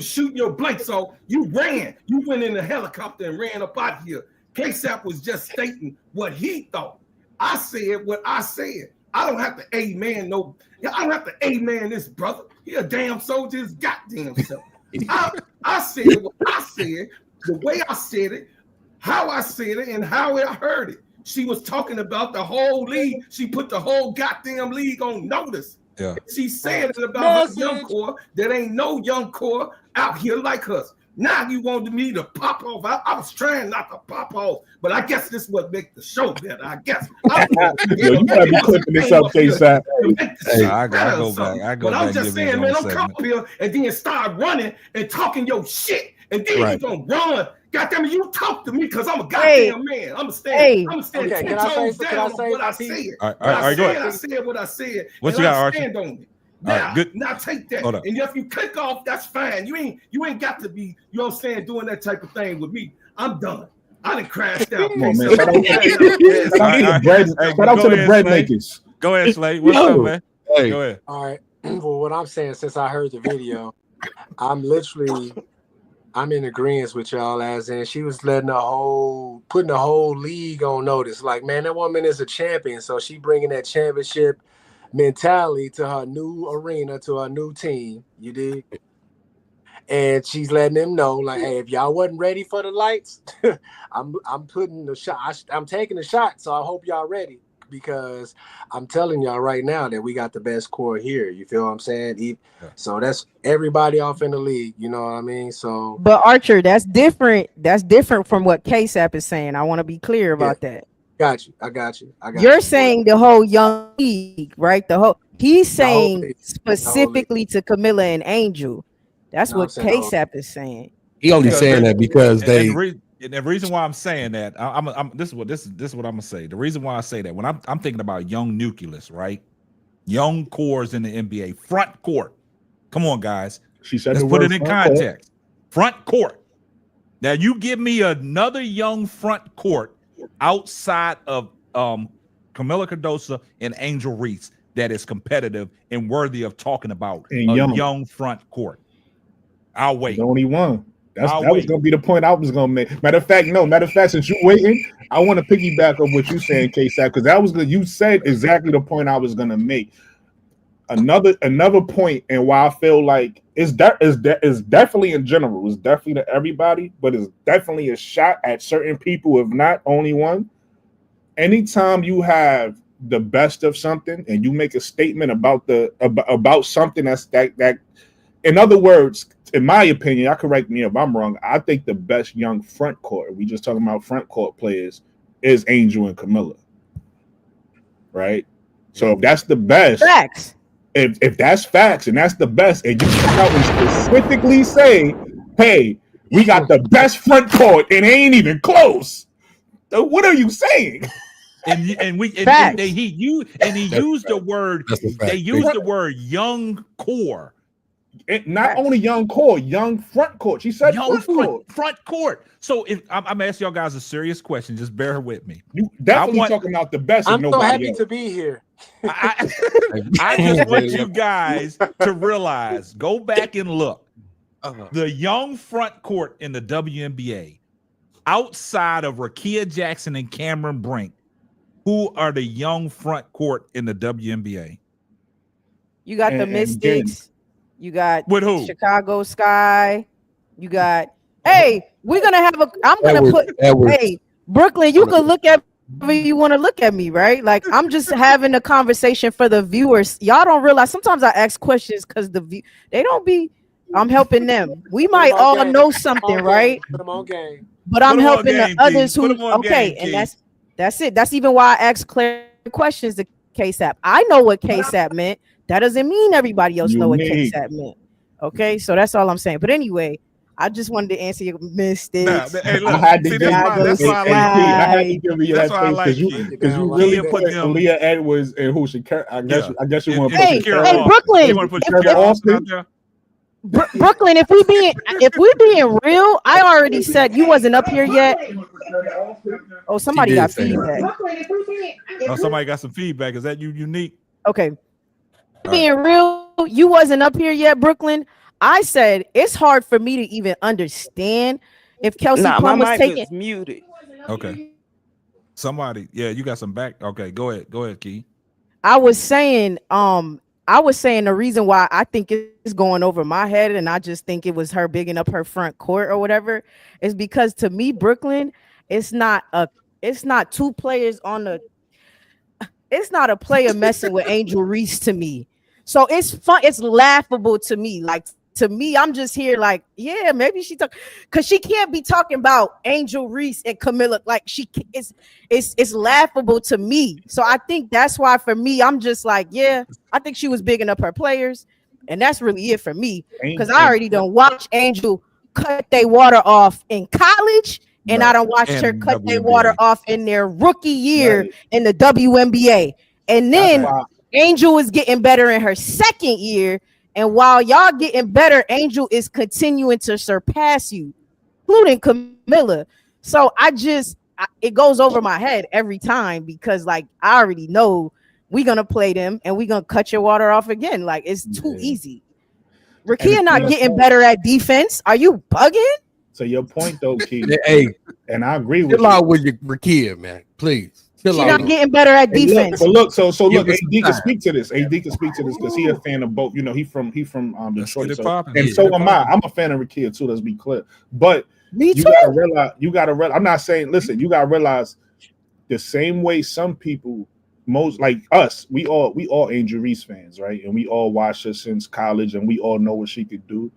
shooting your blanks off, you ran. You went in a helicopter and ran up out here. K-Sap was just stating what he thought. I said what I said. I don't have to amen no. I don't have to amen this brother. He a damn soldier his goddamn self. I said what I said. The way I said it, how I said it, and how I heard it. She was talking about the whole league. She put the whole goddamn league on notice. Yeah. She said it about her young core that ain't no young core out here like us. Now you wanted me to pop off. I was trying not to pop off, but I guess this would make the show better. I guess. Yo, you gotta be clipping this up, K-Sap. I go back. But I'm just saying, man, don't segment. come up here and then start running and talking your shit, and then you gonna run. Goddamn it, you talk to me because I'm a goddamn man. I'm stand. Okay, 10 can I toes say down on what I said. All right, go ahead. I said what I said. What and you got, I Archie? stand on it. All right, Now, good. now take that. Hold up. And if you click off, that's fine. You ain't got to be, you know what I'm saying, doing that type of thing with me. I'm done. I done crashed out. Come on, man. Shout out to the bread makers. Go ahead, Slade. What's up, man? Hey. Go ahead. All right. Well, what I'm saying, since I heard the video, I'm in agreement with y'all, as in she was putting the whole league on notice. Like, man, that woman is a champion, so she bringing that championship mentality to her new arena, to her new team. You dig? And she's letting them know, like, hey, if y'all wasn't ready for the lights, I'm putting the shot. I'm taking the shot, so I hope y'all ready, because I'm telling y'all right now that we got the best core here. You feel what I'm saying? So that's everybody off in the league. You know what I mean? So, but Archer, that's different. That's different from what K-Sap is saying. I want to be clear about that. Got you. I got you. You're saying the whole young league, right? He's saying specifically to Camilla and Angel. That's what K-Sap is saying. He only saying that because they. And the reason why I'm saying that, this is what I'm gonna say. The reason why I say that, when I'm thinking about young nucleus, right? Young cores in the NBA, front court. Come on, guys. She said, let's put it in context. Front court. Now you give me another young front court outside of Camilla Cardoso and Angel Reese that is competitive and worthy of talking about. And young front court. I'll wait. The only one. That was gonna be the point I was gonna make. Matter of fact, since you're waiting, I want to piggyback on what you're saying, K-Sap, because that was good. You said exactly the point I was gonna make. Another point, and why I feel like it's definitely in general, it's definitely to everybody, but it's definitely a shot at certain people, if not only one. Anytime you have the best of something and you make a statement about something that in other words, in my opinion, y'all correct me if I'm wrong, I think the best young front court, we just talking about front court players, is Angel and Camilla. Right? So if that's the best, facts. If that's facts and that's the best, and you come out and specifically say, hey, we got the best front court and it ain't even close. So what are you saying? He used the word. They used the word young core. Not only young core, young front court. She said young front court. So if I'm asking y'all guys a serious question, just bear with me. You definitely talking about the best. I'm so happy to be here. I just want you guys to realize, go back and look. The young front court in the WNBA, outside of Rakia Jackson and Cameron Brink, who are the young front court in the WNBA? You got the Mystics. You got with who? Chicago Sky. You got, hey, we're gonna have hey, Brooklyn, you can look at me you want to look at me, right? Like, I'm just having a conversation for the viewers. Y'all don't realize sometimes I ask questions because they don't be, I'm helping them. We might all know something, right? Put them on game. But I'm helping the others who and that's it. That's even why I ask clear questions to K-Sap. I know what K-Sap meant. That doesn't mean everybody else know what K-Sap meant. Okay, so that's all I'm saying. But anyway, I just wanted to answer your mistakes. I had to give you that space because you really put them. Leah Edwards and who should I guess you want to put Brooklyn. You want to put Austin? Brooklyn, if we being real, I already said you wasn't up here yet. Oh, somebody got feedback. Oh, somebody got some feedback. Is that you unique? Okay. Being real, you wasn't up here yet, Brooklyn. I said it's hard for me to even understand if Kelsey Plum was taking muted. Okay. Somebody, you got some back. Okay, go ahead, Key. I was saying the reason why I think it's going over my head, and I just think it was her bigging up her front court or whatever, is because to me, Brooklyn, it's not two players on the. It's not a player messing with Angel Reese to me. So it's fun. It's laughable to me. Like, to me, I'm just here like, yeah, maybe she talk, because she can't be talking about Angel Reese and Camilla like it's laughable to me. So I think that's why for me, I'm just like, yeah, I think she was bigging up her players, and that's really it for me, because I already don't watch Angel cut their water off in college, and I don't watch her And cut their WNBA. water off in their rookie year Right. in the WNBA, and That's then why Angel is getting better in her second year. And while y'all getting better, Angel is continuing to surpass you, including Camilla. So it goes over my head every time, because like I already know we gonna play them and we gonna cut your water off again. Like it's too easy. Rakia not getting better at defense. Are you bugging? So your point though, Keith, Hey, and I agree with chill out with your Rakia, man. Please. She's not getting better at defense. Look, so look, Give us AD can time. speak to this. AD can speak to this because he a fan of both. You know, he from Detroit, get it poppin'. and Yeah. so am I. I'm a fan of Rakia too. Let's be clear. But Me you too. gotta realize. I'm not saying. Listen, you gotta realize the same way some people, most like us, we all Angel Reese fans, right? And we all watched her since college, and we all know what she could do.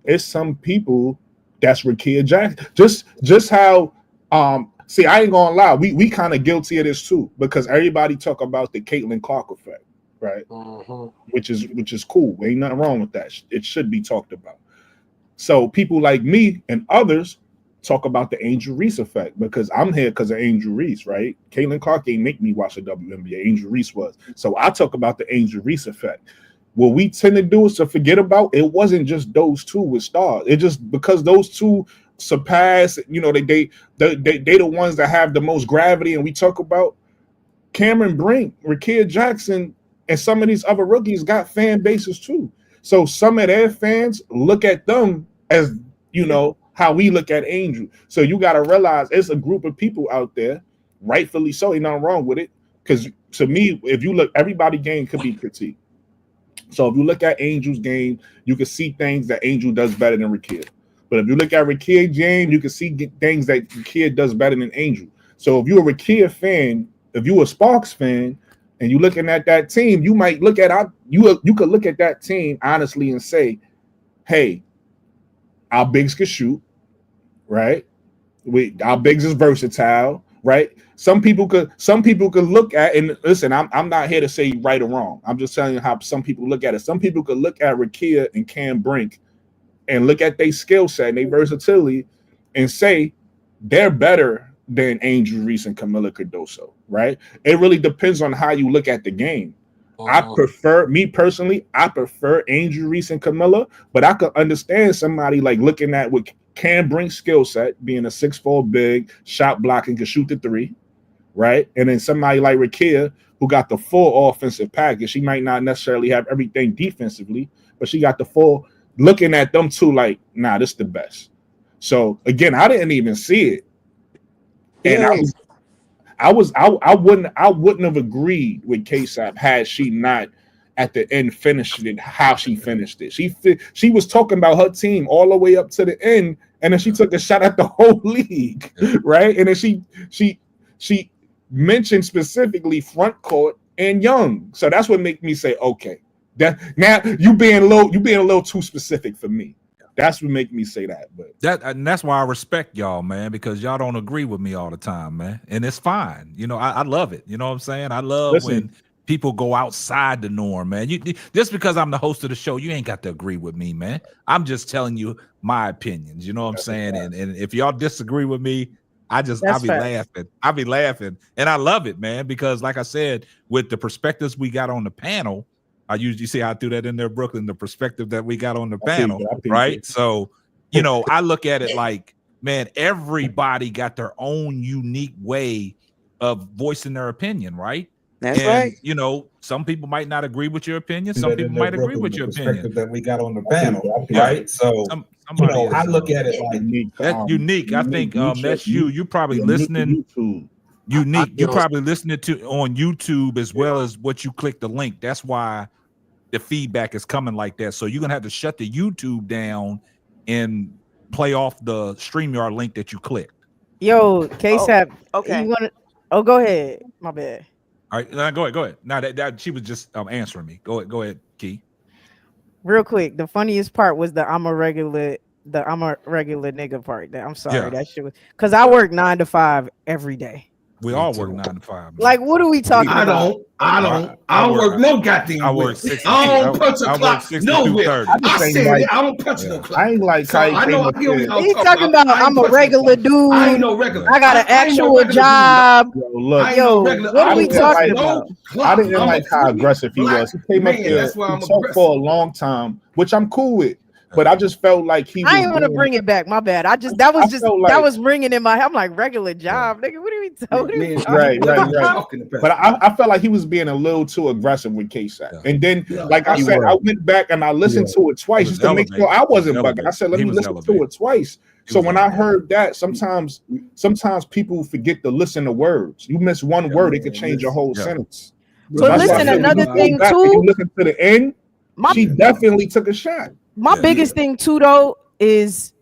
It's some people that's Rakia Jackson. Just how see, I ain't gonna lie, we kind of guilty of this too, because everybody talk about the Caitlin Clark effect, right? Which is cool. Ain't nothing wrong with that. It should be talked about. So people like me and others talk about the Angel Reese effect, because I'm here because of Angel Reese, right? Caitlin Clark ain't make me watch the WNBA. Angel Reese was. So I talk about the Angel Reese effect. What we tend to do is to forget about it wasn't just those two with stars. It just because those two surpass, you know, they the ones that have the most gravity, and we talk about Cameron Brink, Rakia Jackson, and some of these other rookies got fan bases too. So some of their fans look at them as, you know, how we look at Angel. So you got to realize it's a group of people out there, rightfully so, ain't nothing wrong with it. Because to me, if you look, everybody game could be critiqued. So if you look at Angel's game, you can see things that Angel does better than Rakia. But if you look at Rakia's game, you can see things that Rakia does better than Angel. So if you're a Rakia fan, if you're a Sparks fan, and you're looking at that team, you might look at you could look at that team honestly and say, "Hey, our bigs can shoot, right? Our bigs is versatile, right? Some people could look at, and listen, I'm not here to say right or wrong. I'm just telling you how some people look at it. Some people could look at Rakia and Cam Brink and look at their skill set and their versatility and say they're better than Angel Reese and Camila Cardoso, right? It really depends on how you look at the game. I prefer Angel Reese and Camila, but I could understand somebody like looking at what Cam Brink's skill set, being a 6'4" big, shot blocking, can shoot the three, right? And then somebody like Rakia, who got the full offensive package. She might not necessarily have everything defensively, but she got the full. Looking at them two, like, nah, this is the best. So again, I didn't even see it, and I wouldn't have agreed with KSAP had she not at the end finished it how she finished it. She was talking about her team all the way up to the end, and then she took a shot at the whole league, right? And then she mentioned specifically front court and Young. So that's what made me say, okay, that now you being a little too specific for me. That's what make me say that. But that's why I respect y'all, man, because y'all don't agree with me all the time, man. And it's fine. You know, I love it. You know what I'm saying? I love when people go outside the norm, man. Just because I'm the host of the show, you ain't got to agree with me, man. I'm just telling you my opinions. You know what I'm saying? And if y'all disagree with me, I'll be laughing. I'll be laughing. And I love it, man, because like I said, with the perspectives we got on the panel, you see how I threw that in there, Brooklyn, the perspective that we got on the panel, right? So, you know, I look at it like, man, everybody got their own unique way of voicing their opinion, right? That's right. You know, some people might not agree with your opinion. Some people might agree with your opinion. That we got on the panel, right? So, you know, I look at it like that's unique. I think that's you. You probably listening. Unique. You're probably listening to on YouTube as well as what you click the link. That's why the feedback is coming like that. So you're gonna have to shut the YouTube down and play off the StreamYard link that you clicked. Yo, KSAP. Okay. You wanna? Oh, go ahead. My bad. All right, now go ahead. Now that she was just answering me. Go ahead, Key. Real quick, the funniest part was I'm a regular nigga part. I'm sorry, that shit was because I work 9 to 5 every day. We all work 9 to 5. Man. Like, what are we talking about? I don't work no goddamn. I work 6. I don't punch a clock nowhere. I said like, it. I don't punch no clock. I ain't like. So I know I hear y'all He's talking about. I'm a regular dude. I ain't no regular. I got an actual job. Yo, what are we talking about? I didn't like how aggressive he was. He came up there and talked for a long time, which I'm cool with. But I just felt like he. I ain't want to bring it back. My bad. That was ringing in my head. I'm like, regular job, nigga. What are we talking about? Right. But I felt like he was being a little too aggressive with K-Sap. And then, like I said, I went back and I listened to it twice just to make sure I wasn't bugging. I said, let me listen to it twice. So when I heard that, sometimes people forget to listen to words. You miss one word, it could change your whole sentence. But listen, another thing too. Listen to the end. She definitely took a shot. My biggest thing too, though, is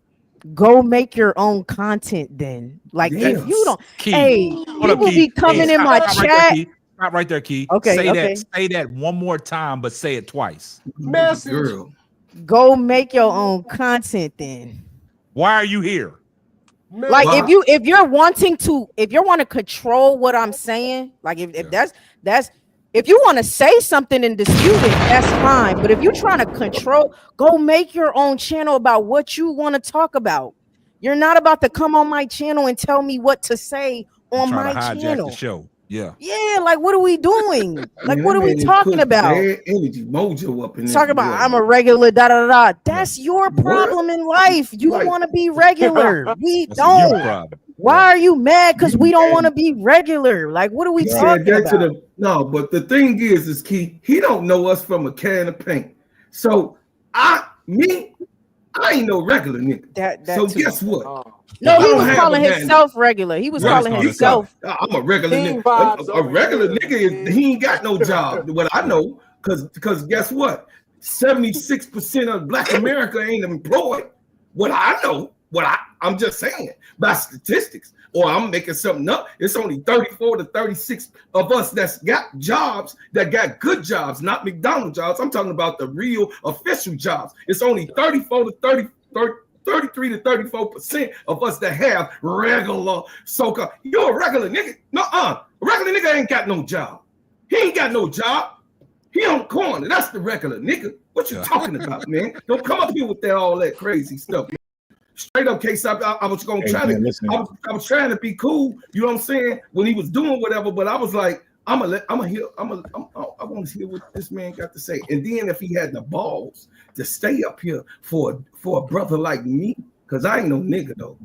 go make your own content. Then, like, if you don't, people be coming in my chat. Stop right there, Key. Okay, say that one more time, but say it twice. Message. Go make your own content. Then, why are you here? Like, if you're wanting to control what I'm saying, like if that's. If you want to say something and dispute it, that's fine. But if you're trying to control, go make your own channel about what you want to talk about. You're not about to come on my channel and tell me what to say on my channel. The show. Yeah. Yeah, like what are we doing? Like what are we talking about? Energy mojo up in talking about I'm a regular da. That's your problem in life. You want to be regular. We don't. Why are you mad? Because we don't want to be regular. Like, what are we talking about? No, but the thing is Key, he don't know us from a can of paint. So I ain't no regular nigga. So guess what? No, he was calling himself regular. He was calling himself. I'm a regular nigga. A regular nigga he ain't got no job. What I know, because guess what? 76% of Black America ain't employed. What I know. I'm just saying by statistics, or I'm making something up. It's only 34 to 36 of us that's got jobs, that got good jobs, not McDonald's jobs. I'm talking about the real official jobs. It's only 34 to 33 to 34% of us that have regular so-called. You're a regular nigga. A regular nigga ain't got no job. He ain't got no job. He on the corner. That's the regular nigga. What you talking about, man? Don't come up here with all that crazy stuff. Straight up, case I was gonna I was trying to be cool, you know what I'm saying, when he was doing whatever, but I was like, I want to hear what this man got to say. And then if he had the balls to stay up here for a brother like me, because I ain't no nigga though.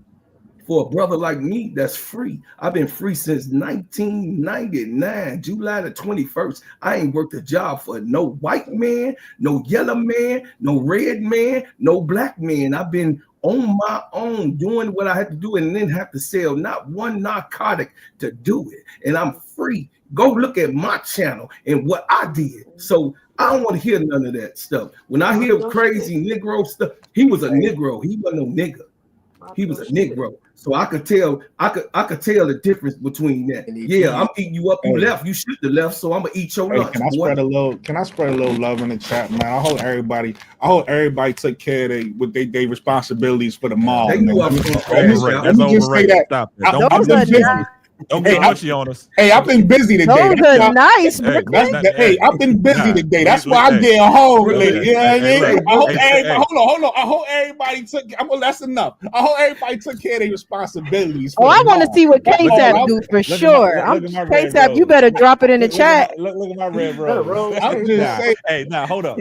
For a brother like me that's free. I've been free since 1999, July the 21st. I ain't worked a job for no white man, no yellow man, no red man, no black man. I've been on my own doing what I had to do and then have to sell not one narcotic to do it. And I'm free. Go look at my channel and what I did. So I don't want to hear none of that stuff. When I hear crazy Negro stuff, he was a Negro. He wasn't no nigga. He was a Negro. So I could tell the difference between that. Yeah, I'm eating you up. You left. You should have left. So I'm gonna eat your lunch. Can I spread a little love in the chat, man? I hope everybody took care of their responsibilities for the mall. Let me just say that. Don't get mushy on us. Hey, I've been busy today. Those are nice. Hey, I've been busy today. That's why I get home. You know what I mean? Hold on. I hope everybody took. That's enough. I hope everybody took care of their responsibilities. Oh, I want to see what K-Tap do for sure. K-Tap, you better drop it in the chat. Look at my red rose. I'm just saying. Hey, now hold up.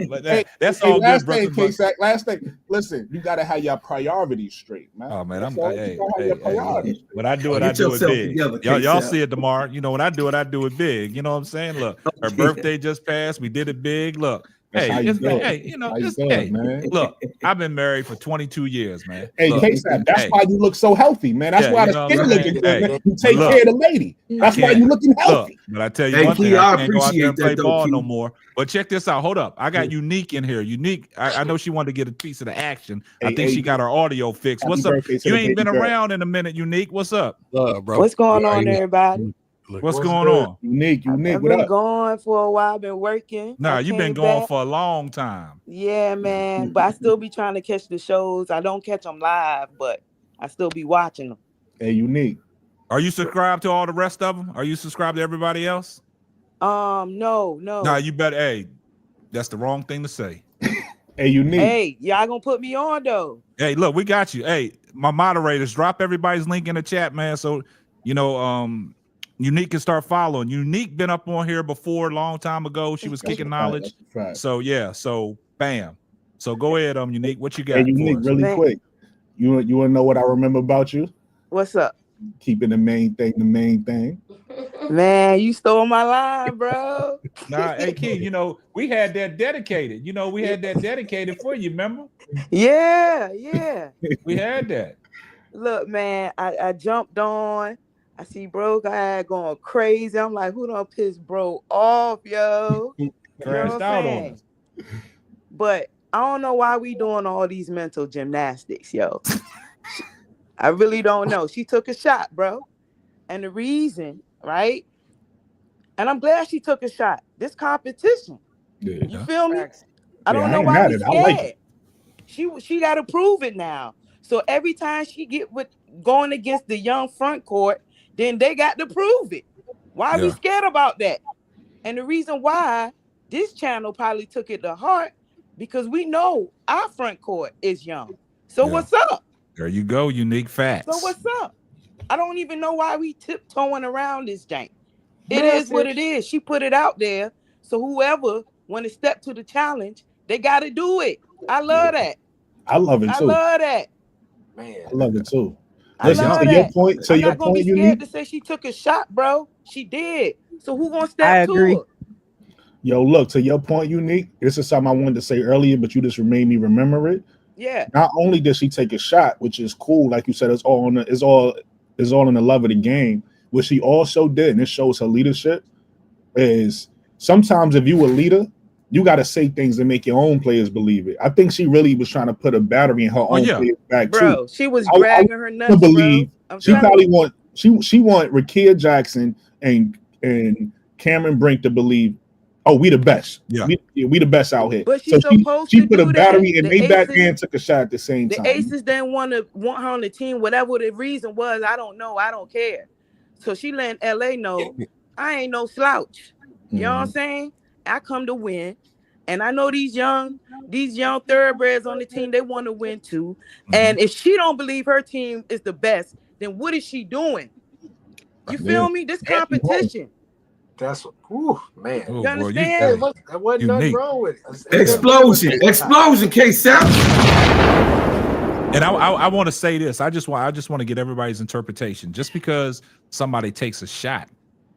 That's all good, brother. K-Tap, last thing. Listen, you gotta have your priorities straight, man. Oh man, when I do it, I do it big. Y'all see it tomorrow. You know, when I do it big. You know what I'm saying? Look, her birthday just passed. We did it big. Look. Look, I've been married for 22 years, man. Hey, K-Sap, that's why you look so healthy, man. That's why the skin looking good, man. You take care of the lady. That's why you looking healthy. But I tell you one thing, I can't go out there and play ball no more. But check this out. Hold up. I got Unique in here. Unique, I know she wanted to get a piece of the action. I think she got her audio fixed. What's up? You ain't been around in a minute, Unique. What's up? Bro. What's going on, everybody? What's going on? Unique. I've What been up? gone for a while. Been working. Nah, I you've been came going back. for a long time. Yeah, man. But I still be trying to catch the shows. I don't catch them live, but I still be watching them. Hey, Unique. Are you subscribed to all the rest of them? Are you subscribed to everybody else? No. Nah, you better. Hey, that's the wrong thing to say. Hey, Unique. Hey, y'all gonna put me on though. Hey, look, we got you. Hey, my moderators, drop everybody's link in the chat, man. So Unique can start following. Unique been up on here before a long time ago. She was kicking knowledge. So yeah, so bam. So go ahead, Unique. What you got? Hey, Unique, really quick. You wanna know what I remember about you? What's up? Keeping the main thing. Man, you stole my line, bro. Nah, hey Key, we had that dedicated. We had that dedicated for you, remember? Yeah. We had that. Look, man, I jumped on. I see bro guy going crazy. I'm like, who done pissed bro off, yo? Crashed out on us. But I don't know why we doing all these mental gymnastics, yo. I really don't know. She took a shot, bro. And the reason, right? And I'm glad she took a shot. This competition. Yeah. You feel me? I don't know why we scared. She got to prove it now. So every time she get with going against the young front court, then they got to prove it. Why we scared about that? And the reason why this channel probably took it to heart, because we know our front court is young. So what's up? There you go, Unique facts. So what's up? I don't even know why we tiptoeing around this jank. It is what it is. She put it out there. So whoever want to step to the challenge, they got to do it. I love that. I love it too. I love that. Man. I love it too. Listen, to your point, I'm not gonna be scared to say she took a shot, bro. She did. So who gonna step to her? Yo, look, to your point, Unique. This is something I wanted to say earlier, but you just made me remember it. Yeah. Not only did she take a shot, which is cool, like you said, it's all in the love of the game. What she also did, and it shows her leadership, is sometimes if you a leader, you got to say things and make your own players believe it. I think she really was trying to put a battery in her own players back bro, too. she was dragging her nuts, believe bro. She probably want Rakia Jackson and Cameron Brink to believe, oh, we the best. Yeah, we the best out here. But she's supposed she to put do a battery that. and they back there and took a shot at the same time. The Aces didn't want her on the team, whatever the reason was. I don't know. I don't care. So she let LA know I ain't no slouch. You know what I'm saying? I come to win. And I know these young thoroughbreds on the team, they want to win too. And if she don't believe her team is the best, then what is she doing? You feel me? This competition. That's man. You understand? There wasn't nothing wrong with it. Explosion, K-Sap. And I want to say this. I just want to get everybody's interpretation. Just because somebody takes a shot,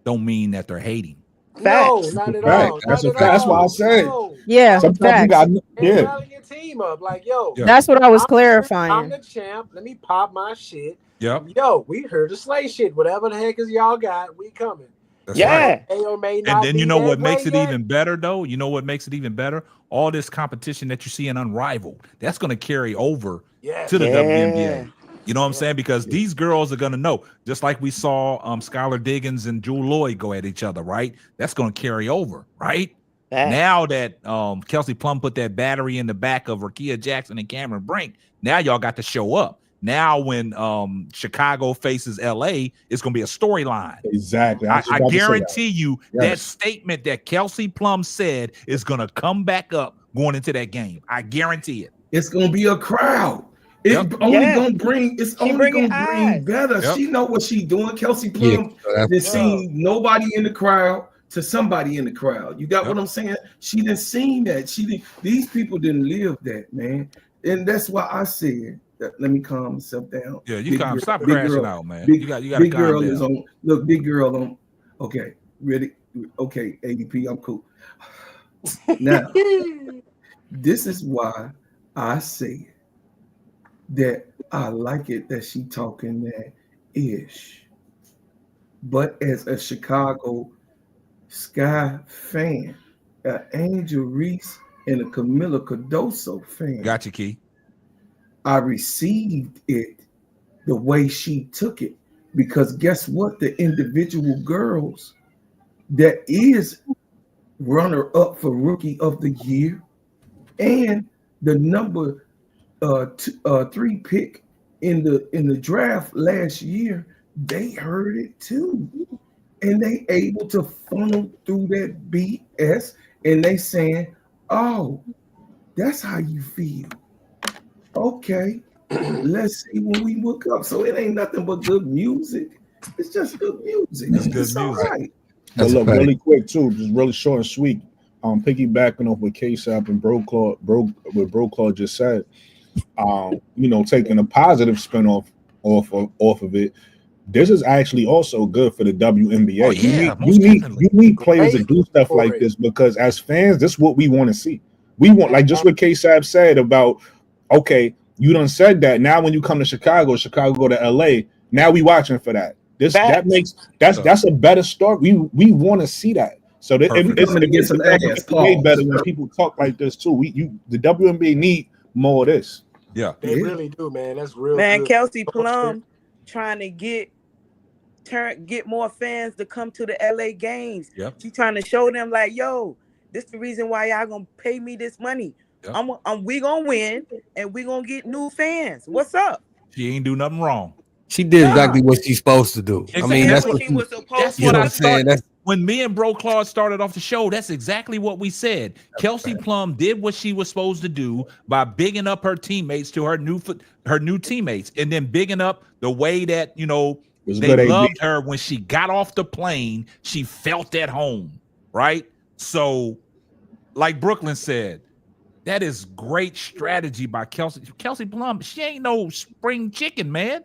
don't mean that they're hating. Facts. No, not at all. That's why I said. Yeah, sometimes you got rally your team up. Like, yo, that's what I was clarifying. I'm the champ. Let me pop my shit. Yep. Yo, we heard the slay shit. Whatever the heck is y'all got, we coming. That's right. And then you know what makes it even better, though? You know what makes it even better? All this competition that you see in Unrivaled, that's going to carry over to the WNBA. You know what I'm saying? Because these girls are going to know, just like we saw Skylar Diggins and Jewel Lloyd go at each other, right? That's going to carry over, right? Now that Kelsey Plum put that battery in the back of Rakia Jackson and Cameron Brink, now y'all got to show up. Now when Chicago faces LA, it's going to be a storyline. Exactly. I guarantee you that statement that Kelsey Plum said is going to come back up going into that game. I guarantee it. It's going to be a crowd. It's only gonna bring better. Yep. She know what she's doing. Kelsey Plum didn't see nobody in the crowd to somebody in the crowd. You got what I'm saying? She didn't see that. These people didn't live that, man. And that's why I said that. Let me calm myself down. Yeah, you calm. Stop crashing out, man. You got to big calm girl down. is on. Look, big girl on. Okay, ready? Okay, ADP, I'm cool. Now, this is why I say that I like it that she talking that ish. But as a Chicago Sky fan, an Angel Reese and a Camila Cardoso fan, Got you, Key. I received it the way she took it. because guess what? The individual girls that is runner up for rookie of the year and the number 3 pick in the draft last year, they heard it too, and they able to funnel through that BS, and they saying, "Oh, that's how you feel." Okay, let's see when we look up. So it ain't nothing but good music. It's just good music. It's good It's all music. right. But look, really quick too, just really short and sweet. Piggybacking off what K-Sap and Bro Claw just said. Taking a positive spin off of it. This is actually also good for the WNBA. Oh, yeah, you need players to do stuff like this, because as fans, this is what we want to see. We want, like just what K-Sap said about, okay, you done said that. Now when you come to Chicago go to LA, now we watching for that. That's a better start. We want to see that. So it's way better when people talk like this too. The WNBA need more of this. Yeah, they really do, man. That's real. Man, good. Kelsey Plum trying to get more fans to come to the LA games. Yep. She trying to show them like, yo, this the reason why y'all gonna pay me this money. Yep. We gonna win and we gonna get new fans. What's up? She ain't do nothing wrong. She did exactly what she's supposed to do. Exactly. I mean, that's what she was supposed to. That's what I said. When me and Bro Claude started off the show, that's exactly what we said. Kelsey Plum did what she was supposed to do by bigging up her teammates to her new teammates, and then bigging up the way that they loved her when she got off the plane. She felt at home, right? So, like Brooklyn said, that is great strategy by Kelsey Plum. She ain't no spring chicken, man.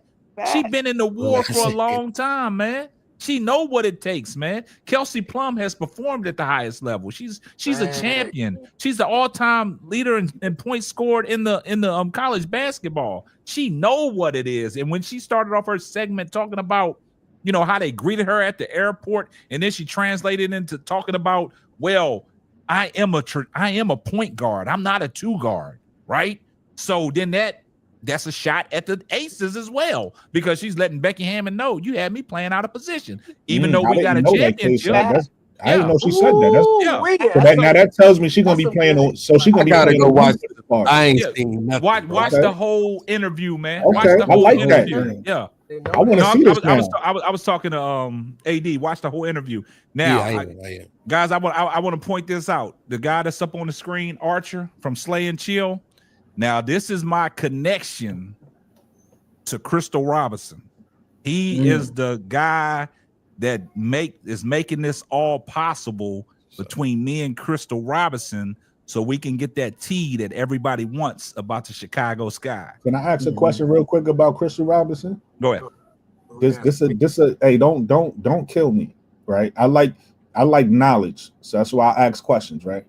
She been in the war for a long time, man. She know what it takes, man. Kelsey Plum has performed at the highest level. She's a champion. She's the all-time leader in points scored in the college basketball. She know what it is. And when she started off her segment talking about, how they greeted her at the airport, and then she translated into talking about, well, I am a point guard. I'm not a 2 guard, right? So then that's a shot at the Aces as well, because she's letting Becky Hammond know, you had me playing out of position, even though we got a championship. I didn't know she said that. So now that tells me she's gonna be playing. So she's gonna be. Gotta go watch. I ain't seen nothing. Watch the whole interview, man. Okay, watch the whole I like interview. that. Yeah. I want to see this now. I was talking to AD. Watch the whole interview. Now, guys, I want to point this out. The guy that's up on the screen, Archer from Slay and Chill. Now, this is my connection to Crystal Robinson. He is the guy that is making this all possible between me and Crystal Robinson, so we can get that tea that everybody wants about the Chicago Sky. Can I ask a question real quick about Crystal Robinson? Go ahead. Hey, don't kill me, right? I like knowledge, so that's why I ask questions, right?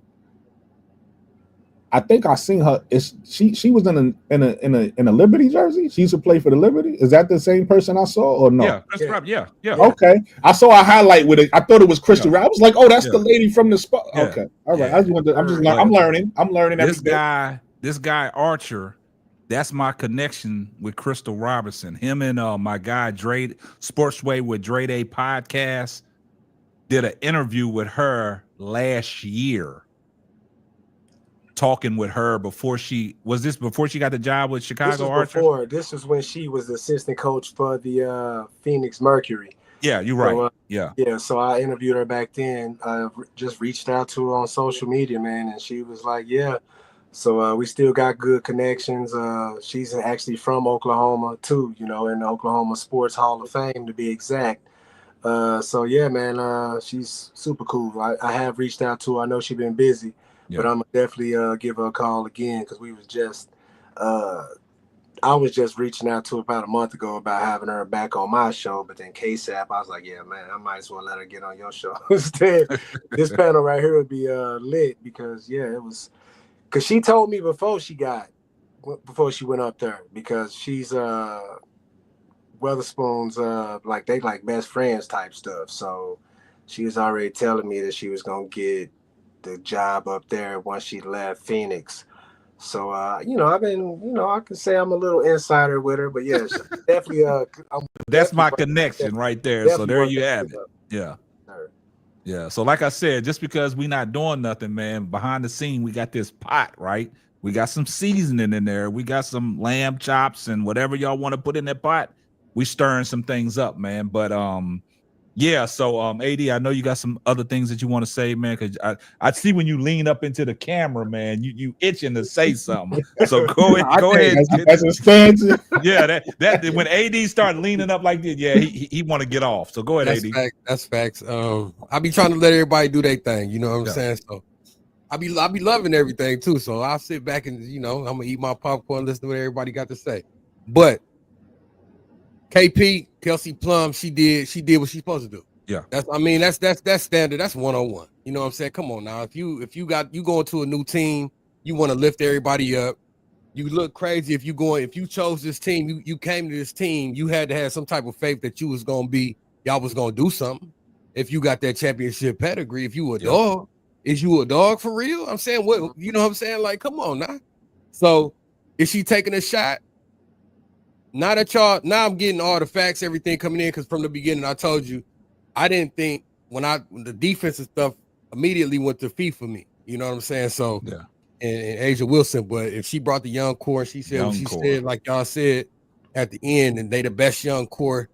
I think I seen her. She was in a Liberty jersey? She used to play for the Liberty. Is that the same person I saw or no? Yeah, Crystal Robinson. Yeah. Okay, I saw a highlight with it. I thought it was Crystal Robinson. I was like, oh, that's the lady from the spot. Yeah. Okay, all right. I'm learning. I'm learning. This guy Archer. That's my connection with Crystal Robinson. Him and my guy Dre Sportsway with Dre Day podcast did an interview with her last year. Talking with her before she got the job with Chicago Archer? This was when she was the assistant coach for the Phoenix Mercury. Yeah, you're right. So, yeah. So I interviewed her back then. I just reached out to her on social media, man, and she was like, "Yeah." So we still got good connections. She's actually from Oklahoma too, in the Oklahoma Sports Hall of Fame to be exact. So yeah, man, she's super cool. I have reached out to her. I know she's been busy. But I'm gonna definitely give her a call again, because we was just I was just reaching out to her about a month ago about having her back on my show. But then KSAP, I was like, yeah, man, I might as well let her get on your show instead. This panel right here would be lit, because it was, because she told me before she went up there, because she's Weatherspoon's like they like best friends type stuff. So she was already telling me that she was gonna get the job up there once she left Phoenix. So you know, I've been, you know, I can say I'm a little insider with her, but yeah, definitely That's my connection right there. So there you have it. Yeah. Yeah. So like I said, just because we not doing nothing, man, behind the scene, we got this pot, right? We got some seasoning in there. We got some lamb chops and whatever y'all want to put in that pot. We stirring some things up, man. But yeah, so AD, I know you got some other things that you want to say, man, because I see when you lean up into the camera, man, you itching to say something. So go ahead. That's a stance. Yeah, that when AD started leaning up like this, yeah, he want to get off. So go ahead, AD. That's facts. I be trying to let everybody do their thing, you know what I'm saying? So I be loving everything too. So I'll sit back and, you know, I'm gonna eat my popcorn, listen to what everybody got to say. But KP, Kelsey Plum, she did what she's supposed to do. Yeah. That's standard. That's 101. You know what I'm saying? Come on now. If you go into a new team, you want to lift everybody up. You look crazy if you chose this team, you came to this team, you had to have some type of faith that y'all was gonna do something. If you got that championship pedigree, if you a dog, is you a dog for real? I'm saying, what, you know what I'm saying? Like, come on now. So is she taking a shot? Now I'm getting all the facts, everything coming in, because from the beginning I told you I didn't think when the defensive stuff immediately went to feet for me. You know what I'm saying? So yeah, and Asia Wilson, but if she brought the young core, she said what she said, like y'all said at the end, and they the best young core,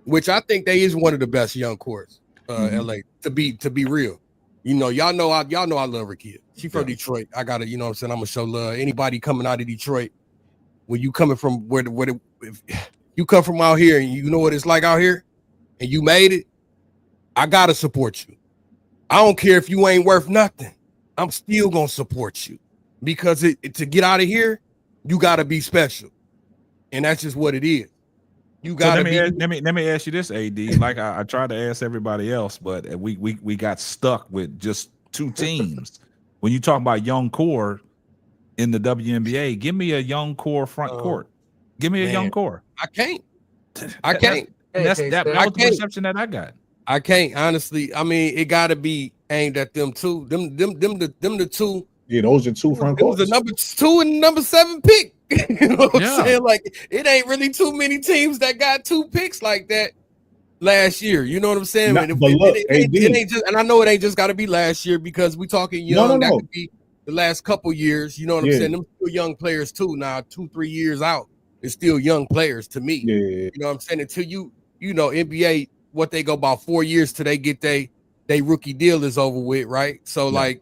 which I think they is one of the best young cores, LA, to be real. You know, y'all know I love her kid. She from Detroit. I gotta, you know what I'm saying, I'm gonna show love. Anybody coming out of Detroit, when you coming from if you come from out here and you know what it's like out here and you made it, I gotta support you. I don't care if you ain't worth nothing. I'm still gonna support you because to get out of here, you gotta be special, and that's just what it is. You gotta let me ask you this, AD. Like I tried to ask everybody else, but we got stuck with just two teams. When you talk about young core in the WNBA, give me a young core front court. Give me a young core. I can't. That's the perception that I got. I can't, honestly. I mean, it gotta be aimed at them too. Them the two. Yeah, those are two front courts. It was the number 2 and number 7 pick. You know what I'm saying? Like, it ain't really too many teams that got 2 picks like that last year. You know what I'm saying? It ain't just, and I know it ain't just got to be last year because we talking young. That could be the last couple years. You know what I'm saying? Them still young players too. Now 2-3 years out, it's still young players to me. Yeah. You know what I'm saying? Until you know NBA, what they go about 4 years till they get they rookie deal is over with, right? So like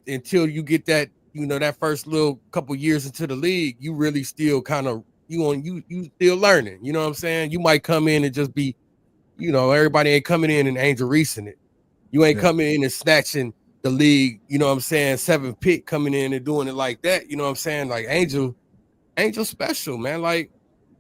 until you get that, you know, that first little couple years into the league, you really still kind of you still learning. You know what I'm saying? You might come in and just be, you know, everybody ain't coming in and Angel Reesing it. You ain't coming in and snatching the league, you know what I'm saying? 7 pick coming in and doing it like that. You know what I'm saying? Like Angel special, man. Like,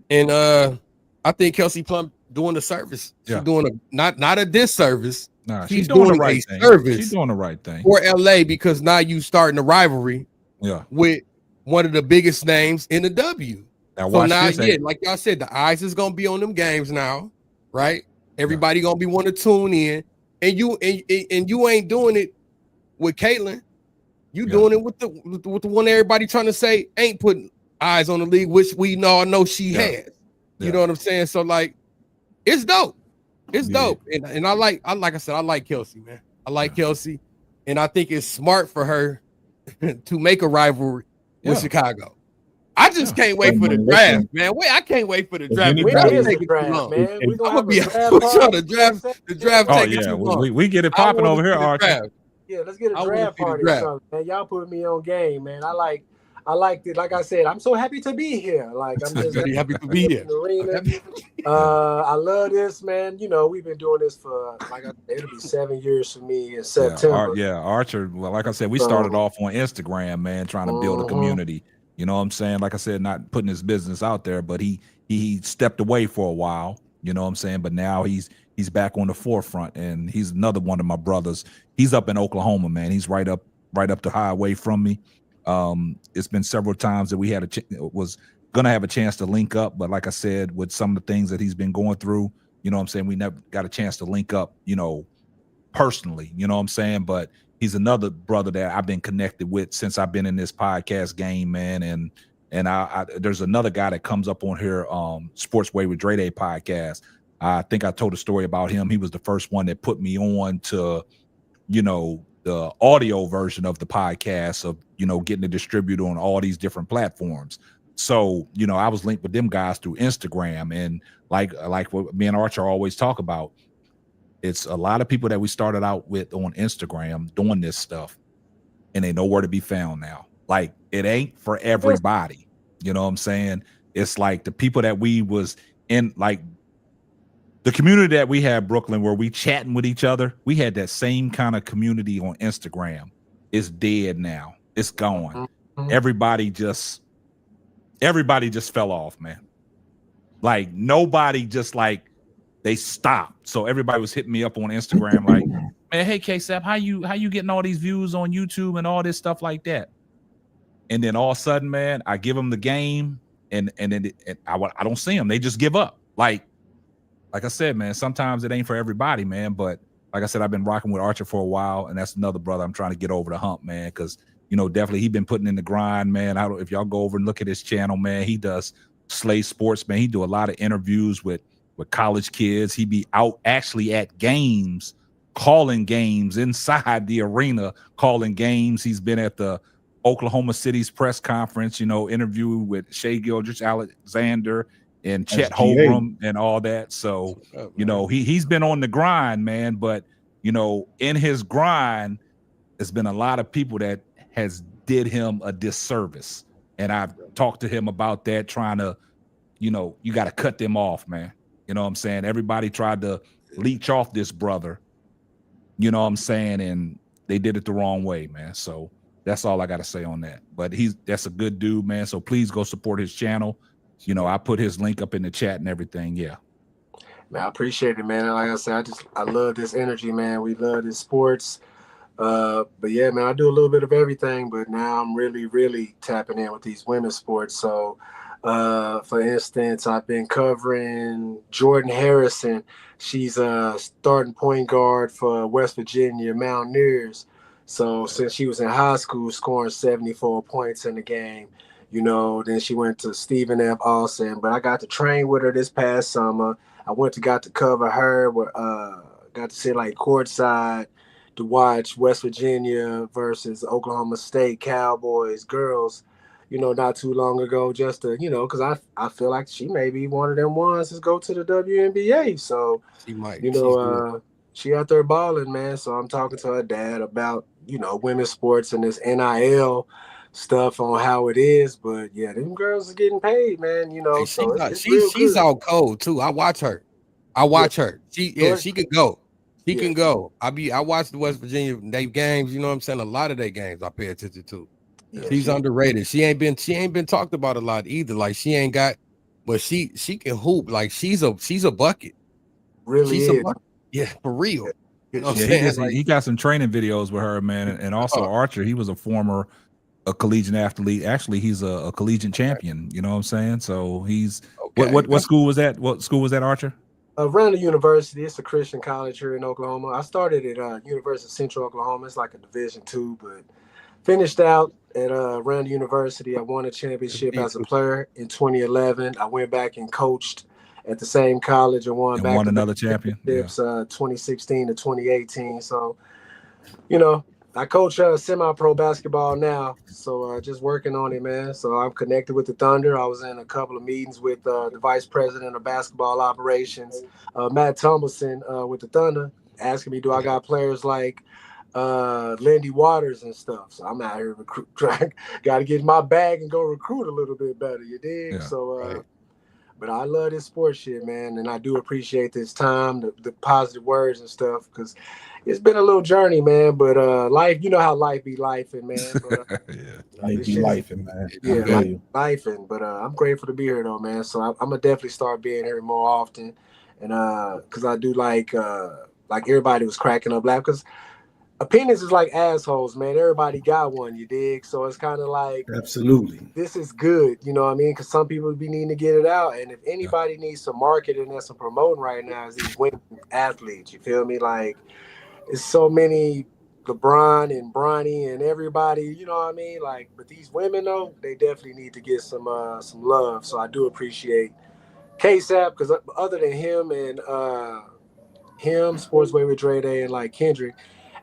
and I think Kelsey Plum doing the service. She's doing not a disservice. Nah, she's doing the right thing. Service. She's doing the right thing for LA because now you starting a rivalry with one of the biggest names in the W. Now, so now, like y'all said, the eyes is gonna be on them games now, right? Everybody gonna be want to tune in, and you ain't doing it with Caitlin. You doing it with the one everybody trying to say ain't putting eyes on the league, which we all know she has. You know what I'm saying? So like, it's dope. It's dope. And I like I said, I like Kelsey, man. I like Kelsey, and I think it's smart for her to make a rivalry with Chicago. I just can't wait for the draft, man. I can't wait for the draft. When is the draft, man? We're gonna have the draft. Oh yeah, we get it popping over here, Archie. Yeah, let's get a draft party or something, man. Y'all put me on game, man. I like it. Like I said, I'm so happy to be here. Like I'm just very happy to be here. I love this, man. You know, we've been doing this for like I said, it'll be 7 years for me in September. Archer. Well, like I said, we started off on Instagram, man, trying to build a community. You know what I'm saying? Like I said, not putting his business out there, but he stepped away for a while. You know what I'm saying? But now he's back on the forefront, and he's another one of my brothers. He's up in Oklahoma, man. He's right up the highway from me. It's been several times that we had was gonna have a chance to link up, but like I said, with some of the things that he's been going through, you know what I'm saying, we never got a chance to link up, you know, personally, you know what I'm saying. But he's another brother that I've been connected with since I've been in this podcast game, man. And I there's another guy that comes up on here, Sports Way with Dre Day podcast. I think I told a story about him. He was the first one that put me on to, you know, the audio version of the podcast of, you know, getting it distributed on all these different platforms. So, you know, I was linked with them guys through Instagram, and like what me and Archer always talk about, it's a lot of people that we started out with on Instagram doing this stuff, and they nowhere to be found now. Like, it ain't for everybody. You know what I'm saying? It's like the people that we was in, like the community that we had, Brooklyn, where we chatting with each other, we had that same kind of community on Instagram. It's dead now. It's gone. Everybody just fell off, man. Like, nobody just, like, they stopped. So everybody was hitting me up on Instagram like, man, hey, K-Sap, how you getting all these views on YouTube and all this stuff like that? And then all of a sudden, man, I give them the game, and then I don't see them. They just give up. Like I said, man, sometimes it ain't for everybody, man. But like I said, I've been rocking with Archer for a while, and that's another brother I'm trying to get over the hump, man, because, you know, definitely he been putting in the grind, man. If y'all go over and look at his channel, man, he does Slay Sports, man. He do a lot of interviews with college kids. He be out actually at games, calling games inside the arena, calling games. He's been at the Oklahoma City's press conference, you know, interview with Shai Gilgeous-Alexander and Chet Holmgren and all that. So, you know, he's been on the grind, man. But, you know, in his grind, there's been a lot of people that has did him a disservice. And I've talked to him about that, trying to, you know, you got to cut them off, man. You know what I'm saying? Everybody tried to leech off this brother, you know what I'm saying? And they did it the wrong way, man. So that's all I got to say on that. But that's a good dude, man. So please go support his channel. You know, I put his link up in the chat and everything. Yeah. Man, I appreciate it, man. Like I said, I love this energy, man. We love this sports. But yeah, man, I do a little bit of everything, but now I'm really, really tapping in with these women's sports. So, for instance, I've been covering Jordan Harrison. She's a starting point guard for West Virginia Mountaineers. So since she was in high school, scoring 74 points in the game, you know, then she went to Stephen F. Austin. But I got to train with her this past summer. I got to cover her. Got to sit like courtside to watch West Virginia versus Oklahoma State Cowboys girls, you know, not too long ago, just to, you know, because I feel like she may be one of them ones that go to the WNBA. So, she might, you know, she out there balling, man. So I'm talking to her dad about, you know, women's sports and this NIL stuff on how it is. But yeah, them girls are getting paid, man, you know. Hey, so she's out cold too. I watch her. She can go. She can go. I watch the West Virginia games, you know what I'm saying? A lot of their games I pay attention to. Yeah, she's underrated. She ain't been talked about a lot either. Like, she ain't got, but she can hoop. Like, she's a bucket. Really she's is. A bucket. Yeah, for real. You know what I'm saying? He got some training videos with her, man. And also Archer, he was a collegiate athlete. Actually, he's a collegiate champion. You know what I'm saying? So he's what school was that? What school was that, Archer? Randall University. It's a Christian college here in Oklahoma. I started at University of Central Oklahoma. It's like a Division II, but finished out at Randall University. I won a championship as a player in 2011. I went back and coached at the same college and won another champion. 2016 to 2018. So, you know, I coach semi-pro basketball now, so just working on it, man. So I'm connected with the Thunder. I was in a couple of meetings with the vice president of basketball operations, Matt Tumbleson, with the Thunder, asking me, do I got players like Lindy Waters and stuff? So I'm out here got to get in my bag and go recruit a little bit better, you dig? Yeah, so, but I love this sports shit, man, and I do appreciate this time, the positive words and stuff, because it's been a little journey, man. But life, you know how life be lifing, man. But, life be lifing, man. Yeah, lifing. But I'm grateful to be here, though, man. So I'm gonna definitely start being here more often, and because I do like everybody was cracking up, because opinions is like assholes, man. Everybody got one, you dig? So it's kind of like, absolutely, this is good, you know what I mean? Because some people be needing to get it out, and if anybody needs some marketing and some promoting right now, is these women athletes. You feel me? Like, it's so many LeBron and Bronny and everybody, you know what I mean? Like, but these women though, they definitely need to get some love. So I do appreciate K-Sap, because other than him and Sportsway with Dre Day and like Kendrick,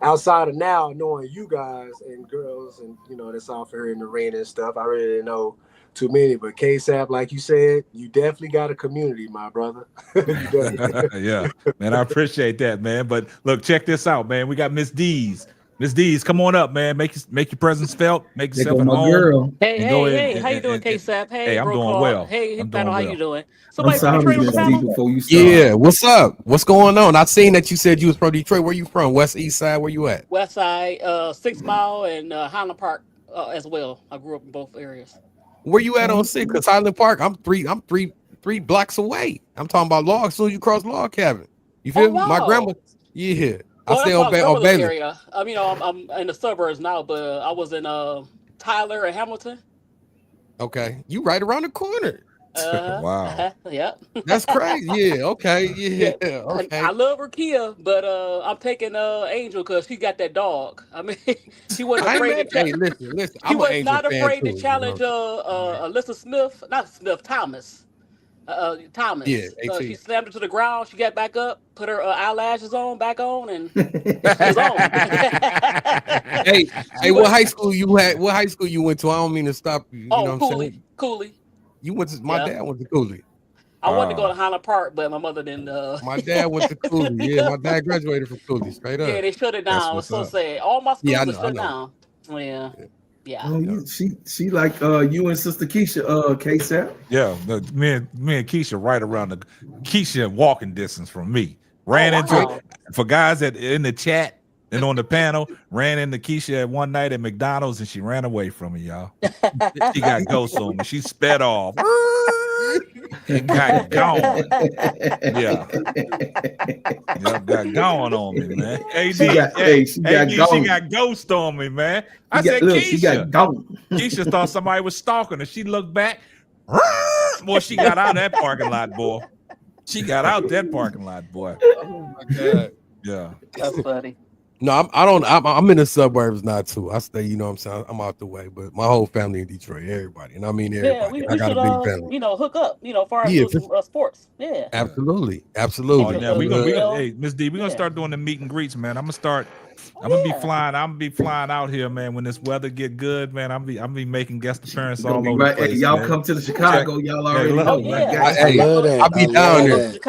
outside of now knowing you guys and girls and that's off here in the arena and stuff, I really didn't know too many. But K-Sap, like you said, you definitely got a community, my brother. Yeah, man, I appreciate that, man. But look, check this out, man. We got Miss D's. Miss D's, come on up, man. Make your presence felt. Make yourself at home. Girl. Hey, how you doing, K-Sap? Hey, I'm bro, doing Claude. well. Hey, I'm panel, doing how well. you doing? I'm Somebody from sorry, Detroit on the Miss D, panel? before you start. Yeah, what's up? What's going on? I've seen that you said you was from Detroit. Where you from? West, East Side? Where you at? West Side, 6 Mile, and Highland Park as well. I grew up in both areas. Where you at on 6? Because Highland Park, I'm three blocks away. I'm talking about Log. As soon as you cross Log Cabin, you feel me? My grandma. Yeah, Well, I stay that's my on grandmother's Baylor. area. I'm in the suburbs now, but I was in Tyler and Hamilton. Okay, you right around the corner. Wow, yeah, that's crazy. Yeah, okay, yeah, okay. I love Rakia, but I'm taking Angel because she got that dog. I mean, she wasn't afraid to. Hey, listen. She I'm was an Angel not fan afraid too, to challenge Alyssa Smith, not Smith, Thomas. Thomas. Yeah, She slammed her to the ground. She got back up, put her eyelashes back on, and she was on. Hey, what high school you had? What high school you went to? I don't mean to stop you. You know what I'm saying? Cooley. You went to my dad went to Cooley. I wanted to go to Highland Park, but my mother didn't. My dad went to Cooley. Yeah, my dad graduated from Cooley. Straight up. Yeah, they shut it down. It was so sad. All my schools are shut down. Yeah. Oh, she like you and Sister Keisha, K-Sap. Yeah, me and Keisha right around the Keisha walking distance from me. Ran into for guys that in the chat and on the panel, ran into Keisha one night at McDonald's and she ran away from me, y'all. She got ghosts on me. She sped off. And got gone. Yeah. Got gone on me, man. She got ghost on me, man. I said, Keisha. She got gone. Keisha thought somebody was stalking her. She looked back. Boy, she got out of that parking lot, boy. She got out that parking lot, boy. Oh my God. Yeah. That's funny. No, I'm in the suburbs now too. I stay, you know what I'm saying? I'm out the way, but my whole family in Detroit, everybody. And I mean everybody. Yeah, I got should, a big family. hook up, far as sports. Yeah. Absolutely. Oh, yeah, we gonna hey, Miss D, we're gonna start doing the meet and greets, man. I'm gonna be flying out here, man. When this weather get good, man, I'm be making guest appearances all over the place. Hey, y'all man. come to the Chicago, y'all already know. Hey, I'll be down there.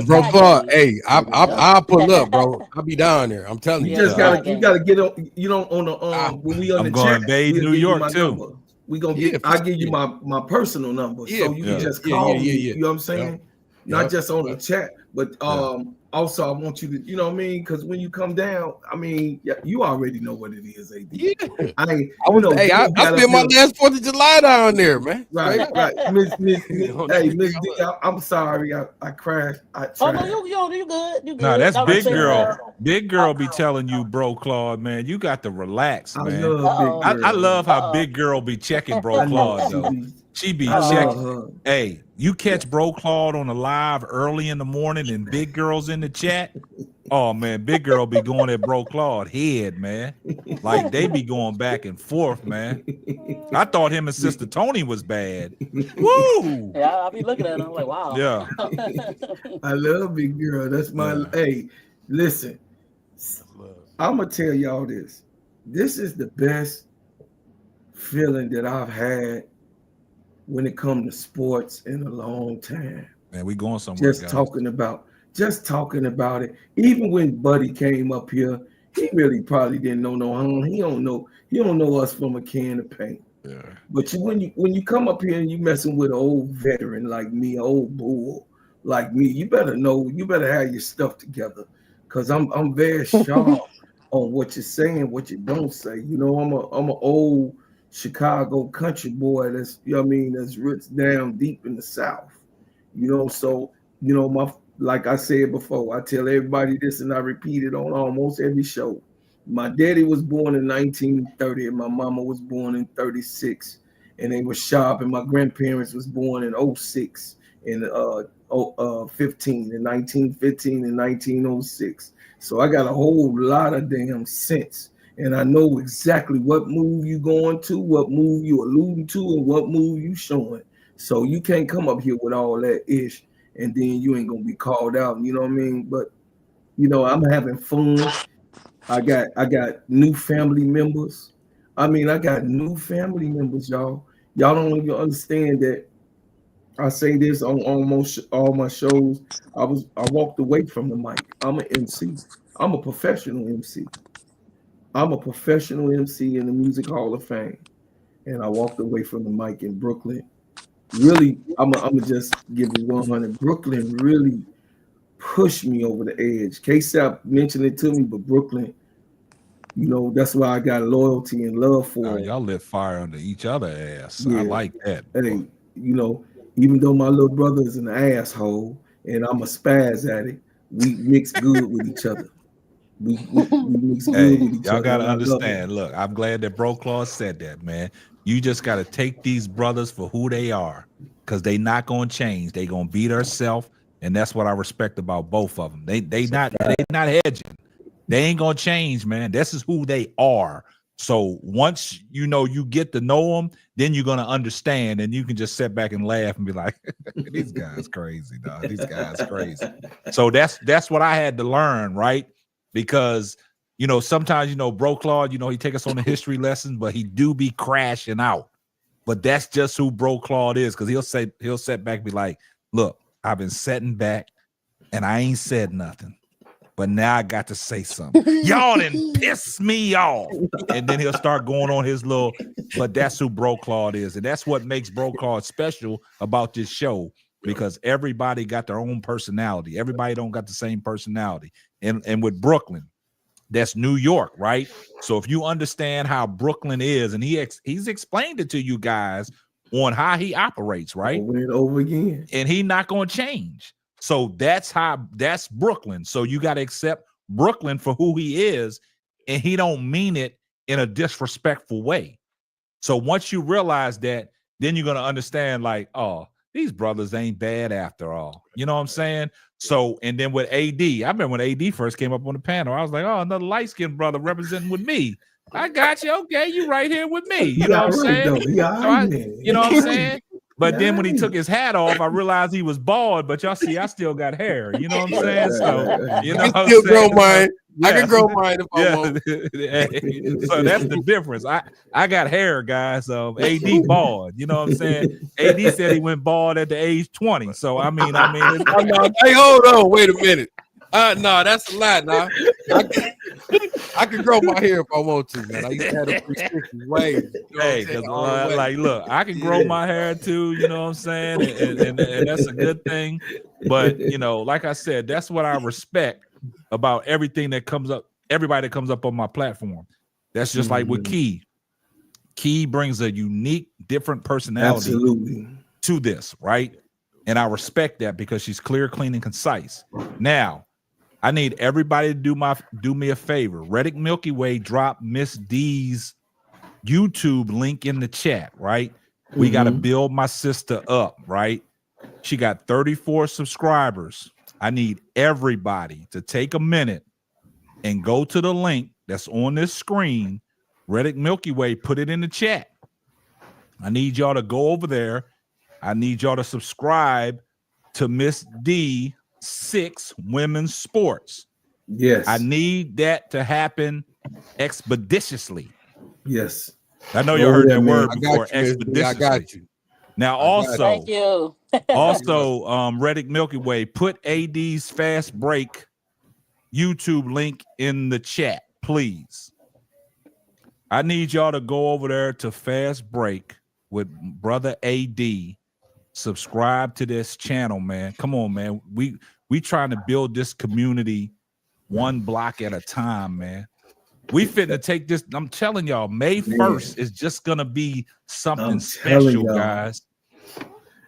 Bro, Claude, hey, I'll pull up, bro. I'll be down there. I'm telling you. You just gotta get on, on the when we on the chat. I'm going to New York too. Number. We gonna I'll give you my personal number, so you can just call me. You know what I'm saying? Not just on the chat, but also I want you to, you know what I mean? Because when you come down, I mean, you already know what it is, AD. Yeah. I spent my last 4th of July down there, man. Right. Miss D, I'm sorry, I crashed. Oh no, you good. You good. Nah, that's big girl. Big girl be telling you, bro, Claude, man, you got to relax, man. I love how big girl be checking bro Claude though. She be checking. Hey, you catch bro Claude on the live early in the morning and big girls in the chat. Oh man, big girl be going at bro Claude head, man. Like they be going back and forth, man. I thought him and Sister Tony was bad. Woo! Yeah, I'll be looking at him like, wow. Yeah. I love big girl. That's my hey, listen. I'm gonna tell y'all this. This is the best feeling that I've had when it comes to sports in a long time. Man, we going somewhere. Just talking about it. Even when Buddy came up here, he really probably didn't know no harm. He don't know us from a can of paint. Yeah. But when you come up here and you messing with an old veteran like me, an old bull like me, you better have your stuff together. Cause I'm very sharp on what you're saying, what you don't say. You know, I'm an old Chicago country boy that's, you know what I mean, that's roots down deep in the South. You know, so, you know, like I said before, I tell everybody this and I repeat it on almost every show. My daddy was born in 1930 and my mama was born in 36. and they were sharp. And my grandparents was born in 06 and 15 in 1915 and 1906. So I got a whole lot of damn sense. And I know exactly what move you going to, what move you alluding to, and what move you showing. So you can't come up here with all that ish, and then you ain't gonna be called out. You know what I mean? But you know, I'm having fun. I got new family members. I mean, I got new family members, y'all. Y'all don't even understand that. I say this on almost all my shows. I walked away from the mic. I'm an MC. I'm a professional MC. I'm a professional MC in the Music Hall of Fame, and I walked away from the mic in Brooklyn. Really, I'm gonna just give it 100. Brooklyn really pushed me over the edge. K-Sap mentioned it to me, but Brooklyn, you know, that's why I got loyalty and love for. Y'all lit fire under each other ass. Yeah. I like that. Hey, you know, even though my little brother is an asshole and I'm a spaz at it, we mix good with each other. We mix good with each other. Y'all gotta understand. Look, I'm glad that Bro Claw said that, man. You just gotta take these brothers for who they are, because they not gonna change. They gonna be themselves, and that's what I respect about both of them. They not hedging. They ain't gonna change, man. This is who they are. So once you know you get to know them, then you're gonna understand, and you can just sit back and laugh and be like, "These guys crazy, dog. These guys crazy." So that's what I had to learn, right? Because you know sometimes you know Bro Claude, you know he take us on a history lesson, but he do be crashing out. But that's just who Bro Claude is, because he'll sit back and be like, "Look, I've been sitting back, and I ain't said nothing." But now I got to say something. Y'all didn't piss me off. And then he'll start going on his little, but that's who Bro Claude is. And that's what makes Bro Claude special about this show, because everybody got their own personality. Everybody don't got the same personality. And with Brooklyn, that's New York, right? So if you understand how Brooklyn is, and he's explained it to you guys on how he operates, right? Over and over again. And he not going to change. So that's Brooklyn. So you got to accept Brooklyn for who he is, and he don't mean it in a disrespectful way. So once you realize that, then you're going to understand like, oh, these brothers ain't bad after all. You know what I'm saying? So, and then with AD, I remember when AD first came up on the panel, I was like, oh, another light-skinned brother representing with me. I got you. Okay, you right here with me. You know what I'm saying? You know what I'm saying? But then when he took his hat off, I realized he was bald. But y'all see, I still got hair. You know what I'm saying? So you know, I can still grow mine. I can grow mine if I want. So that's the difference. I got hair, guys. So AD bald. You know what I'm saying? AD said he went bald at the age 20. So I mean, hey, hold on, wait a minute. No, that's a lie. Nah. I can grow my hair if I want to, man. I used to have a 360 waves. Hey, like, look, I can grow my hair too. You know what I'm saying? And that's a good thing. But you know, like I said, that's what I respect about everything that comes up. Everybody that comes up on my platform. That's just like with Key. Key brings a unique, different personality to this, right? And I respect that because she's clear, clean, and concise. Now, I need everybody to do me a favor. Reddick Milky Way drop Miss D's YouTube link in the chat, right? We got to build my sister up, right? She got 34 subscribers. I need everybody to take a minute and go to the link that's on this screen. Reddick Milky Way, put it in the chat. I need y'all to go over there. I need y'all to subscribe to Miss D 6 Women's Sports. Yes. I need that to happen expeditiously. Yes. I know you heard that word before, expeditiously. I got you. Now also, thank you. also, Reddick Milky Way, put AD's Fast Break YouTube link in the chat, please. I need y'all to go over there to Fast Break with brother AD. Subscribe to this channel, man. Come on, man. We trying to build this community one block at a time, man. We finna take this. I'm telling y'all, May 1st is just gonna be something special, guys.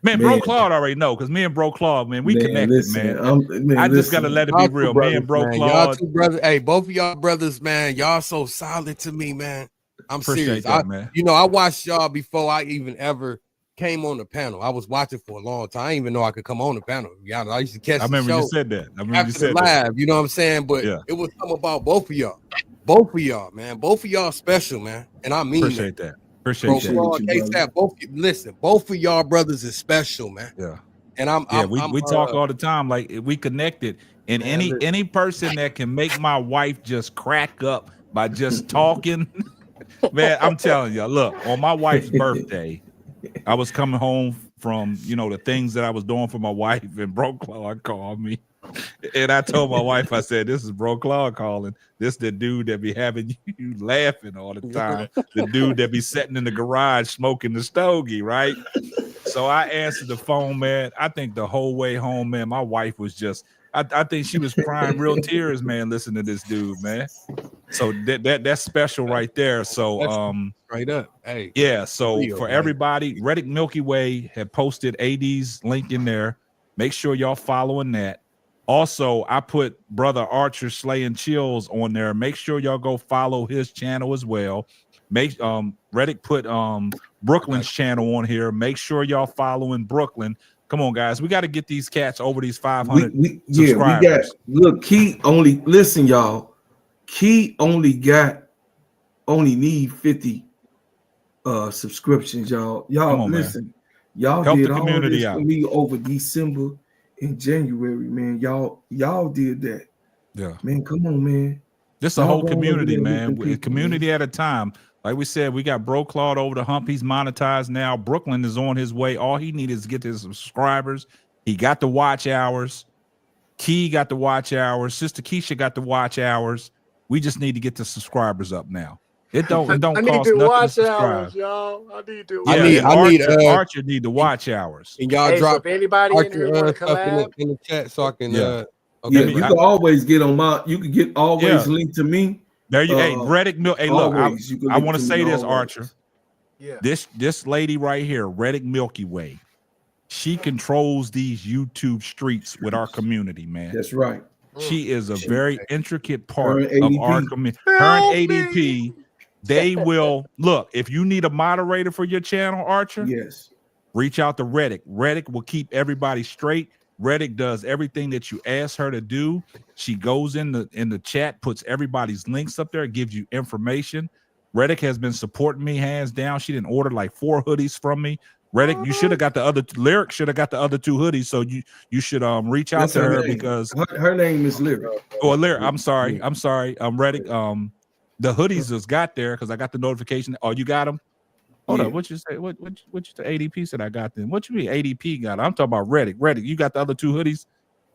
Man, Bro Claude already know, because me and Bro Claude, man, we connected, man. I just gotta let it be real. Me and Bro Claude. Y'all two brothers, hey, both of y'all brothers, man, y'all so solid to me, man. I'm Appreciate serious. that, man. I watched y'all before I even ever came on the panel. I was watching for a long time. I didn't even know I could come on the panel. I used to catch I the remember show you said that. I remember after you the said live. that. You know what I'm saying? But Yeah. it was something about both of y'all. Both of y'all, man. Both of y'all special, man. And I mean Appreciate that. Appreciate Bro, that. Claude, ASAP, both of y'all brothers is special, man. Yeah. And we talk all the time, like we connected. And Man, any person that can make my wife just crack up by just talking, man, I'm telling you, look, on my wife's birthday, I was coming home from the things that I was doing for my wife, and Bro Claude called me. And I told my wife, I said, this is Bro Claude calling. This the dude that be having you laughing all the time. The dude that be sitting in the garage smoking the stogie, right? So I answered the phone, man. I think the whole way home, man, my wife was just, I think she was crying real tears, man, listening to this dude, man. So that's special right there. So right up. Hey. Yeah, so Real, for man. everybody, Reddick Milky Way had posted AD's link in there. Make sure y'all following that. Also, I put Brother Archer Slaying Chills on there. Make sure y'all go follow his channel as well. Make Reddick put Brooklyn's channel on here. Make sure y'all following Brooklyn. Come on, guys. We got to get these cats over these 500 subscribers. Key only listen, y'all. Key only need 50 subscriptions, y'all. Y'all on, listen. man. Y'all Help did the all community this out. for me over December and January, man. Y'all did that. Yeah. Man, come on, man. This is a Y'all whole go over community, there with man. them people, Community man. at a time. Like we said, we got Bro Claude over the hump. He's monetized now. Brooklyn is on his way. All he needs is to get his subscribers. He got the watch hours. Key got the watch hours. Sister Keisha got the watch hours. We just need to get the subscribers up now. It don't I cost need nothing to to watch subscribe. hours, y'all. I need to. Yeah, Archer need the watch hours. And y'all Hey, so drop if anybody in here want to stuff collab, in the chat so I can Yeah, okay, you can always get on my. You can get always linked to me. There you, hey, Reddick Milk. Hey, look, always, you can I link want to to say me this, always. Archer. Yeah. This lady right here, Reddick Milky Way, she controls these YouTube streets with our community, man. That's right. She is a very intricate part Her and of our ADP. community. Her and ADP, they will look. If you need a moderator for your channel, Archer, yes, reach out to Reddick. Reddick will keep everybody straight. Reddick does everything that you ask her to do. She goes in the chat, puts everybody's links up there, gives you information. Reddick has been supporting me hands down. She didn't order like 4 hoodies from me. Reddick, you should have got the other Lyric should have got the other 2 hoodies. So you should reach out that's to her name. because her name is Lyric. Oh, Lyric. I'm sorry. Reddick. The hoodies just got there because I got the notification. Oh, you got them? Hold up. What you say? What you the ADP said I got them? What you mean ADP got it? I'm talking about Reddick. Reddick, you got the other 2 hoodies,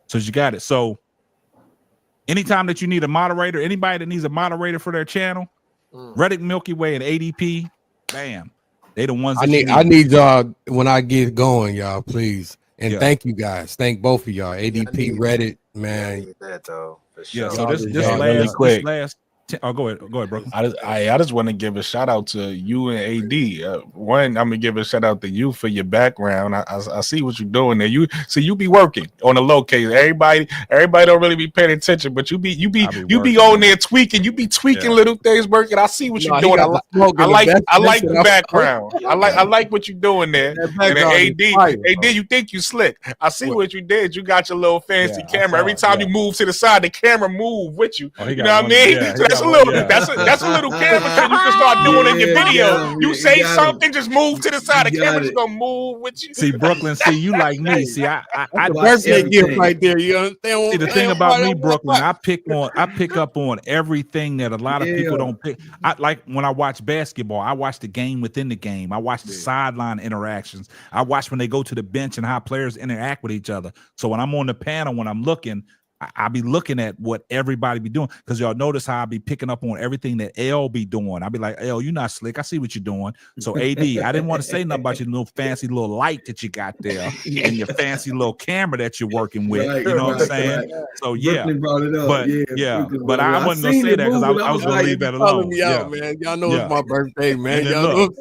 so you got it. So anytime that you need a moderator, anybody that needs a moderator for their channel, Reddick Milky Way and ADP, bam, they the ones that I need y'all when I get going, y'all, please. And Yeah. thank you guys. Thank both of y'all. ADP, Reddit, man. that though. For Yeah. sure. So really quick. Go ahead, bro. I just want to give a shout out to you and AD. One, I'm gonna give a shout out to you for your background. I see what you're doing there. You be working on the low case. Everybody don't really be paying attention, but you be on there tweaking. You be tweaking little things, working. I see what you're doing. I like the background. I like what you're doing there. And then AD, you think you slick? I see what you did. You got your little fancy camera. Every time you move to the side, the camera move with you. You know what I mean? So that's a little camera trick you can start doing in your video. You say something, just move to the side. The camera just gonna move with you. See, Brooklyn, see, you like me. See, I birthday gift right there. You understand? See, the thing about me, Brooklyn, I pick up on everything that a lot of people don't pick. I like when I watch basketball, I watch the game within the game. I watch the sideline interactions. I watch when they go to the bench and how players interact with each other. So when I'm on the panel, when I'm looking, I be looking at what everybody be doing, because y'all notice how I be picking up on everything that L be doing. I be like, L, you not slick. I see what you're doing. So AD, I didn't want to say nothing about your little fancy little light that you got there and your fancy little camera that you're working with. Right, you know what I'm saying? So yeah, but I wasn't gonna say that because I was gonna leave that alone. Man. Y'all know it's my birthday, man. And Y'all look,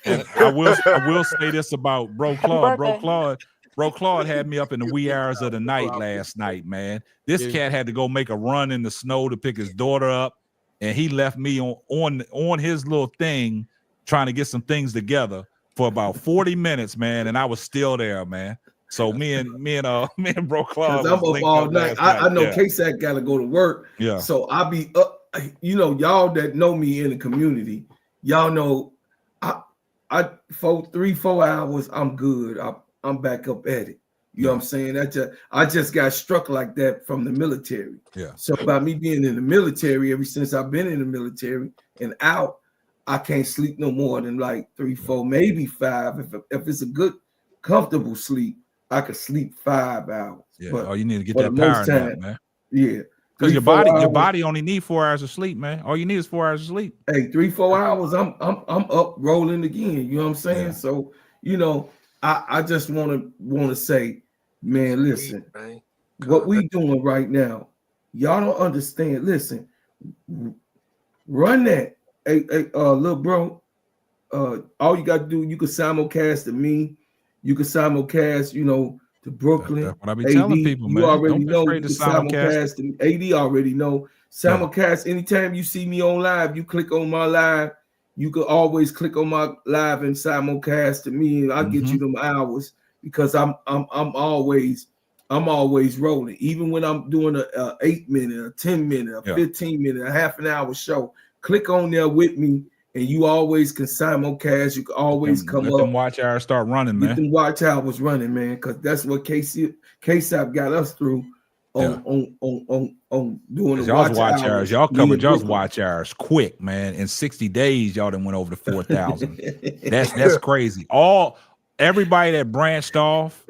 know. I will say this about Bro Claude. Bro Claude had me up in the wee hours of the night last night, man. This cat had to go make a run in the snow to pick his daughter up. and he left me on his little thing trying to get some things together for about 40 minutes, man, and I was still there, man. So me and Bro Claude Because I'm was up linked all up night. last night. I know Yeah. K-Sack got to go to work. Yeah. So I'll be up. You know, y'all that know me in the community, y'all know I 3-4 hours, I'm good. I'm back up at it. You know what I'm saying? I just got struck like that from the military. Yeah. So by me being in the military, ever since I've been in the military and out, I can't sleep no more than like 3, 4, maybe 5. If it's a good, comfortable sleep, I could sleep 5 hours. Yeah. But Oh, you need to get for that the power most nap, time, man. yeah. Because 3, 4 your hours. body only need 4 hours of sleep, man. All you need is 4 hours of sleep. Hey, 3-4 hours, I'm up rolling again. You know what I'm saying? Yeah. So, you know, I just want to say, man, listen, what we doing right now, y'all don't understand. Listen, run that. Hey, little bro, all you got to do, you can simulcast to me, you can simulcast, you know, to Brooklyn. That's what I be AD, telling people, you man. already Don't be know. afraid You to can simulcast to me. AD already know. Simulcast, anytime you see me on live, you click on my live. You can always click on my live and simulcast to me, and I'll get you them hours because I'm always rolling. Even when I'm doing a 8-minute, a 10-minute, a 15-minute, a half an hour show, click on there with me, and you always can simulcast. You can always come let up. them watch hours start running, man. Get them watch hours running, man, because that's what KSAP got us through on doing the Y'all's watch hours. hours. Y'all Me covered and y'all's Brooklyn. watch hours quick, man. In 60 days, y'all done went over the 4,000. That's crazy. Everybody that branched off,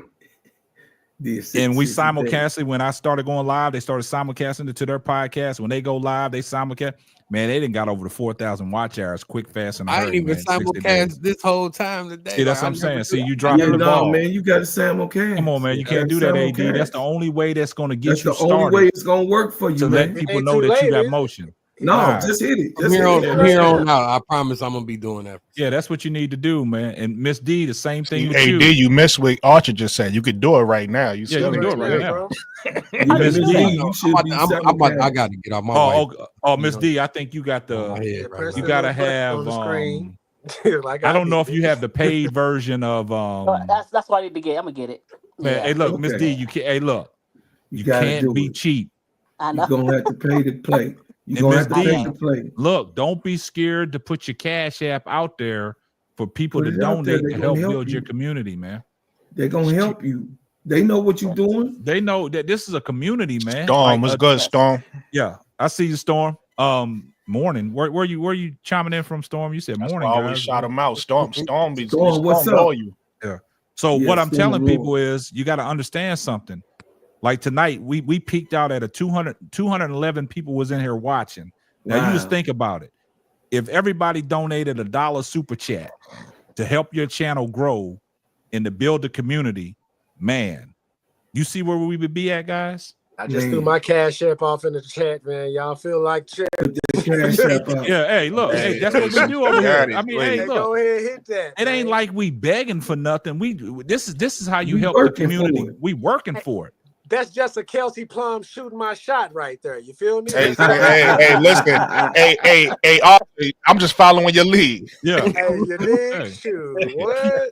and we simulcasted when I started going live, they started simulcasting it to their podcast. When they go live, they simulcast. Man, they didn't got over the 4,000 watch hours quick, fast, and I hurry, ain't even man. 60 days. simulcast this whole time today. See, that's Like, what I'm I saying. never See, do- you dropping the ball. Man, you got to simulcast. Come on, man. You can't do that, AD. That's the only way that's going to get That's you the started. only way it's gonna work for you, to man. let people know that you got motion. No, just hit it. From Just here hit on, it. out, I promise I'm gonna be doing that. Yeah, that's what you need to do, man. And Miss D, the same thing with AD, you. you missed what Archer just said. You could do it right now. You Yeah, you can do it right now. Miss D, you should be I got to get out my wife. Miss D, I think you got the. You got to have. on the screen. Like I don't know if did. you have the paid version of. That's what I need to get. I'm gonna get it. Man, Yeah. hey, look, Miss D, you can't. Hey, look, you gotta can't do be it. cheap. I know. You're gonna have to pay to play. You're And gonna Miss have to pay D, to play. look, don't be scared to put your Cash App out there for people Put to it out there. donate They to gonna help help build you. your community, man. They're gonna help you. They know what you're doing. They know that this is a community, man. Storm, what's good, Storm? Yeah, I see you, Storm. Morning. Where you chiming in from, Storm? You said morning, I always guys. shout him out. Storm, what's up? know you. Yeah. So Yeah, what I'm Storm telling Lord. people is you got to understand something. Like tonight, we peaked out at 211 people was in here watching. Now you just Wow. think about it. If everybody donated $1 super chat to help your channel grow and to build the community, man, you see where we would be at, guys? I just threw my Cash App off in the chat, man. Y'all feel like chat? Cash App out. Yeah, hey, look, hey, that's what we do over here. I mean, hey, look, go ahead, hit that. it ain't like we begging for nothing. This is how you We help the working for community. it. We working for it. That's just a Kelsey Plum shooting my shot right there. You feel me? Hey, listen. Hey, Archie, I'm just following your lead. Yeah. Hey, you dig? Hey. Shoot, what?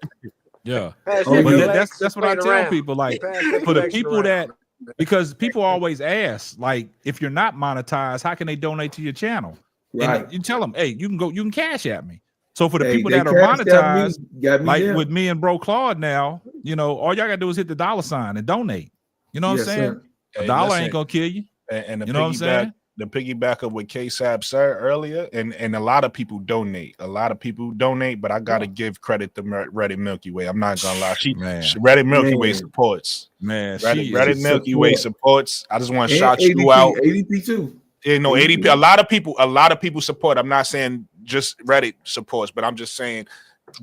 Yeah. Hashtag But relax, that's what I play tell around. people. Like Pass that for the collection people around. because people always ask, like, if you're not monetized, how can they donate to your channel? Right. And you tell them, hey, you can cash at me. So for the Hey, people they that are cashed out me, monetized, got me like there. with me and Bro Claude now, you know, all y'all gotta do is hit the $sign and donate. You know what Yes, I'm saying? sir. Hey, $1 listen, ain't gonna kill you. And the You know what I'm saying? The piggyback up with K-Sap sir earlier, and a lot of people donate. But I gotta give credit to Reddit Milky Way. I'm not gonna lie. She Reddit Milky Way supports. Man, Reddit Milky Way supports. I just want to shout ADP, you out. ADP too. You know, ADP. A lot of people support. I'm not saying just Reddit supports, but I'm just saying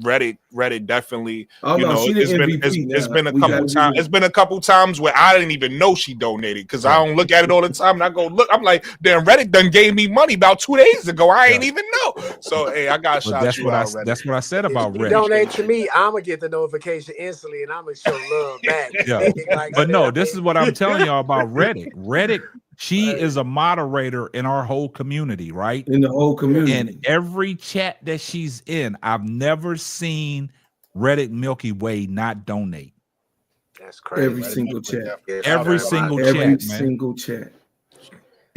Reddit definitely. Oh, you no, know, she the it's MVP been now. a We couple gotta times. give it- It's been a couple times where I didn't even know she donated because I don't look at it all the time. And I go look. I'm like, damn, Reddit done gave me money about 2 days ago. I ain't even know. So hey, I got to But shout that's you what out, I Reddit. that's what I said about You Reddit. donate to me, I'm gonna get the notification instantly, and I'm gonna show love back. Yeah. Like But that, no, I this mean- is what I'm telling y'all about Reddit. Reddit She is a moderator in our whole community, right? In the whole community. In every chat that she's in, I've never seen Reddit Milky Way not donate. That's crazy. Every single chat. Every single chat, Every man. single chat.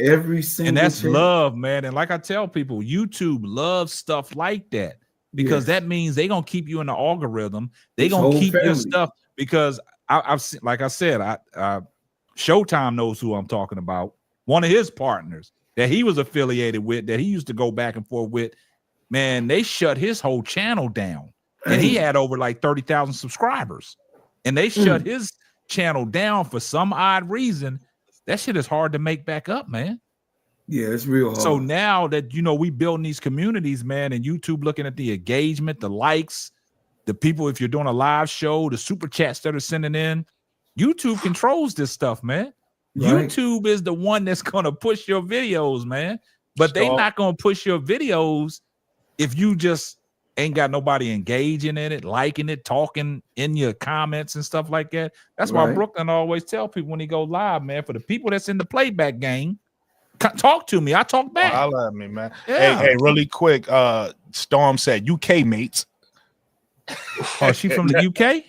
Every single And that's chat. love, man. And like I tell people, YouTube loves stuff like that because that means they're gonna keep you in the algorithm. They're gonna keep your stuff because I've seen, like I said, Showtime knows who I'm talking about. One of his partners that he was affiliated with, that he used to go back and forth with, man, they shut his whole channel down. And he had over like 30,000 subscribers. And they shut his channel down for some odd reason. That shit is hard to make back up, man. Yeah, it's real hard. So now that, you know, we building these communities, man, and YouTube looking at the engagement, the likes, the people, if you're doing a live show, the super chats that are sending in, YouTube controls this stuff, man. Right. YouTube is the one that's going to push your videos, man. But they're not going to push your videos if you just ain't got nobody engaging in it, liking it, talking in your comments and stuff like that. That's why Brooklyn always tell people when he go live, man, for the people that's in the playback game, talk to me. I talk back. I love me, man. Yeah. Hey, really quick. Storm said UK mates. Oh, she from the UK?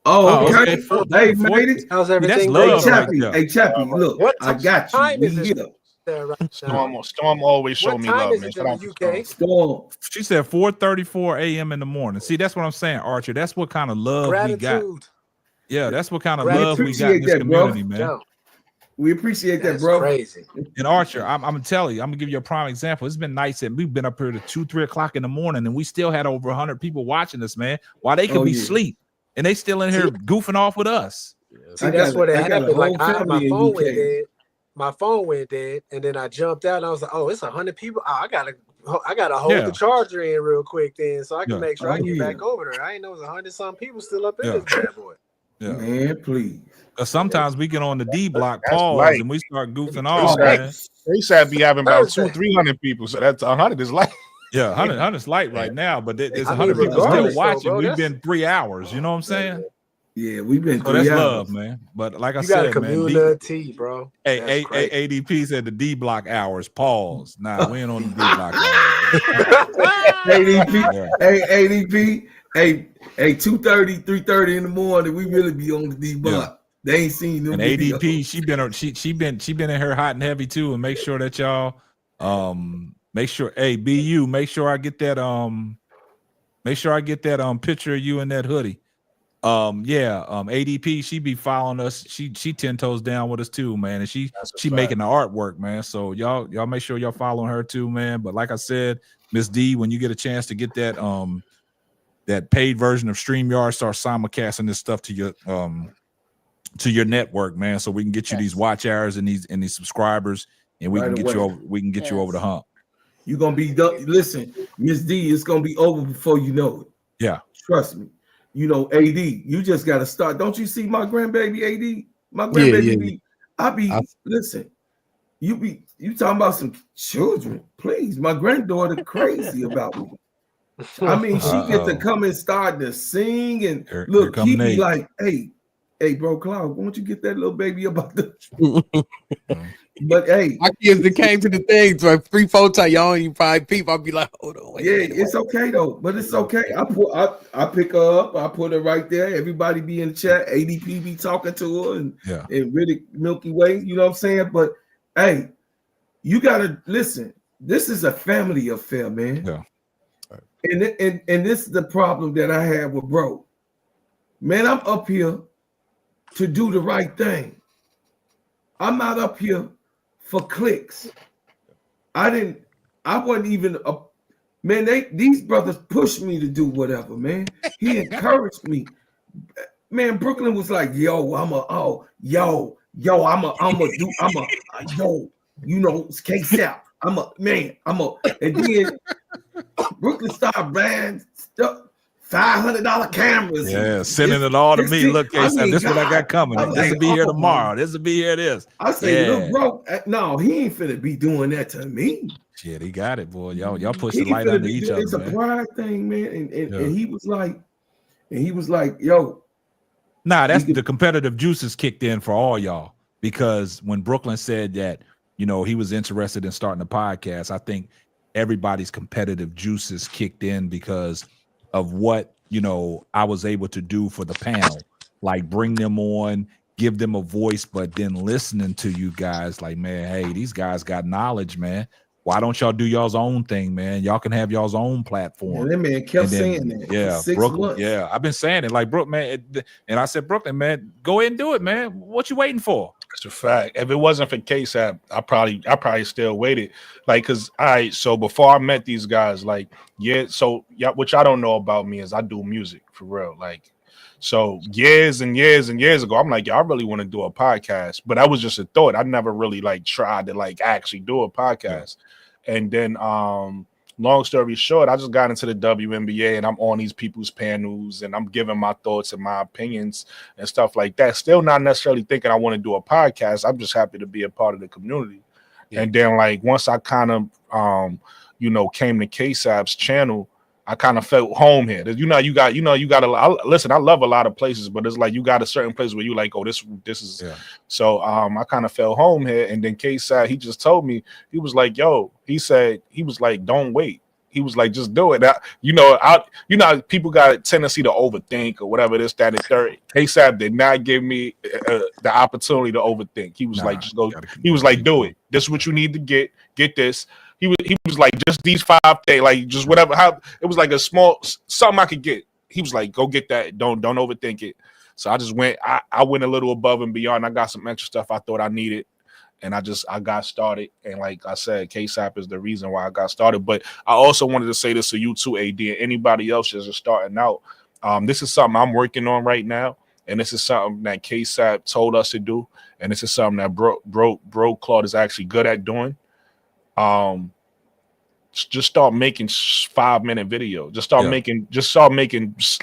Oh, okay. Hey, made it. How's everything? That's love Hey, Chappie, look, I got you. Time is We it here. there right now? Storm always show What me time love, is man. it Shout in out to the UK? Storm. She said 4:34 a.m. in the morning. See, that's what I'm saying, Archer. That's what kind of love we got. Gratitude. Yeah, that's what kind of Gratitude. love we got in this Appreciate that, bro. community, man. Joe, We appreciate that, that's bro. crazy. And Archer, I'm gonna tell you, I'm gonna give you a prime example. It's been nice that we've been up here to 2-3 o'clock in the morning, and we still had over 100 people watching us, man. While they could be asleep, and they still in here goofing off with us. See, that's what it I got a happened. Like whole my family in phone went UK. dead. My phone went dead, and then I jumped out. And I was like, "Oh, it's 100 people. Oh, I gotta hold Yeah. the charger in real quick, then, so I can Yeah. make sure I Oh, get yeah. back over there." I ain't know it was 100-some people still up in Yeah. this bad boy. Yeah. Man, please. Because sometimes we get on the D block, That's pause, light. and we start goofing They off, said- man. They said be having about Thursday. 200-300 people, so that's 100 is like. Yeah, 100's light right now, but there's I mean, 100 people still regardless, though, watching. bro, We've that's- been 3 hours. You know what I'm saying? Yeah, we've been So that's 3 hours. love, man. But like I You got a said, man, community, bro. That's Hey, great. ADP said the D block hours. Pause. Nah, we ain't on the D block hours. ADP, Yeah. hey, ADP, hey, 2:30, 3:30 in the morning, we really be on the D block. They ain't seen them. And ADP, she been in her hot and heavy too. And make sure that y'all make sure, hey, BU, make sure I get that picture of you in that hoodie. ADP, she be following us. She 10 toes down with us too, man. And she making the artwork, man. So y'all make sure y'all following her too, man. But like I said, Miss D, when you get a chance to get that that paid version of StreamYard, start simulcasting this stuff to your network, man, so we can get you these watch hours and these subscribers, and we Right can get away. you over. We can get you over the hump. You're gonna be done. Listen, Miss D, it's gonna be over before you know it. Yeah. Trust me. You know, AD, you just gotta start. Don't you see my grandbaby AD? My grandbaby listen, you talking about some children. Please, my granddaughter crazy about me. I mean, she get to come and start to sing and Here look, come he be Nate. like, hey, bro, Cloud, why don't you get that little baby about the but hey, My kids that came to the thing, so 3-4 times, y'all ain't even 5 people. I'll be like, hold on, wait. yeah, it's okay though, but it's okay. I pick her up, I put her right there. Everybody be in the chat. ADP be talking to her and really Milky Way, you know what I'm saying? But hey, you gotta listen. This is a family affair, man. Yeah. And this is the problem that I have with bro. Man, I'm up here to do the right thing. I'm not up here for clicks. I wasn't even man, these brothers pushed me to do whatever, man. He encouraged me. Man, Brooklyn was like, yo, yo, you know, it's K-Sap. And then Brooklyn started buying stuff, $500 cameras. Yeah, sending it all to me. Look, this is what I got coming. This will be here tomorrow. This will be here. This. I say, look, bro, no, he ain't finna be doing that to me. Shit, he got it, boy. Y'all push He the light finna under be each doing- other, It's a man. pride thing, man. And he was like, yo. Nah, that's the competitive juices kicked in for all y'all. because when Brooklyn said that, you know, he was interested in starting a podcast, I think everybody's competitive juices kicked in because of what, you know, I was able to do for the panel, like bring them on, give them a voice, but then listening to you guys like, man, hey, these guys got knowledge, man. Why don't y'all do y'all's own thing, man? Y'all can have y'all's own platform. And that man kept And then, saying that for yeah, 6 Brooklyn, months. yeah, I've been saying it, like, Brook, man, and I said, Brooklyn, man, go ahead and do it, man. What you waiting for? That's a fact. If it wasn't for KSAP, I probably still waited. Like, cause so before I met these guys, like, what y'all don't know about me is I do music for real. Like, so years and years and years ago, I'm like, I really want to do a podcast, but that was just a thought. I never really like tried to like actually do a podcast. And then long story short, I just got into the WNBA and I'm on these people's panels and I'm giving my thoughts and my opinions and stuff like that. Still not necessarily thinking I want to do a podcast. I'm just happy to be a part of the community. Yeah. And then like once I kind of came to KSAP's channel, I kind of felt home here. You got to listen. I love a lot of places, but it's like you got a certain place where you like, oh, this is. Yeah. So I kind of felt home here. And then KSAP, he just told me, he was like, don't wait. He was like, just do it. People got a tendency to overthink or whatever this, that, and third. KSAP did not give me the opportunity to overthink. He was like, just go. He was like, do it. This is what you need to get this. He was like, just these 5 things, like just whatever. How it was like a small something I could get. He was like, go get that. Don't overthink it. So I just went. I went a little above and beyond. I got some extra stuff I thought I needed, and I got started. And like I said, KSAP is the reason why I got started. But I also wanted to say this to you too, AD, and anybody else that's just starting out. This is something I'm working on right now, and this is something that KSAP told us to do, and this is something that Bro Claude is actually good at doing. Just start making 5-minute videos. Just start making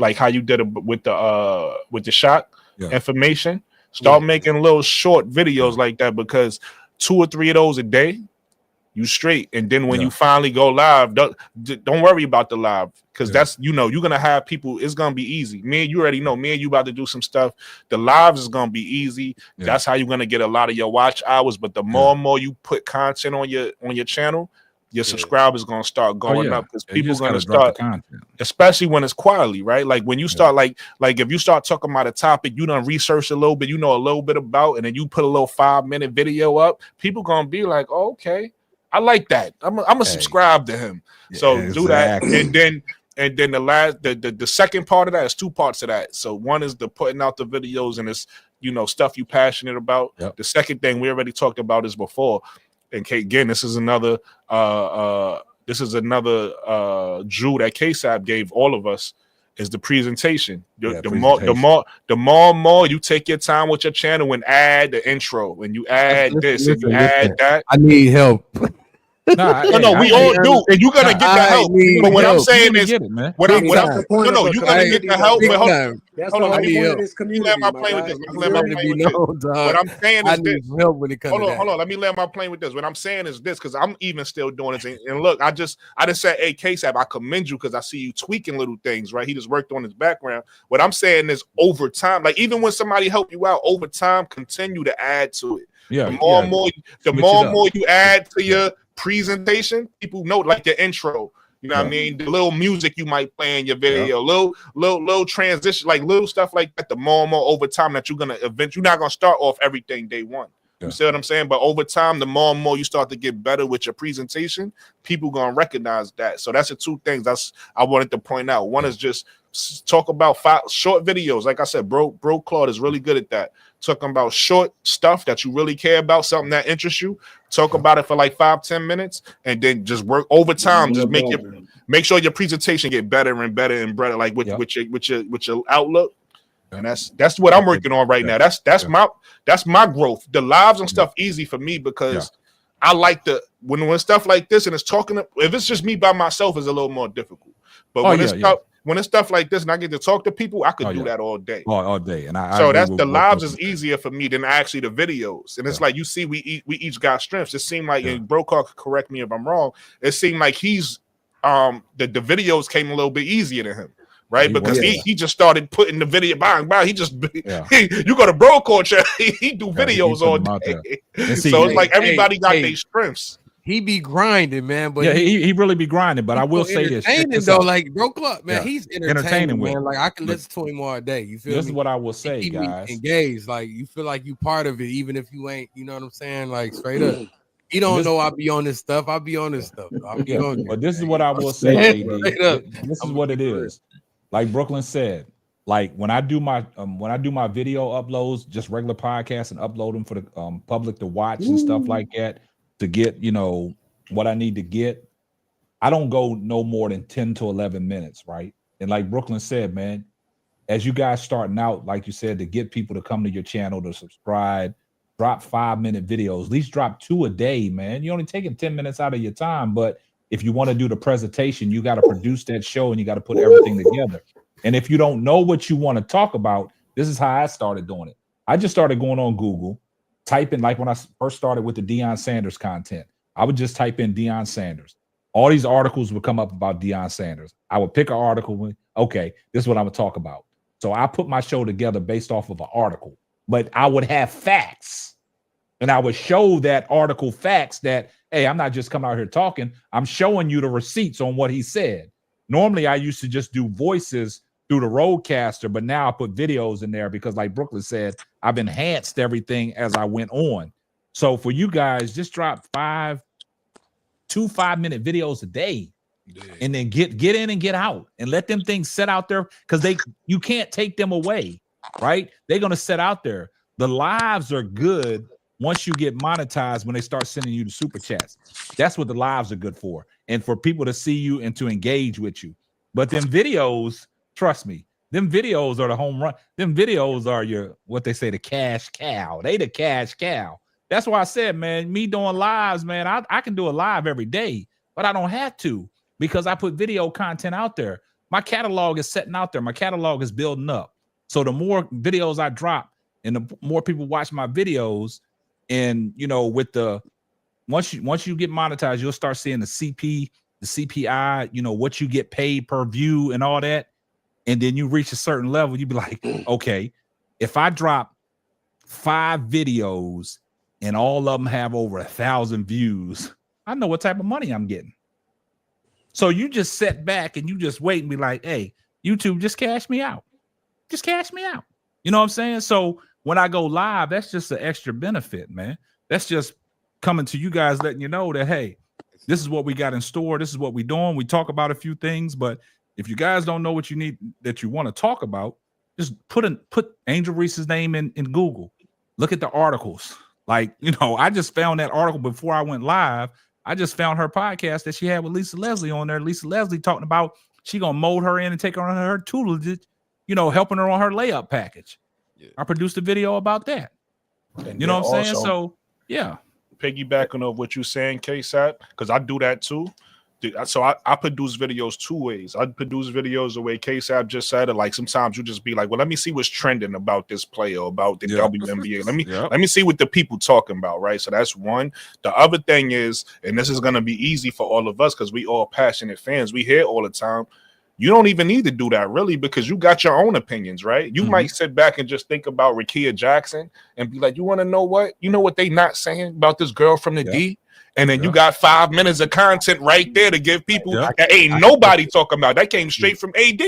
like how you did it with the shot information. Start making little short videos like that, because 2 or 3 of those a day, you straight. And then when you finally go live, don't worry about the live, because that's you're gonna have people. It's gonna be easy. Me and you already know. Me and you about to do some stuff. The lives is gonna be easy. That's how you're gonna get a lot of your watch hours. But the more and more you put content on your channel, your subscribers gonna start going up, because people are gonna start, especially when it's quality, right? Like when you start like if you start talking about a topic you done research a little bit, a little bit about, and then you put a little 5-minute video up, people gonna be like, oh, okay, I like that. I'm gonna subscribe to him. So do that, and then the second part of that is 2 parts of that. So one is the putting out the videos and it's stuff you passionate about. The second thing we already talked about is before. And again, this is another jewel that KSAP gave all of us, is the presentation. The more you take your time with your channel and add the intro and you add that. I need help. We all do, and you're gonna get the help. But what I'm saying is, you're gonna get the help. That's the whole point of this community. Let my plane with this. What I'm saying is this. Hold on. Let me land my plane with this. What I'm saying is this, because I'm even still doing this. And look, I just said, hey, KSAP, I commend you because I see you tweaking little things, right? He just worked on his background. What I'm saying is, over time, like even when somebody help you out, over time, continue to add to it. The more and more you add to your presentation, people know, like your intro, what I mean, the little music you might play in your video, little transition, like little stuff like that. The more and more over time that you're not gonna start off everything day one. You see what I'm saying? But over time, the more and more you start to get better with your presentation, people gonna recognize that. So that's the 2 things I wanted to point out. One is just talk about 5 short videos. Like I said, bro Claude is really good at that. Talking about short stuff that you really care about, something that interests you. Talk about it for like 5-10 minutes, and then just work over time. Just make sure your presentation get better and better and better, like with your outlook. And that's what I'm working on right now. That's my growth. The lives and stuff easy for me because I like when stuff like this and it's talking. If it's just me by myself, it's a little more difficult. But when it's stuff like this and I get to talk to people, I could do that all day. All day. And that's the lives is easier for me than actually the videos. And it's like, you see, we each got strengths. It seemed like, and Brokaw could correct me if I'm wrong, it seemed like he's the videos came a little bit easier to him. right? Because he just started putting the video. He just you go to bro culture, he do videos all day. So it's like everybody got their strengths. He be grinding, man. But he really be grinding. But I will say this: entertaining though, like Bro Club, man, he's entertaining, man. Like I can listen to him all day. You feel me? This is what I will say, guys. Engaged, like you feel like you part of it, even if you ain't. You know what I'm saying? Like straight up. He don't know I be on this stuff. I be on this stuff. But this is what I will say, AD. This is what it is. Like Brooklyn said, like when I do my video uploads, just regular podcasts, and upload them for the public to watch and stuff like that, to get, you know, what I need to get, I don't go no more than 10 to 11 minutes, right? And like Brooklyn said, man, as you guys starting out, like you said, to get people to come to your channel, to subscribe, drop 5-minute videos, at least drop 2 a day, man. You're only taking 10 minutes out of your time, but if you want to do the presentation, you got to produce that show and you got to put everything together. And if you don't know what you want to talk about, this is how I started doing it. I just started going on Google, typing, like when I first started with the Deion Sanders content, I would just type in Deion Sanders. All these articles would come up about Deion Sanders. I would pick an article. Okay, this is what I'm going to talk about. So I put my show together based off of an article, but I would have facts. And I would show that article facts that, hey, I'm not just coming out here talking. I'm showing you the receipts on what he said. Normally, I used to just do voices through the Rodecaster, but now I put videos in there because, like Brooklyn said, I've enhanced everything as I went on. So for you guys, just drop 2 5-minute videos a day, and then get in and get out, and let them things set out there, because you can't take them away, right? They're gonna set out there. The lives are good once you get monetized, when they start sending you the super chats. That's what the lives are good for, and for people to see you and to engage with you. But them videos, trust me, them videos are the home run. Them videos are what they say, the cash cow. They the cash cow. That's why I said, man, me doing lives, man, I can do a live every day, but I don't have to, because I put video content out there. My catalog is setting out there. My catalog is building up. So the more videos I drop and the more people watch my videos, and, you know, with once you get monetized, you'll start seeing the CPI, you know, what you get paid per view and all that. And then you reach a certain level, you'd be like, okay, if I drop 5 videos and all of them have over 1,000 views, I know what type of money I'm getting. So you just sit back and you just wait and be like, hey, YouTube, just cash me out. Just cash me out. You know what I'm saying? So when I go live, that's just an extra benefit, man. That's just coming to you guys, letting you know that, hey, this is what we got in store. This is what we're doing. We talk about a few things, but if you guys don't know what you need, that you want to talk about, just put Angel Reese's name in Google. Look at the articles. Like, you know, I just found that article before I went live. I just found her podcast that she had with Lisa Leslie on there. Lisa Leslie talking about she gonna mold her in and take her on her tutelage, you know, helping her on her layup package. Yeah. I produced a video about that. And you know what I'm saying? also, So yeah. Piggybacking on what you're saying, K-Sat, because I do that too. So I produce videos 2 ways. I produce videos the way K-Sap just said it. Like sometimes you just be like, well, let me see what's trending about this player, about the WNBA. Let me see what the people talking about, right? So that's one. The other thing is, and this is gonna be easy for all of us because we all passionate fans. We hear all the time. You don't even need to do that really, because you got your own opinions, right? You might sit back and just think about Rickea Jackson and be like, you want to know what? You know what they not saying about this girl from the D? And then you got 5 minutes of content right there to give people that ain't nobody talking about. That came straight from AD.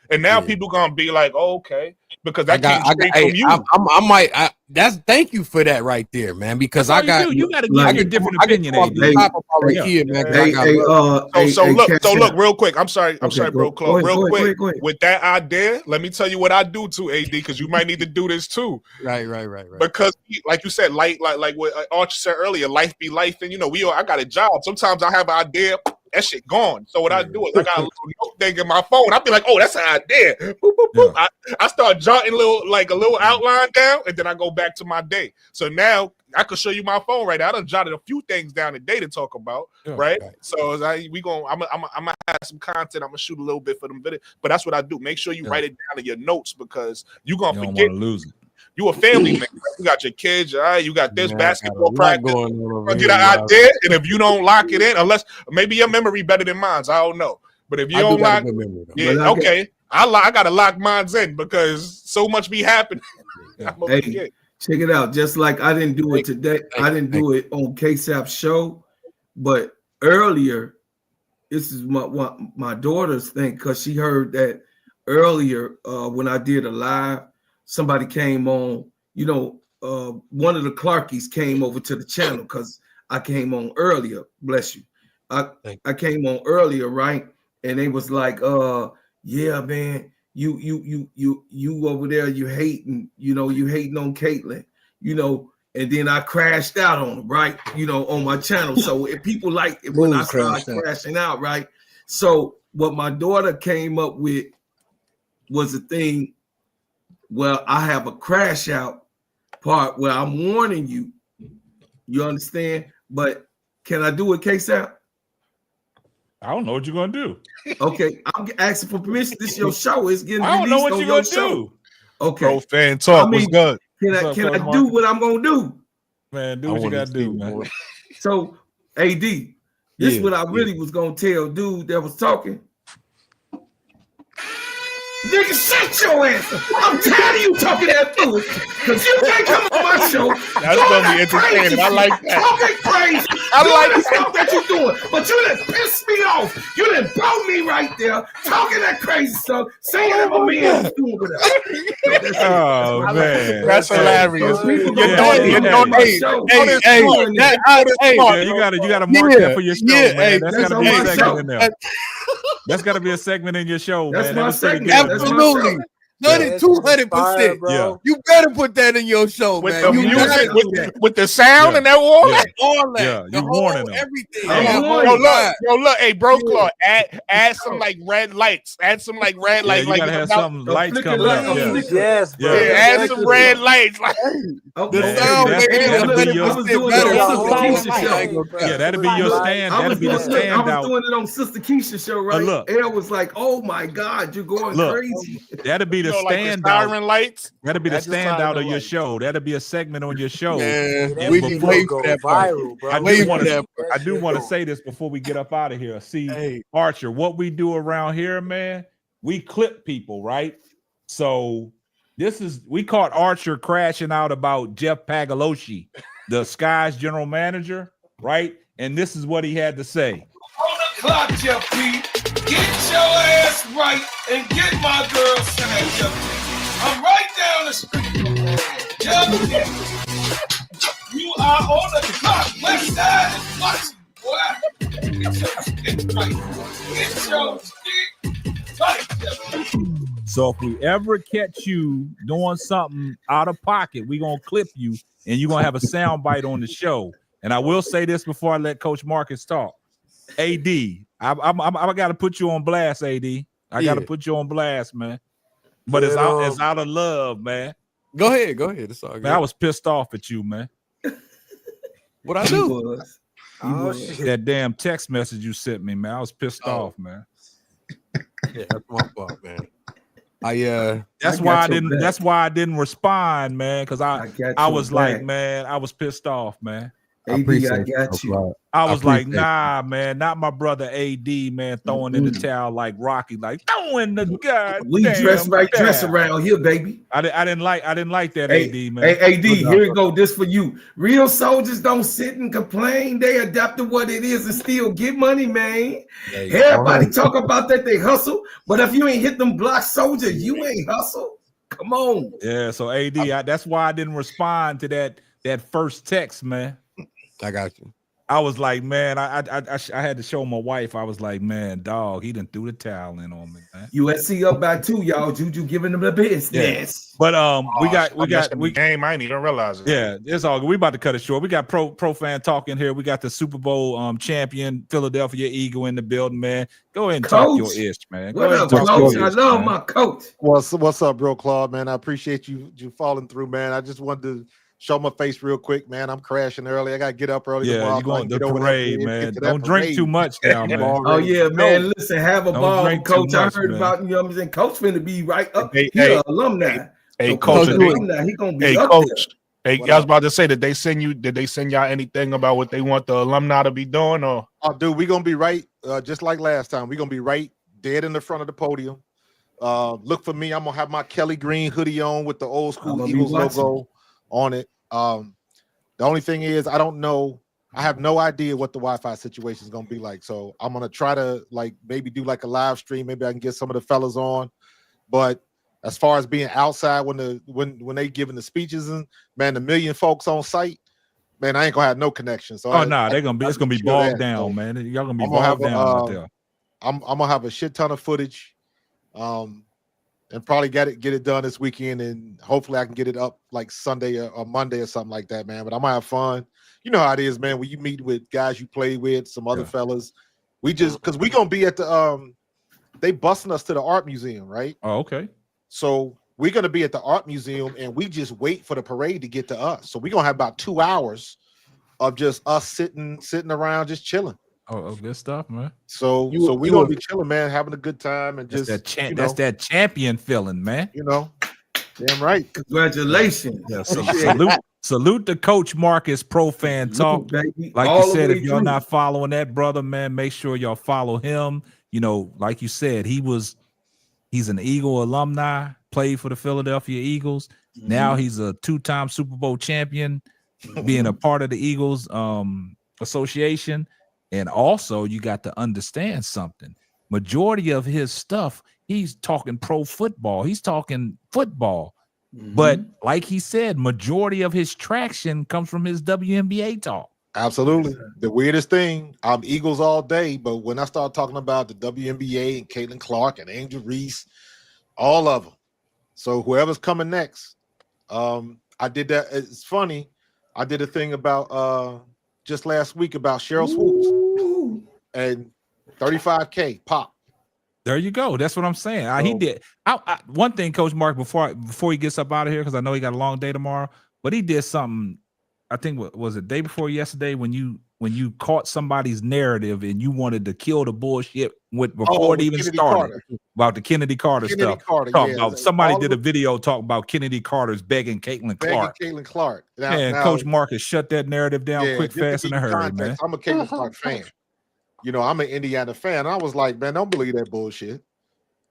And now people gonna be like, oh, okay, because that came straight from you. Thank you for that right there, man. Because I got you got to give a different opinion. So look, real quick. I'm sorry, bro. Real quick. With that idea, let me tell you what I do to AD, because you might need to do this too. Right. Because like you said, like what Archie said earlier, life be life, and you know, I got a job. Sometimes I have an idea. That shit gone. So what I do is I got a little note thing in my phone. I'll be like, oh, that's an idea. Boop, boop, boop. I start jotting a little outline down, and then I go back to my day. So now I could show you my phone right now. I done jotted a few things down today to talk about, right? So I'm gonna have some content. I'm gonna shoot a little bit for them videos, but that's what I do. Make sure you write it down in your notes, because you're gonna forget. Don't lose it. You a family man. You got your kids, all right? You got this basketball practice. You're gonna get an idea, and if you don't lock it in, unless maybe your memory better than mine, I don't know. But if you don't lock, okay. I gotta lock mine in because so much be happening. Hey, check it out. Just like I didn't do it today, I didn't do it on KSAP's show, but earlier, this is my daughter's thing because she heard that earlier when I did a live, somebody came on. You know, one of the Clarkies came over to the channel because I came on earlier. Bless you. I came on earlier, right? And they was like, yeah, man, you over there, you hating, you hating on Caitlyn, and then I crashed out on them, right? On my channel. So if people when I start crashing out, right? So what my daughter came up with was a thing where I have a crash out part where I'm warning you. You understand? But can I do it, KSAP? I don't know what you're gonna do. Okay, I'm asking for permission. This is your show. It's getting I don't know released what on you're your gonna show. do. Okay. Bro, fan talk was good. Can I do what I'm gonna do? Man, do what you gotta do, man. So, AD, this is what I really was gonna tell dude that was talking. Nigga, shut your ass up. I'm tired of you talking that fool. Because you can't come on my show. That's gonna be entertaining. I like that. Talking crazy. I like the stuff that you're doing. But you done pissed me off. You done blow me right there. Talking that crazy stuff. Saying that my man was doing with us. Oh, man. That's hilarious. So people You gotta mark that for your show, man. That's gotta be a segment in there. That's got to be a segment in your show, man. My segment. Absolutely. 200%, bro. You better put that in your show, with man. the You music, with the sound and that all that. All that. Yeah, you warning them. Everything. Yo, look, hey, bro, Claude, add some like red lights. Add some like red lights. You gotta have some lights coming up. Yes, bro. Add some red lights. The sound, yeah, that'll be your stand. That'll be the standout. I was doing it on Sister Keisha's show, right? Look, Elle was like, "Oh my God, you're going crazy." That'll be the standout. Siren lights. That'll be the standout of your show. That'll be a segment on your show. Man, we can wait for that viral, bro. I do want to say this before we get up out of here. See, Archer, what we do around here, man, we clip people, right? So we caught Archer crashing out about Jeff Pagaloshi, the Sky's general manager, right? And this is what he had to say. On the clock, Jeff P. Get your ass right and get my girl Sam, Jeff P. I'm right down the street. Jeff P. You are on the clock. West Side is watching, boy. Get your shit right. Get your shit right, Jeff P. So if we ever catch you doing something out of pocket, we're going to clip you and you're going to have a sound bite on the show. And I will say this before I let Coach Marcus talk. AD, I got to put you on blast, AD. I got to put you on blast, man. But it's out of love, man. Go ahead. It's all good. Man, I was pissed off at you, man. What I do? That damn text message you sent me, man. I was pissed off, man. Yeah, that's my fault, man. That's why I didn't respond, man, because I was like, man, I was pissed off, man. AD, I got you. I was like, nah, man, not my brother AD, man, throwing in the towel like Rocky, like throwing the god. We dress around here, baby. I didn't like that, AD, man. Hey, AD, here we go. This for you. Real soldiers don't sit and complain. They adapt to what it is and still get money, man. Everybody talk about that they hustle, but if you ain't hit them block soldiers, you ain't hustle. Come on. Yeah, so AD, that's why I didn't respond to that first text, man. I got you. I was like, man, I had to show my wife. I was like, man, dog, he done threw the towel in on me, man. USC up by 2, y'all. Juju giving them the business. Yeah. But we got game. I didn't even realize it. Yeah, it's all good. We about to cut it short. We got pro fan talk in here. We got the Super Bowl champion Philadelphia Eagle in the building, man. Go ahead and talk your ish, man. What up, coach? I love my coach. What's up, bro, Claude, man? I appreciate you falling through, man. I just wanted to show my face real quick, man. I'm crashing early. I got to get up early. Yeah, you're going to the parade, man. Don't drink too much now, man. Oh, yeah, man. Listen, have a ball, coach. I heard about, you know what I'm saying? Coach finna be right up. He's an alumni. Hey, coach. He gonna be up coach. Hey, I was about to say, did they send y'all anything about what they want the alumni to be doing? Or dude, we're gonna be right, just like last time. We're gonna be right dead in the front of the podium. Look for me. I'm gonna have my Kelly Green hoodie on with the old I'm school gonna be Eagles watching. logo on it. The only thing is, I don't know. I have no idea what the Wi-Fi situation is gonna be like. So I'm gonna try to like maybe do like a live stream. Maybe I can get some of the fellas on. But as far as being outside when they giving the speeches and man, 1 million folks on site, man, I ain't gonna have no connection. So Oh no, they're gonna be. It's gonna be bogged down, So man. Y'all gonna be I'm gonna have bogged down out there. I'm gonna have a shit ton of footage, and probably get it done this weekend, and hopefully I can get it up like Sunday or Monday or something like that, man. But I'm gonna have fun. You know how it is, man. When you meet with guys you play with, some other fellas, we just because we gonna be at the they busting us to the art museum, right? Oh, okay. So we're gonna be at the art museum, and we just wait for the parade to get to us. So we're gonna have about 2 hours of just us sitting around just chilling. Oh, good stuff, man. So we're gonna be chilling, man, having a good time, and That's just that's that champion feeling, man. You know, damn right. Congratulations. Yeah, salute to Coach Marcus Pro Fan Talk. Baby. Like All you the said, way if y'all through. not following that brother, man, make sure y'all follow him. You know, like you said, he's an Eagle alumni, played for the Philadelphia Eagles. Now he's a 2-time Super Bowl champion, being a part of the Eagles association. And also you got to understand something. Majority of his stuff, he's talking pro football. He's talking football. But like he said, majority of his traction comes from his WNBA talk. Absolutely. The weirdest thing, I'm Eagles all day, but when I start talking about the WNBA and Caitlin Clark and Angel Reese, all of them. So whoever's coming next, I did that. It's funny. I did a thing about just last week about Cheryl Swoops and 35K pop. There you go. That's what I'm saying. He did. One thing, Coach Mark, before he gets up out of here, because I know he got a long day tomorrow, but he did something. I think what was it, day before yesterday, when you caught somebody's narrative and you wanted to kill the bullshit before it even Kennedy started Carter. about the Kennedy Carter Kennedy stuff. Carter, Talk yeah. about somebody All did a of video talking about Kennedy Carter's begging Caitlin Clark. Caitlin Clark. Man, Coach Marcus shut that narrative down quick, just to fast, in give a you hurry, context, man. I'm a Caitlin Clark fan. You know, I'm an Indiana fan. I was like, man, don't believe that bullshit.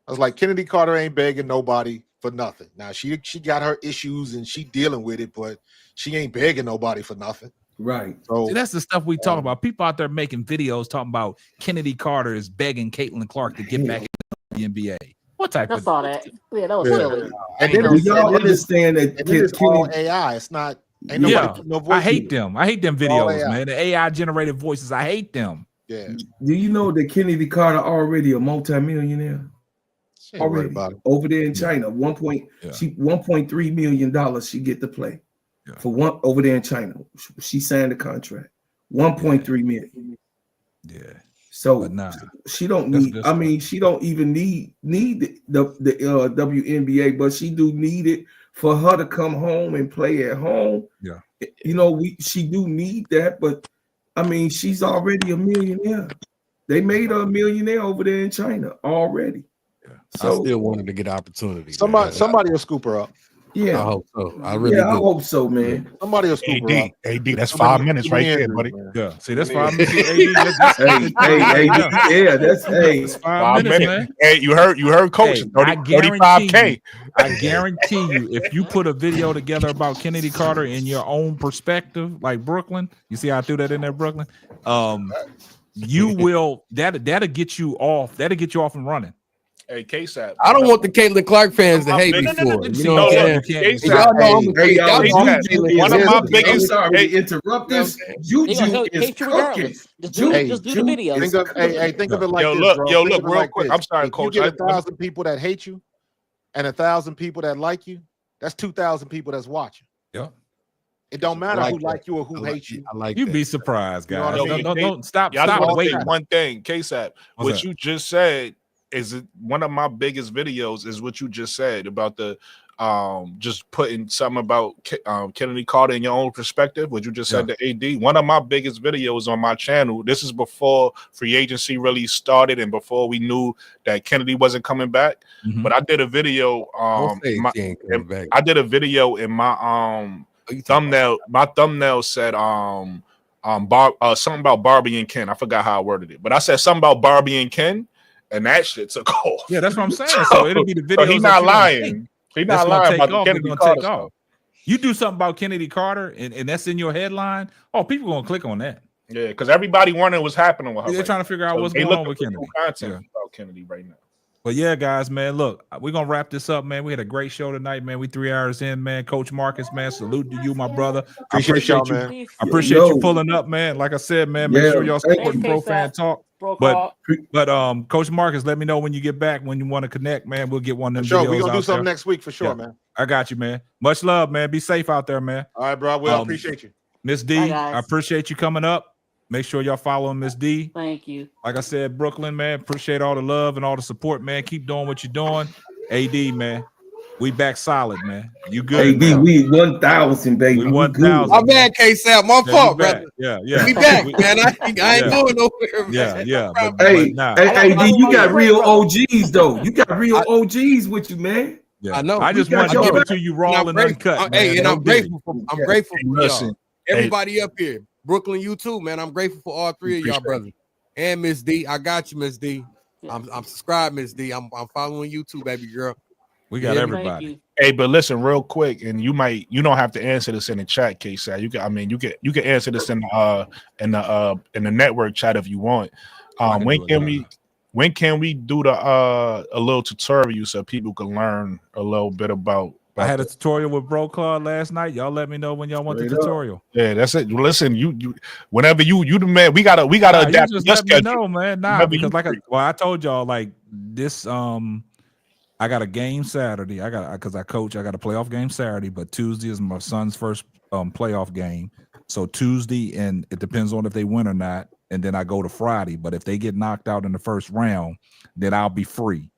I was like, Kennedy Carter ain't begging nobody for nothing. Now she got her issues and she dealing with it, but she ain't begging nobody for nothing. Right. So see, that's the stuff we talk about. People out there making videos talking about Kennedy Carter is begging Caitlin Clark to get back in the NBA. What type I of saw that. Yeah, that was silly. And then Do y'all understand that it's all AI. It's not ain't nobody no voice. I hate them. I hate them All videos, AI. man. The AI generated voices. I hate them. Yeah. Do you know that Kennedy Carter already a multimillionaire? She ain't worried Already about it. over there in China, $1.3 million she get to play for one over there in China. She signed a contract, 1.3 million. Yeah. So she don't need. I mean, she don't even need the WNBA, but she do need it for her to come home and play at home. Yeah. You know, she do need that, but I mean, she's already a millionaire. They made her a millionaire over there in China already. So I still wanted to get opportunity. Somebody will scoop her up. Yeah, I hope so. I really do. I hope so, man. Somebody will scoop her up. AD, that's 5 minutes right there, buddy. Yeah, see, that's 5 minutes. That's 5 minutes, man. Hey, you heard Coach. 35K. I guarantee you, if you put a video together about Kennedy Carter in your own perspective, like Brooklyn, you see how I threw that in there, Brooklyn. You will that'll get you off. That'll get you off and running. Hey, KSAP. I don't want the Caitlin Clark fans to hate me for it. You know what I'm saying? Y'all know one of my biggest. I'm sorry to interrupt this. Juju is cooking. Just do the videos. Think of it like this, bro. Look, real quick. I'm sorry, Coach. You get 1,000 people that hate you, and 1,000 people that like you. That's 2,000 people that's watching. Yeah. It don't matter who like you or who hates you. I like You'd be surprised, guys. You know what I mean? Don't stop. I just want to waiting. say one thing, KSAP. What that? you just said is one of my biggest videos. Is what you just said about the just putting something about Kennedy Carter in your own perspective. What you just said to AD. One of my biggest videos on my channel. This is before free agency really started and before we knew that Kennedy wasn't coming back. Mm-hmm. But I did a video. I did a video in my thumbnail. My thumbnail said something about Barbie and Ken. I forgot how I worded it, but I said something about Barbie and Ken. and that shit took off. Yeah, that's what I'm saying. So it'll be the videos. So he's not lying. He's That's not gonna lying take about the off. They're Kennedy gonna Carter take stuff. off. You do something about Kennedy Carter, and that's in your headline. Oh, people gonna click on that. Yeah, because everybody wondering what's happening with her. They're right trying to figure out now. what's They going on looking with for Kennedy. new content Yeah. about Kennedy right now. But yeah, guys, man, look, we're gonna wrap this up, man. We had a great show tonight, man. We 3 hours in, man. Coach Marcus, man, salute to you, my brother. Appreciate y'all, you. man. I appreciate you pulling up, man. Like I said, man, make sure y'all supporting Pro Fan Talk. But Coach Marcus, let me know when you get back, when you want to connect, man. We'll get one of them Sure, videos we're gonna do out something there. next week for sure, Yeah, man. I got you, man. Much love, man. Be safe out there, man. All right, bro. I appreciate you. Miss D, Bye, guys. I appreciate you coming up. Make sure y'all following Miss D. Thank you. Like I said, Brooklyn, man, appreciate all the love and all the support, man. Keep doing what you're doing. AD, man, we back solid, man. You good, AD, man. we 1,000, baby. We We good. 1,000. My bad, K-Sap. My Yeah, fault, we back. brother. Yeah. We back, man. I ain't Yeah. going nowhere, man. Yeah. Hey, nah. hey, AD, you got real OGs though. You got real OGs with you, man. Yeah. I know. I just We got wanted to your give it back. to you raw and uncut, man. Hey, and No I'm dig. grateful for Hey, y'all. listen, Everybody up here, Brooklyn, you too, man. I'm grateful for all three of y'all, Appreciate brothers. And Miss D, I got you, Miss D. I'm subscribed, Miss D. I'm following you too, baby girl. We got everybody. Hey, but listen, real quick, and you don't have to answer this in the chat, K-Side. You can answer this in the network chat if you want. When can we do the a little tutorial so people can learn a little bit about I had a tutorial with Bro Claude last night. Y'all let me know when y'all want the tutorial. Yeah, that's it. Listen, you whenever you the man, we gotta adapt. You just your let me schedule. know, man. Nah, Whenever because you free. I told y'all, like this I got a game Saturday. Because I coach, I got a playoff game Saturday, but Tuesday is my son's first playoff game. So Tuesday, and it depends on if they win or not, and then I go to Friday. But if they get knocked out in the first round, then I'll be free.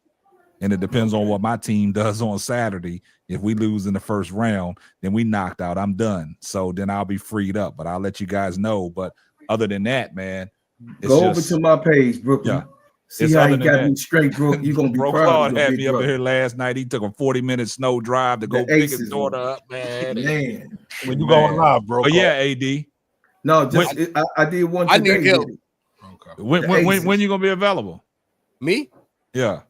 And it depends on what my team does on Saturday. If we lose in the first round, then we knocked out. I'm done. So then I'll be freed up. But I'll let you guys know. But other than that, man, Go over to my page, Brooklyn. Yeah. See It's how other you than got that. me straight, Brooke. You're gonna be Bro proud Claude of your had big me up brother. here last night. He took a 40-minute snow drive to go pick his aces, daughter up, man. Man. When you going live, bro? Oh yeah, AD. No, just I did one I today. need help. with it. When you gonna be available? Me? Yeah.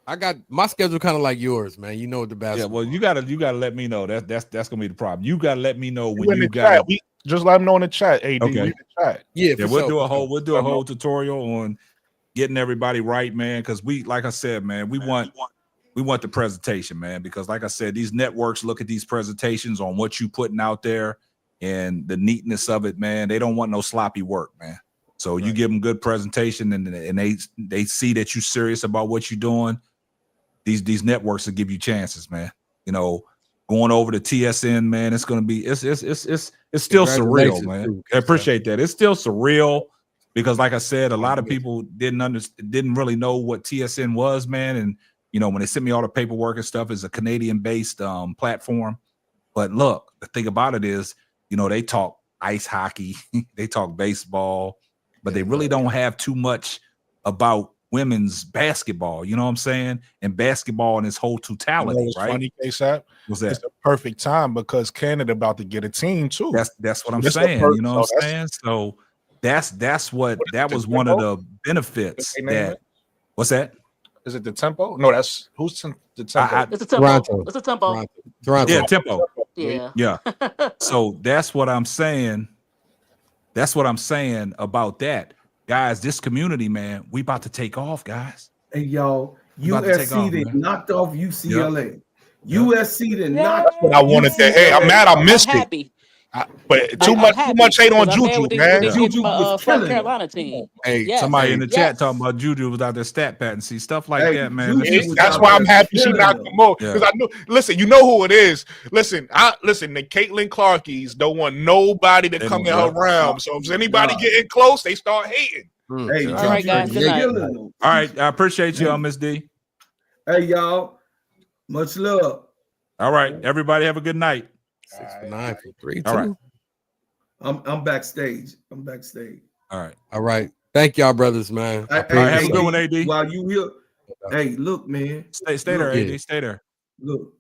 I got my schedule kind of like yours, man. You know the basketball. Yeah, well, you gotta let me know. That's gonna be the problem. You gotta let me know when in you the got chat. it. We just let them know in the chat. AD, Okay. we in the chat. Yeah, Yeah, for we'll sure, do a for whole sure. we'll do a whole tutorial on getting everybody right, man. Because we, like I said, man, we want the presentation, man. Because like I said, these networks look at these presentations on what you putting out there and the neatness of it, man. They don't want no sloppy work, man. So you give them good presentation and they see that you're serious about what you're doing. These networks will give you chances, man. You know, going over to TSN, man, it's gonna be it's still surreal, man. too, I appreciate that. It's still surreal because, like I said, a lot of people didn't really know what TSN was, man. And you know, when they sent me all the paperwork and stuff, it's a Canadian-based platform. But look, the thing about it is, you know, they talk ice hockey, they talk baseball, but they really don't have too much about women's basketball, you know what I'm saying? And basketball in its whole totality, what's right? funny, K-Sap? What's that? It's the perfect time because Canada about to get a team too. That's what I'm This the saying. first- You know what so I'm that's- saying? So that was the one of tempo? the benefits They name that. it? What's that? Is it the tempo? No, that's the tempo. It's a tempo. It's a tempo. Toronto. Yeah, tempo. Yeah. Yeah. So that's what I'm saying. That's what I'm saying about that. Guys, this community, man, we about to take off, guys. Hey, y'all, We about to take USC off, they man. knocked off UCLA. USC they knocked What I wanted to. Hey, I'm mad I missed I'm it. happy. But too I'm much happy hate on because I'm mad with Juju, the- man. They did my South Carolina team. Hey, Yes. somebody in the chat Yes. talking about Juju was out there stat patting. See stuff like Hey, that, man. Juju was That's out why I'm there happy she killing knocked them. him off. Yeah. Because I knew. Listen, you know who it is. Listen, the Caitlin Clarkies don't want nobody to They come in don't- her realm. So if anybody getting close, they start hating. Hey, Yeah. All right, guys. Good night. killing them. All right, I appreciate you, Miss D. Hey, y'all, much love. All right, everybody have a good night. 6-9 for 3. All right. I'm backstage. I'm backstage. All right. All right. Thank y'all, brothers, man. Hey, have a good one, AD. While you here, hey, look, man. Stay there, Yeah. AD. Stay there. Look,